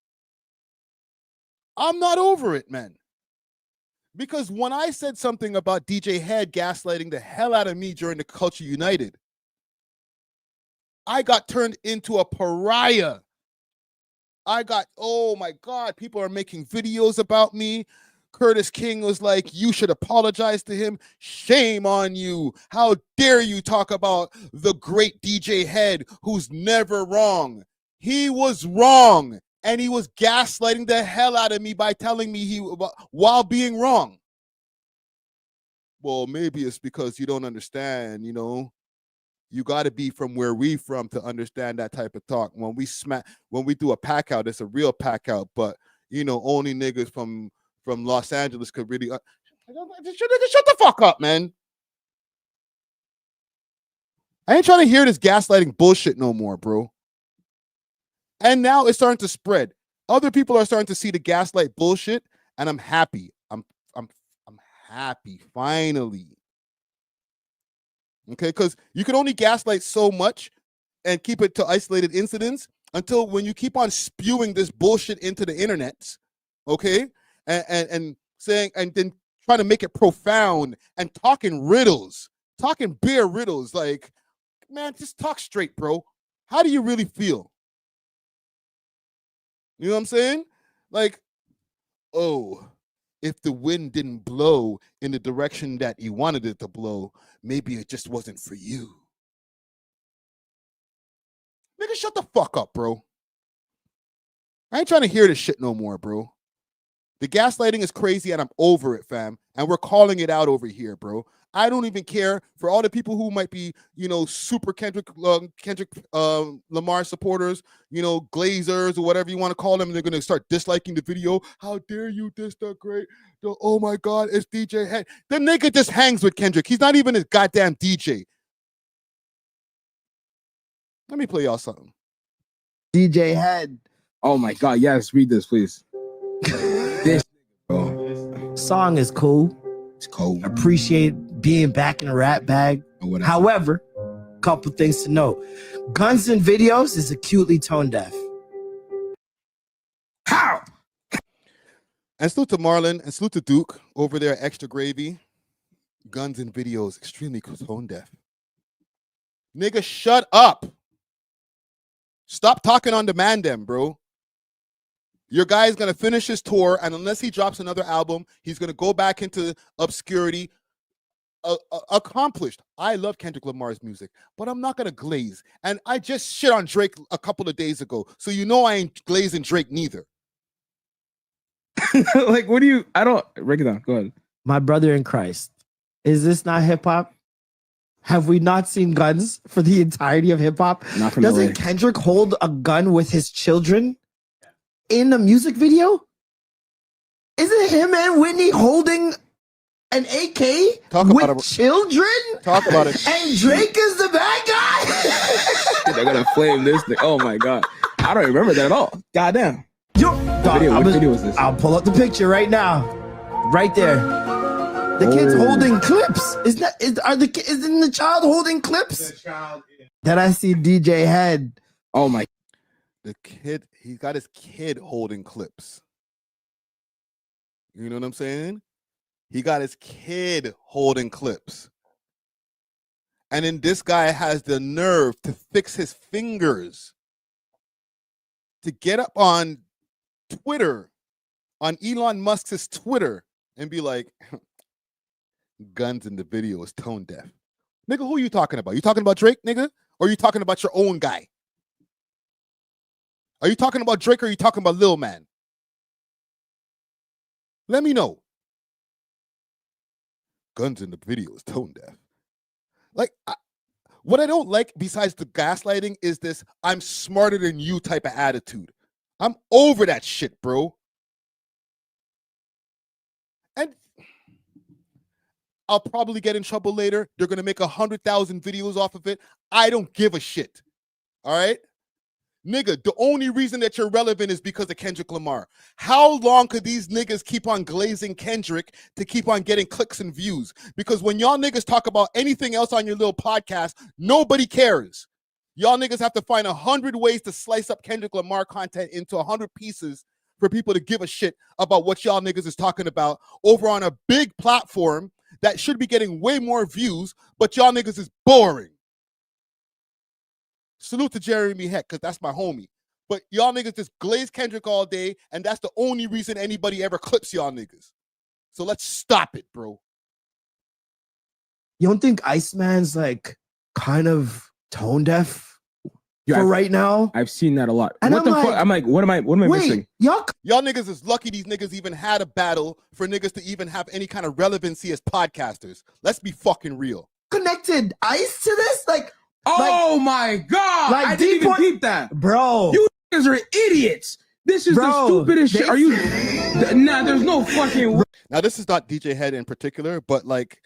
[SPEAKER 1] I'm not over it, man. Because when I said something about DJ Head gaslighting the hell out of me during the Culture United, I got turned into a pariah. Oh my God, people are making videos about me. Curtis King was like, you should apologize to him. Shame on you. How dare you talk about the great DJ Head who's never wrong? He was wrong. And he was gaslighting the hell out of me by telling me while being wrong. Well, maybe it's because you don't understand, you know. You got to be from where we from to understand that type of talk. When we do a pack out, it's a real pack out. But you know, only niggas from Los Angeles could really. Shut the fuck up, man. I ain't trying to hear this gaslighting bullshit no more, bro. And now it's starting to spread. Other people are starting to see the gaslight bullshit, and I'm happy. I'm happy finally. Okay, because you can only gaslight so much and keep it to isolated incidents until when you keep on spewing this bullshit into the internet, okay, and saying and then trying to make it profound and talking bare riddles. Like, man, just talk straight, bro. How do you really feel? You know what I'm saying? Like, oh, if the wind didn't blow in the direction that you wanted it to blow, maybe it just wasn't for you. Nigga, shut the fuck up, bro. I ain't trying to hear this shit no more, bro. The gaslighting is crazy and I'm over it, fam. And we're calling it out over here, bro. I don't even care for all the people who might be, you know, super Kendrick Lamar supporters, you know, Glazers or whatever you want to call them. They're going to start disliking the video. How dare you diss the great? Oh my God, it's DJ Head. The nigga just hangs with Kendrick. He's not even his goddamn DJ. Let me play y'all something.
[SPEAKER 16] DJ Head. Oh my God, yes, read this, please. This song is cool. It's cool. Appreciate being back in the rap bag. However, couple things to note. Guns and videos is acutely tone deaf. How?
[SPEAKER 1] And salute to Marlon and salute to Duke over there at Extra Gravy. Guns and videos, extremely tone deaf. Nigga, shut up. Stop talking on demand them, bro. Your guy is going to finish his tour, and unless he drops another album, he's going to go back into obscurity. Accomplished. I love Kendrick Lamar's music, but I'm not going to glaze. And I just shit on Drake a couple of days ago, so you know I ain't glazing Drake neither.
[SPEAKER 16] Like, what do you... I don't... Break it down. Go ahead. My brother in Christ. Is this not hip-hop? Have we not seen guns for the entirety of hip-hop? Doesn't Kendrick hold a gun with his children in a music video? Isn't him and Whitney holding an AK with children?
[SPEAKER 1] Talk about it.
[SPEAKER 16] And Drake is the bad guy? They're gonna flame this thing. Oh my God. I don't remember that at all. Goddamn. What video is this? I'll pull up the picture right now. Right there. The kid's holding clips. Isn't the child holding clips? Then I see DJ Head. Oh my.
[SPEAKER 1] The kid, he got his kid holding clips. You know what I'm saying? He got his kid holding clips. And then this guy has the nerve to fix his fingers to get up on Twitter, on Elon Musk's Twitter, and be like, guns in the video is tone deaf. Nigga, who are you talking about? You talking about Drake, nigga? Or are you talking about your own guy? Are you talking about Drake or are you talking about Lil Man? Let me know. Guns in the video is tone deaf. Like, what I don't like besides the gaslighting is this I'm smarter than you type of attitude. I'm over that shit, bro. And I'll probably get in trouble later. They're going to make 100,000 videos off of it. I don't give a shit. All right? Nigga, the only reason that you're relevant is because of Kendrick Lamar. How long could these niggas keep on glazing Kendrick to keep on getting clicks and views? Because when y'all niggas talk about anything else on your little podcast, nobody cares. Y'all niggas have to find 100 ways to slice up Kendrick Lamar content into 100 pieces for people to give a shit about what y'all niggas is talking about over on a big platform that should be getting way more views, but y'all niggas is boring. Salute to Jeremy Heck, because that's my homie. But y'all niggas just glaze Kendrick all day, and that's the only reason anybody ever clips y'all niggas. So let's stop it, bro.
[SPEAKER 16] You don't think Iceman's like kind of tone deaf for right now?
[SPEAKER 17] I've seen that a lot.
[SPEAKER 16] And
[SPEAKER 17] What
[SPEAKER 16] I'm
[SPEAKER 17] the
[SPEAKER 16] like,
[SPEAKER 17] fuck? I'm like, what am I missing?
[SPEAKER 1] Y'all niggas is lucky these niggas even had a battle for niggas to even have any kind of relevancy as podcasters. Let's be fucking real.
[SPEAKER 16] Connected Ice to this? Like,
[SPEAKER 17] Oh my god!
[SPEAKER 16] like
[SPEAKER 17] I didn't even
[SPEAKER 16] D-Boy-
[SPEAKER 17] peep that,
[SPEAKER 16] bro.
[SPEAKER 17] You niggas are idiots. This is the
[SPEAKER 16] Bro,
[SPEAKER 17] stupidest shit.
[SPEAKER 16] they-
[SPEAKER 17] Are you? Nah, there's no fucking.
[SPEAKER 1] Now this is not DJ Head in particular, but like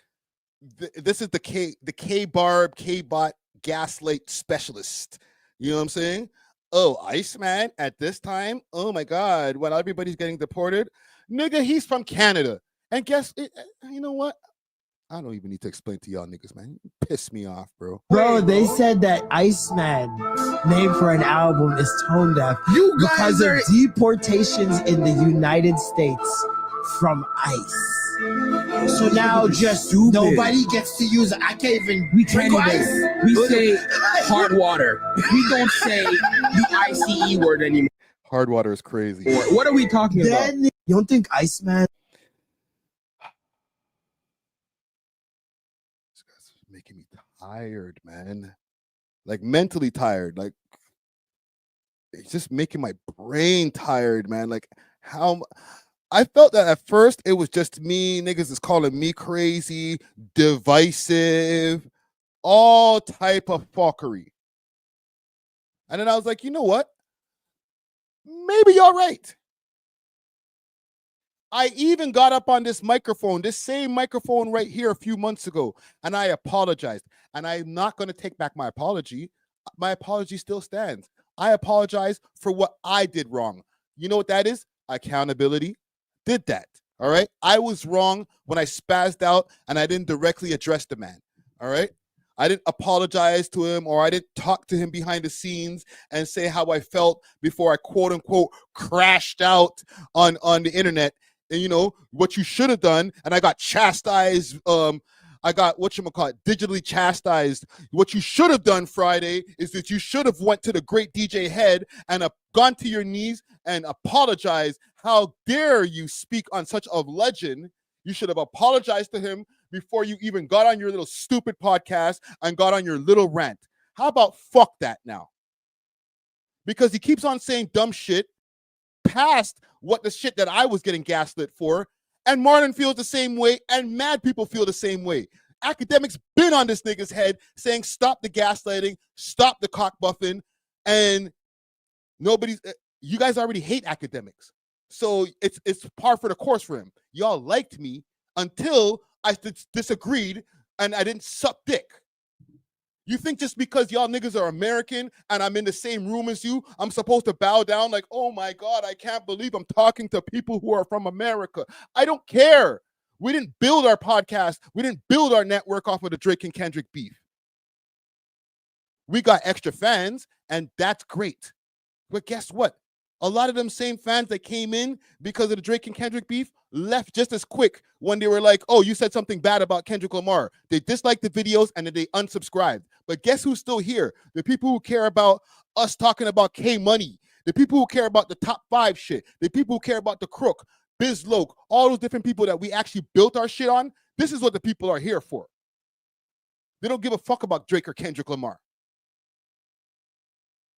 [SPEAKER 1] this is the K-Barb, K-Bot gaslight specialist. You know what I'm saying? Oh, Iceman at this time? Oh my god, when everybody's getting deported? Nigga, he's from Canada. And guess it, you know what? I don't even need to explain to y'all niggas, man. You piss me off, bro.
[SPEAKER 16] Bro, they said that Iceman name for an album is tone deaf because of deportations in the United States from ICE. So now just nobody gets to use it. I can't even drink ice.
[SPEAKER 17] We say hard water. We don't say the ICE word anymore.
[SPEAKER 1] Hard water is crazy.
[SPEAKER 17] What are we talking about?
[SPEAKER 16] Then, you don't think Iceman?
[SPEAKER 1] Making me tired, man. Like mentally tired. Like it's just making my brain tired, man. Like how I felt that at first it was just me. Niggas is calling me crazy, divisive, all type of fuckery. And then I was like, you know what? Maybe you're right. I even got up on this microphone, this same microphone right here a few months ago, and I apologized. And I'm not going to take back my apology. My apology still stands. I apologize for what I did wrong. You know what that is? Accountability. Did that. All right? I was wrong when I spazzed out and I didn't directly address the man. All right? I didn't apologize to him, or I didn't talk to him behind the scenes and say how I felt before I quote unquote crashed out on the internet. And you know what you should have done, and I got chastised. I got digitally chastised. What you should have done Friday is that you should have went to the great DJ Head and gone to your knees and apologized. How dare you speak on such a legend? You should have apologized to him before you even got on your little stupid podcast and got on your little rant. How about fuck that now? Because he keeps on saying dumb shit past what the shit that I was getting gaslit for, and Martin feels the same way, and mad people feel the same way. Academics been on this nigga's head saying stop the gaslighting, stop the cock buffing, and you guys already hate academics. So it's par for the course for him. Y'all liked me until I disagreed and I didn't suck dick. You think just because y'all niggas are American and I'm in the same room as you, I'm supposed to bow down like, oh my God, I can't believe I'm talking to people who are from America. I don't care. We didn't build our podcast. We didn't build our network off of the Drake and Kendrick beef. We got extra fans, and that's great. But guess what? A lot of them same fans that came in because of the Drake and Kendrick beef left just as quick when they were like, oh, you said something bad about Kendrick Lamar. They disliked the videos and then they unsubscribed. But guess who's still here? The people who care about us talking about K-Money. The people who care about the top 5 shit. The people who care about the Crook, Biz Loke, all those different people that we actually built our shit on. This is what the people are here for. They don't give a fuck about Drake or Kendrick Lamar.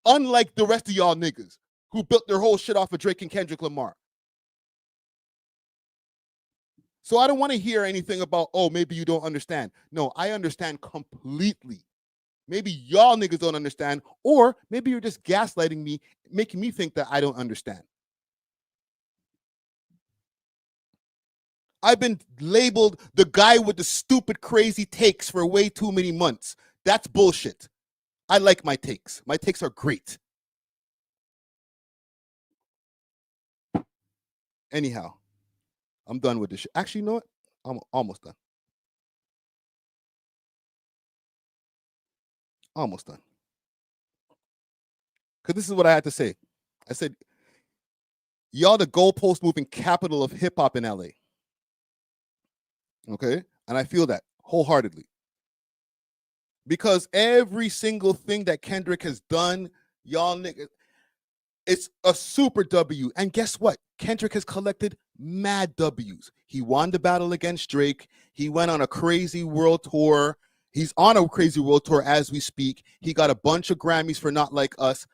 [SPEAKER 1] Unlike the rest of y'all niggas who built their whole shit off of Drake and Kendrick Lamar. So I don't want to hear anything about, oh, maybe you don't understand. No, I understand completely. Maybe y'all niggas don't understand, or maybe you're just gaslighting me, making me think that I don't understand. I've been labeled the guy with the stupid, crazy takes for way too many months. That's bullshit. I like my takes. My takes are great. Anyhow, I'm done with this shit. Actually, you know what? I'm almost done. Almost done. Because this is what I had to say. I said, y'all the goalpost moving capital of hip hop in LA. Okay? And I feel that wholeheartedly. Because every single thing that Kendrick has done, y'all niggas, it's a super W. And guess what? Kendrick has collected mad W's. He won the battle against Drake. He went on a crazy world tour. He's on a crazy world tour as we speak. He got a bunch of Grammys for Not Like Us.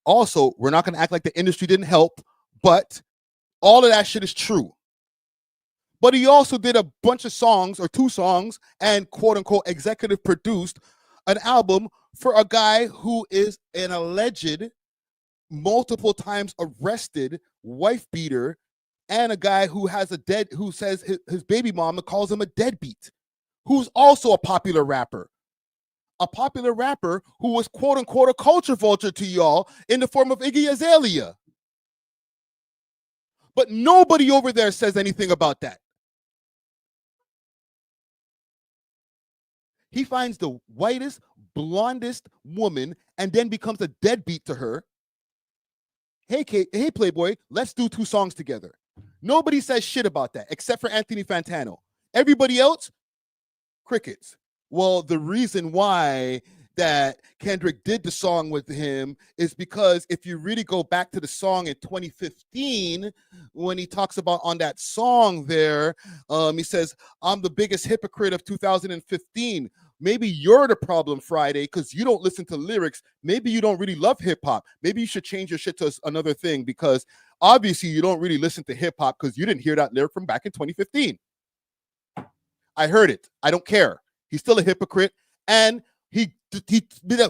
[SPEAKER 1] We're not going to act like the industry didn't help, but all of that shit is true. But he also did a bunch of songs or 2 songs and quote unquote executive produced an album for a guy who is an alleged, multiple times arrested wife beater, and a guy who has who says his baby mama calls him a deadbeat, who's also a popular rapper. A popular rapper who was quote unquote a culture vulture to y'all in the form of Iggy Azalea. But nobody over there says anything about that. He finds the whitest, blondest woman and then becomes a deadbeat to her. Hey, hey, Playboy, let's do 2 songs together. Nobody says shit about that except for Anthony Fantano. Everybody else, crickets. Well, the reason why that Kendrick did the song with him is because if you really go back to the song in 2015, when he talks about on that song there, he says, I'm the biggest hypocrite of 2015. Maybe you're the problem, Friday, because you don't listen to lyrics. Maybe you don't really love hip hop. Maybe you should change your shit to another thing, because obviously you don't really listen to hip hop because you didn't hear that lyric from back in 2015. I heard it. I don't care. He's still a hypocrite. And he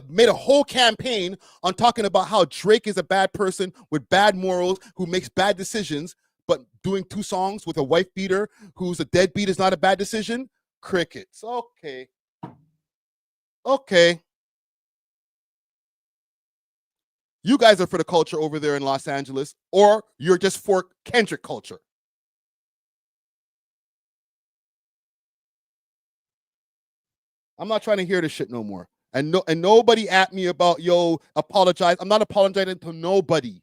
[SPEAKER 1] made a whole campaign on talking about how Drake is a bad person with bad morals who makes bad decisions, but doing 2 songs with a wife beater who's a deadbeat is not a bad decision. Crickets. Okay. Okay. You guys are for the culture over there in Los Angeles, or you're just for Kendrick culture. I'm not trying to hear this shit no more. And nobody at me about, yo, apologize. I'm not apologizing to nobody.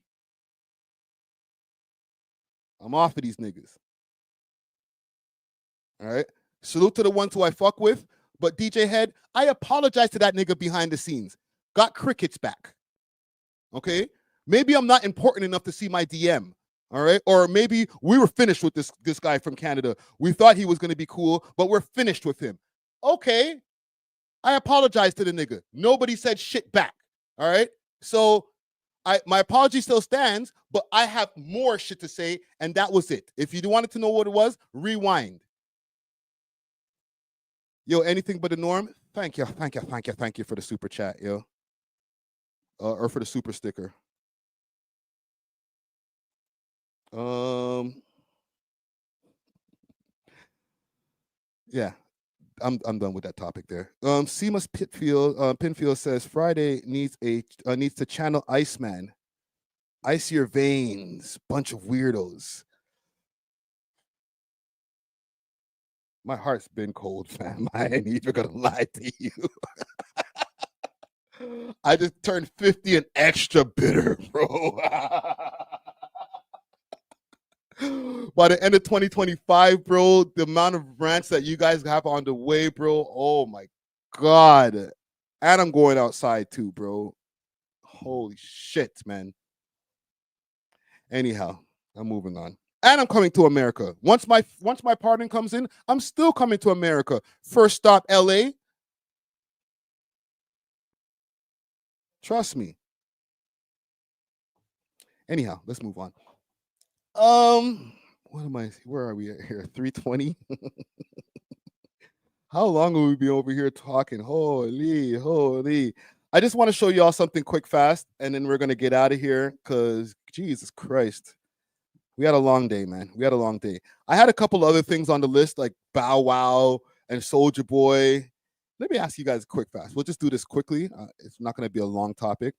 [SPEAKER 1] I'm off of these niggas. All right? Salute to the ones who I fuck with. But DJ Head, I apologize to that nigga behind the scenes. Got crickets back. Okay? Maybe I'm not important enough to see my DM. All right? Or maybe we were finished with this guy from Canada. We thought he was going to be cool, but we're finished with him. Okay. I apologize to the nigga. Nobody said shit back. All right? So my apology still stands, but I have more shit to say, and that was it. If you wanted to know what it was, rewind. Yo, anything but the norm? Thank you for the super chat, yo. Or for the super sticker. Yeah. I'm done with that topic there. Seamus Pinfield says Friday needs to channel Iceman. Ice your veins, bunch of weirdos. My heart's been cold, fam. I ain't even gonna lie to you. I just turned 50 and extra bitter, bro. By the end of 2025, bro, the amount of rants that you guys have on the way, bro, oh my God. And I'm going outside too, bro. Holy shit, man. Anyhow, I'm moving on. And I'm coming to America. Once my pardon comes in, I'm still coming to America. First stop, LA. Trust me. Anyhow, let's move on. What am I? Where are we at here? 3:20. How long will we be over here talking? Holy. I just want to show y'all something quick, fast, and then we're gonna get out of here because Jesus Christ. We had a long day, man. We had a long day. I had a couple other things on the list, like Bow Wow and Soulja Boy. Let me ask you guys quick fast. We'll just do this quickly. It's not going to be a long topic.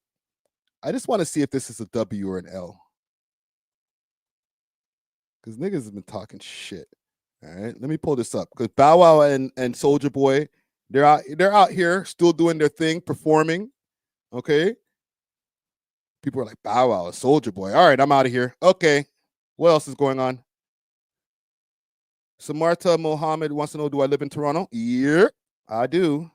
[SPEAKER 1] I just want to see if this is a W or an L. Because niggas have been talking shit. All right, let me pull this up. Because Bow Wow and Soulja Boy, they're out here still doing their thing, performing. Okay. People are like, Bow Wow, Soulja Boy. All right, I'm out of here. Okay. What else is going on? Samarta Mohammed wants to know, do I live in Toronto? Yeah, I do.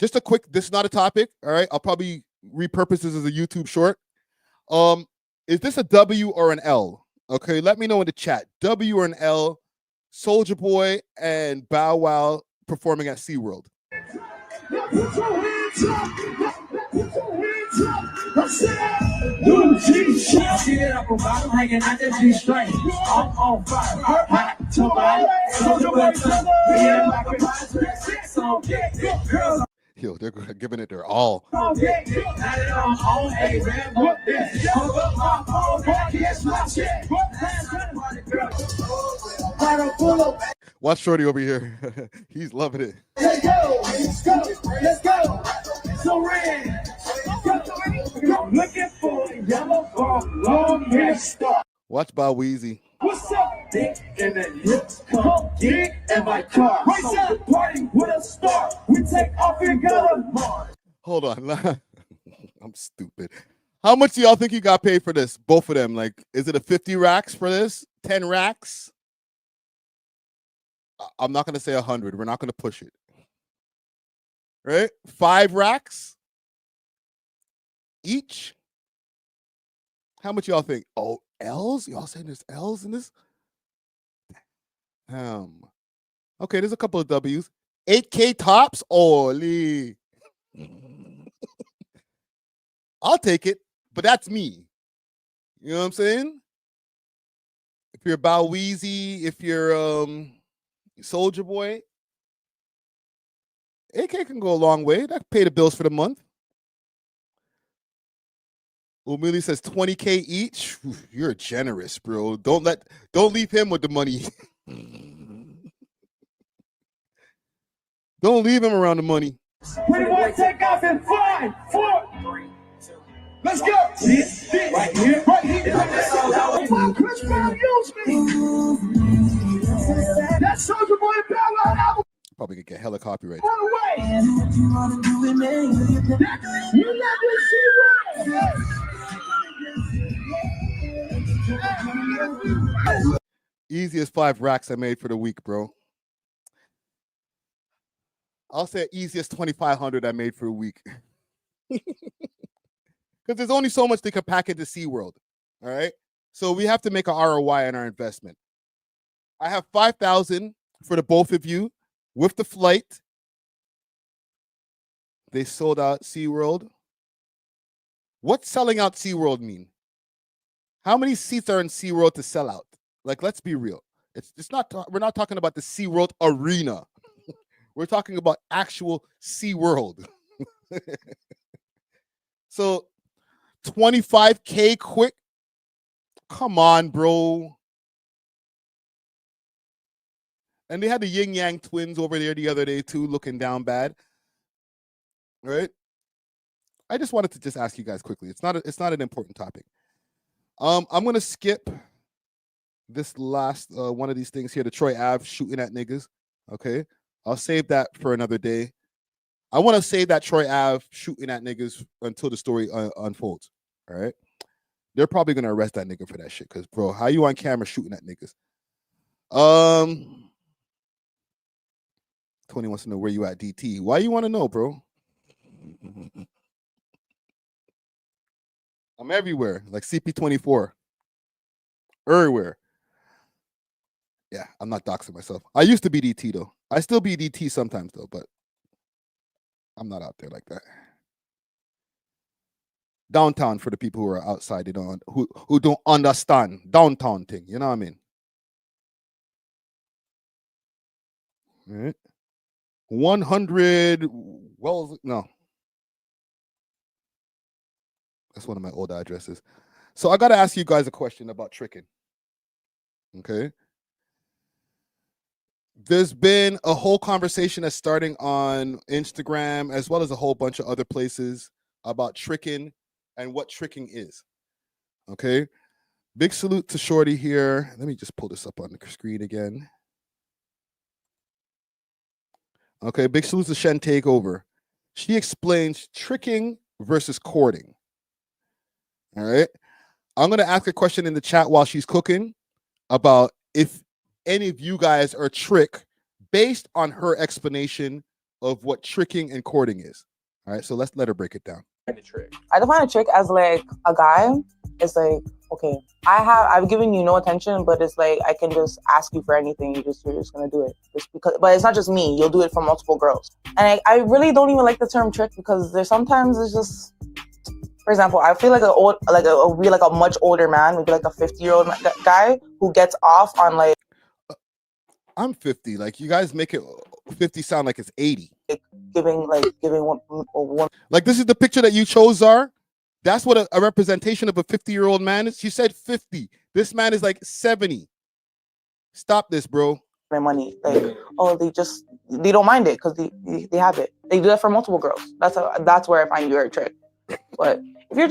[SPEAKER 1] Just a quick, this is not a topic. All right. I'll probably repurpose this as a YouTube short. Is this a W or an L? Okay, let me know in the chat. W or an L, Soulja Boy and Bow Wow performing at SeaWorld. Yo, they're giving it their all. Watch Shorty over here. He's loving it.
[SPEAKER 5] Let's go. Let's go. So red. Looking for a yellow bar, long hair star.
[SPEAKER 1] Watch Bow Weezy.
[SPEAKER 5] What's up, dick? And the hips come dig in my car. Right now, the party will start. We take off and go to Mars.
[SPEAKER 1] Hold on. I'm stupid. How much do y'all think you got paid for this? Both of them. Like, is it a 50 racks for this? 10 racks? I'm not going to say 100. We're not going to push it. Right? 5 racks? Each? How much y'all think? Oh, L's? Y'all saying there's L's in this? Okay, there's a couple of W's. 8K tops? Holy. I'll take it, but that's me. You know what I'm saying? If you're Bow Weezy, if you're Soulja Boy, 8K can go a long way. That pay the bills for the month. Umili says 20K each. You're generous, bro. Don't leave him with the money. Don't leave him around the money.
[SPEAKER 5] Pretty boy, take off in 5, 4, 3, 2. Let's go. This, right here, right here. Chris Brown used me. That's Soulja Boy Bow Wow album.
[SPEAKER 1] Probably gonna get hella copyright. Easiest 5 racks I made for the week, bro. I'll say easiest 2,500 I made for a week. Because there's only so much they can pack into SeaWorld. All right. So we have to make an ROI on our investment. I have 5,000 for the both of you with the flight. They sold out SeaWorld. What's selling out SeaWorld mean? How many seats are in SeaWorld to sell out? Like, let's be real. It's not. We're not talking about the SeaWorld arena. We're talking about actual SeaWorld. So 25K quick. Come on, bro. And they had the Yin Yang twins over there the other day too, looking down bad. All right. I just wanted to just ask you guys quickly. It's not an important topic. I'm gonna skip this last one of these things here, the Troy Ave shooting at niggas. Okay. I'll save that for another day. I want to save that Troy Ave shooting at niggas until the story unfolds. All right. They're probably gonna arrest that nigga for that shit. Cause bro, how you on camera shooting at niggas? 20 wants to know where you at, DT. Why you want to know, bro? I'm everywhere, like CP24. Everywhere. Yeah, I'm not doxing myself. I used to be DT though. I still be DT sometimes though, but I'm not out there like that. Downtown for the people who are outside, you know, who don't understand downtown thing. You know what I mean? All right. 100. Well, no. That's one of my old addresses. So I got to ask you guys a question about tricking. Okay. There's been a whole conversation that's starting on Instagram as well as a whole bunch of other places about tricking and what tricking is. Okay. Big salute to Shorty here. Let me just pull this up on the screen again. Okay. Big salute to Shen Takeover. She explains tricking versus courting. All right. I'm going to ask a question in the chat while she's cooking about if any of you guys are trick based on her explanation of what tricking and courting is. All right, so let's let her break it down.
[SPEAKER 11] I define a trick as like a guy. It's like, okay, I've given you no attention, but it's like I can just ask you for anything. You're just gonna do it just because. But it's not just me. You'll do it for multiple girls. And I really don't even like the term trick because there's sometimes it's just. For example, I feel like a much older man, maybe like a 50-year-old guy who gets off on like.
[SPEAKER 1] I'm 50. Like you guys make it 50 sound like it's 80.
[SPEAKER 11] Giving one.
[SPEAKER 1] Like this is the picture that you chose, Zar. That's what a representation of a 50-year-old man is. She said 50. This man is like 70. Stop this, bro.
[SPEAKER 11] My money, like they don't mind it because they have it. They do that for multiple girls. That's where I find you're a trick. But if you're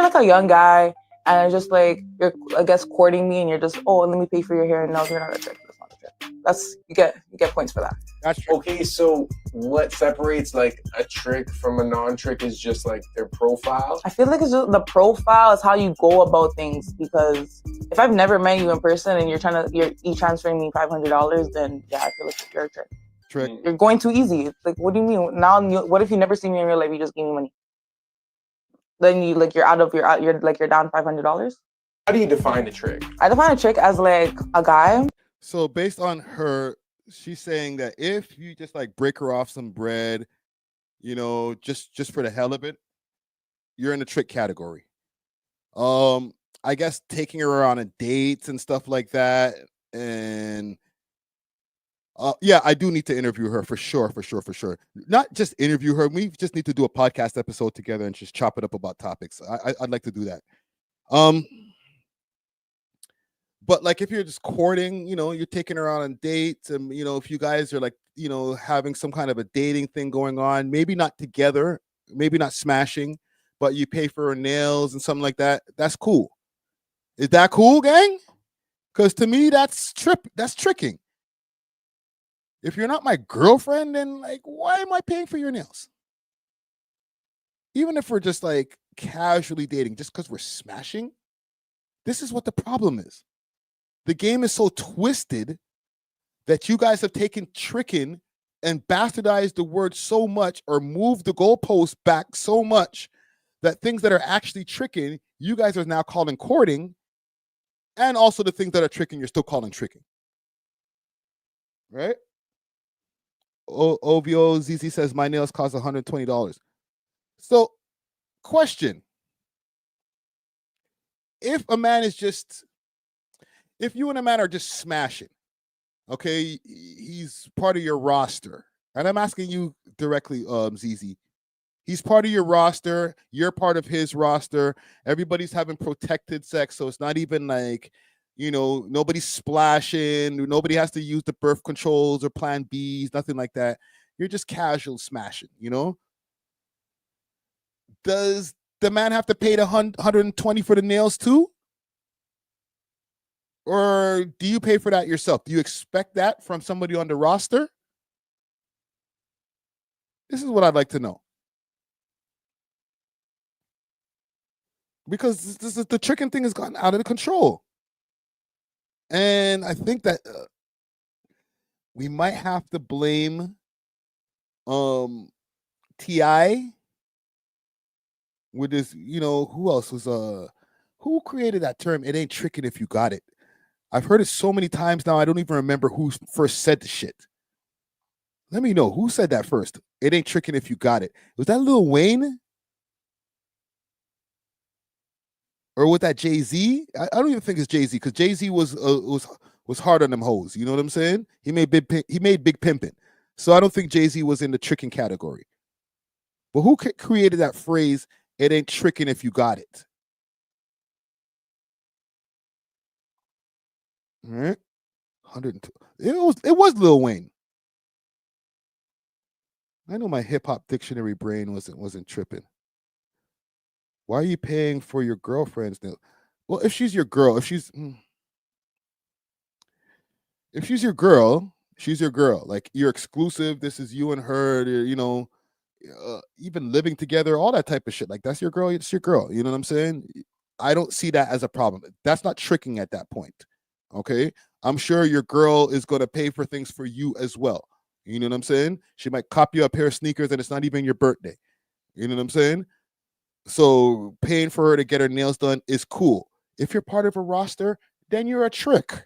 [SPEAKER 11] like a young guy and just like you're I guess courting me and you're just let me pay for your hair and no, you're not a trick. That's not a trick. That's you get points for that.
[SPEAKER 1] That's true.
[SPEAKER 18] Okay, so what separates like a trick from a non-trick is just like their profile?
[SPEAKER 11] I feel like it's just the profile is how you go about things because if I've never met you in person and you're e-transferring me $500, then yeah, I feel like you're a trick.
[SPEAKER 1] Trick.
[SPEAKER 11] You're going too easy. It's like, what do you mean? Now, what if you never see me in real life? You just give me money. Then you're down $500.
[SPEAKER 18] How do you define a trick?
[SPEAKER 11] I define a trick as like a guy.
[SPEAKER 1] So based on her, she's saying that if you just like break her off some bread, just for the hell of it, you're in the trick category. I guess taking her on a dates and stuff like that, and yeah, I do need to interview her for sure. Not just interview her. We just need to do a podcast episode together and just chop it up about topics. I'd like to do that. But like if you're just courting, you're taking her out on dates, and if you guys are like, having some kind of a dating thing going on, maybe not together, maybe not smashing, but you pay for her nails and something like that. That's cool. Is that cool, gang? Because to me, that's tricking. If you're not my girlfriend, then like, why am I paying for your nails? Even if we're just like casually dating, just because we're smashing, this is what the problem is. The game is so twisted that you guys have taken tricking and bastardized the word so much or moved the goalpost back so much that things that are actually tricking, you guys are now calling courting, and also the things that are tricking, you're still calling tricking. Right? OVO ZZ says my nails cost $120. So, question: if you and a man are just smashing, okay, he's part of your roster, and I'm asking you directly, ZZ. He's part of your roster. You're part of his roster. Everybody's having protected sex, so it's not even like, nobody's splashing. Nobody has to use the birth controls or plan Bs, nothing like that. You're just casual smashing, Does the man have to pay the $120 for the nails too? Or do you pay for that yourself? Do you expect that from somebody on the roster? This is what I'd like to know. Because the tricking thing has gotten out of control. And I think that we might have to blame T.I. with this, who else was who created that term? It ain't tricking if you got it. I've heard it so many times now, I don't even remember who first said the shit. Let me know who said that first. It ain't tricking if you got it. Was that Lil Wayne? Or was that Jay-Z? I don't even think it's Jay-Z, because Jay-Z was hard on them hoes. You know what I'm saying? He made big pimping. So I don't think Jay-Z was in the tricking category. But who created that phrase, it ain't tricking if you got it? All right. 102. It was Lil Wayne. I know my hip hop dictionary brain wasn't tripping. Why are you paying for your girlfriend's nails? Well, if she's your girl, if she's your girl, she's your girl. Like, you're exclusive. This is you and her. Even living together, all that type of shit. Like, that's your girl. It's your girl. You know what I'm saying? I don't see that as a problem. That's not tricking at that point. Okay, I'm sure your girl is going to pay for things for you as well. You know what I'm saying? She might cop you a pair of sneakers and it's not even your birthday. You know what I'm saying? So paying for her to get her nails done is cool. If you're part of a roster, then you're a trick.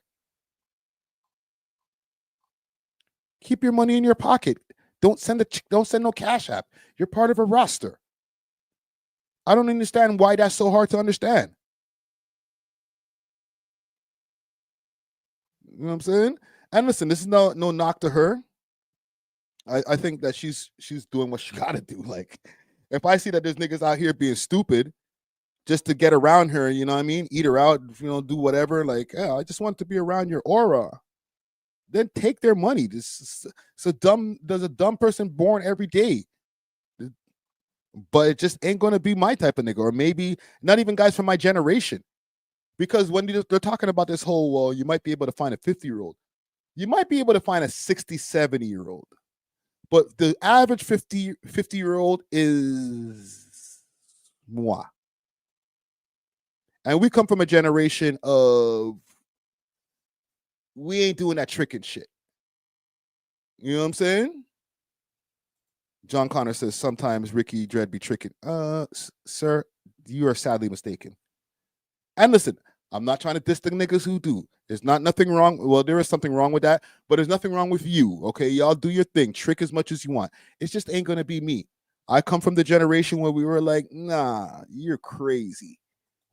[SPEAKER 1] Keep your money in your pocket. Don't send no cash app. You're part of a roster. I don't understand why that's so hard to understand. You know what I'm saying? And listen, this is no knock to her. I think that she's doing what she gotta do. Like, if I see that there's niggas out here being stupid just to get around her, you know what I mean? Eat her out, do whatever. Like, yeah, I just want to be around your aura. Then take their money. There's a dumb person born every day. But it just ain't gonna be my type of nigga, or maybe not even guys from my generation. Because when they're talking about this whole, well, you might be able to find a 50-year-old. You might be able to find a 60, 70-year-old. But the average 50-year-old is moi. And we come from a generation of, we ain't doing that tricking shit. You know what I'm saying? John Connor says, sometimes Ricky Dredd be tricking. Sir, you are sadly mistaken. And listen, I'm not trying to diss the niggas who do. There's nothing wrong. Well, there is something wrong with that, but there's nothing wrong with you. Okay, y'all do your thing. Trick as much as you want. It just ain't gonna be me. I come from the generation where we were like, nah, you're crazy.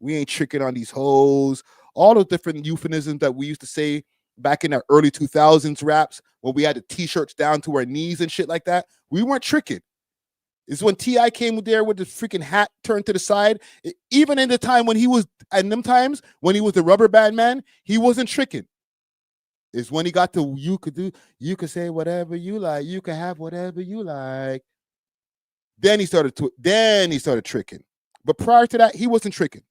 [SPEAKER 1] We ain't tricking on these hoes. All those different euphemisms that we used to say back in the early 2000s raps, when we had the t-shirts down to our knees and shit like that. We weren't tricking. It's when T.I. came there with the freaking hat turned to the side. Even in the time when he was, and them times when he was the rubber band man, he wasn't tricking. It's when he got to, you could say whatever you like, you can have whatever you like. Then he started tricking. But prior to that, he wasn't tricking.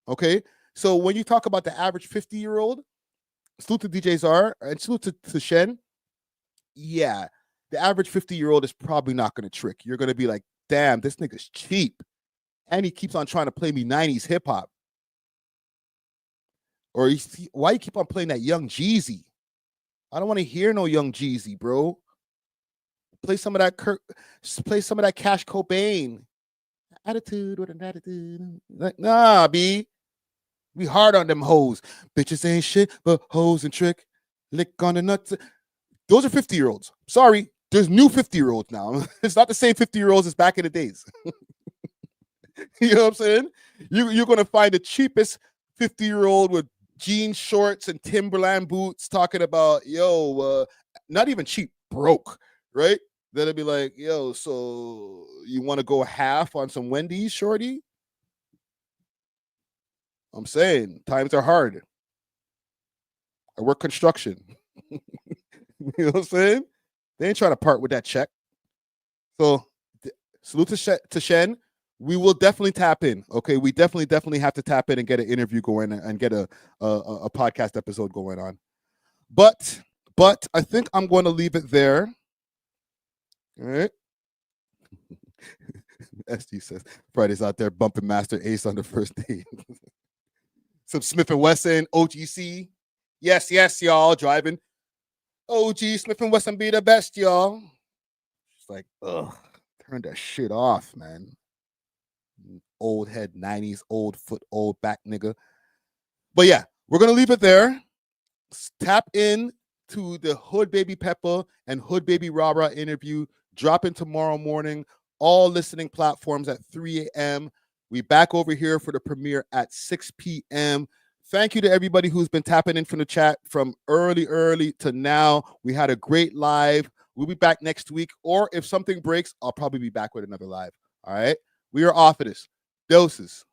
[SPEAKER 1] Okay? So when you talk about the average 50-year-old, salute to DJ Czar and salute to Shen. Yeah. The average 50-year-old is probably not going to trick. You're going to be like, damn, this nigga's cheap. And he keeps on trying to play me 90s hip-hop. Or why you keep on playing that Young Jeezy? I don't want to hear no Young Jeezy, bro. Play some of that Cash Cobain. Attitude with an attitude. Like, nah, B. We hard on them hoes. Bitches ain't shit, but hoes and trick. Lick on the nuts. Those are 50-year-olds. Sorry. There's new 50-year-olds now. It's not the same 50-year-olds as back in the days. You know what I'm saying? You're going to find the cheapest 50-year-old with jean shorts and Timberland boots talking about, not even cheap, broke, right? That'll be like, yo, so you want to go half on some Wendy's, shorty? I'm saying, times are hard. I work construction. You know what I'm saying? They ain't trying to part with that check. So salute to Shen. We will definitely tap in. Okay, we definitely have to tap in and get an interview going and get a podcast episode going on. But I think I'm going to leave it there. All right. SG says Friday's out there bumping Master Ace on the first date. Some Smith & Wesson, OGC. Yes, y'all driving. OG Smith & Wesson be the best, y'all. It's like, turn that shit off, man. Old head 90s, old foot, old back nigga. But yeah, we're gonna leave it there. Tap in to the Hoodbaby Peppa and Hoodbaby Rara interview. Drop in tomorrow morning. All listening platforms at 3 a.m. We back over here for the premiere at 6 p.m. Thank you to everybody who's been tapping in from the chat from early to now. We had a great live. We'll be back next week, or if something breaks, I'll probably be back with another live. All right? We are off of this. Doses.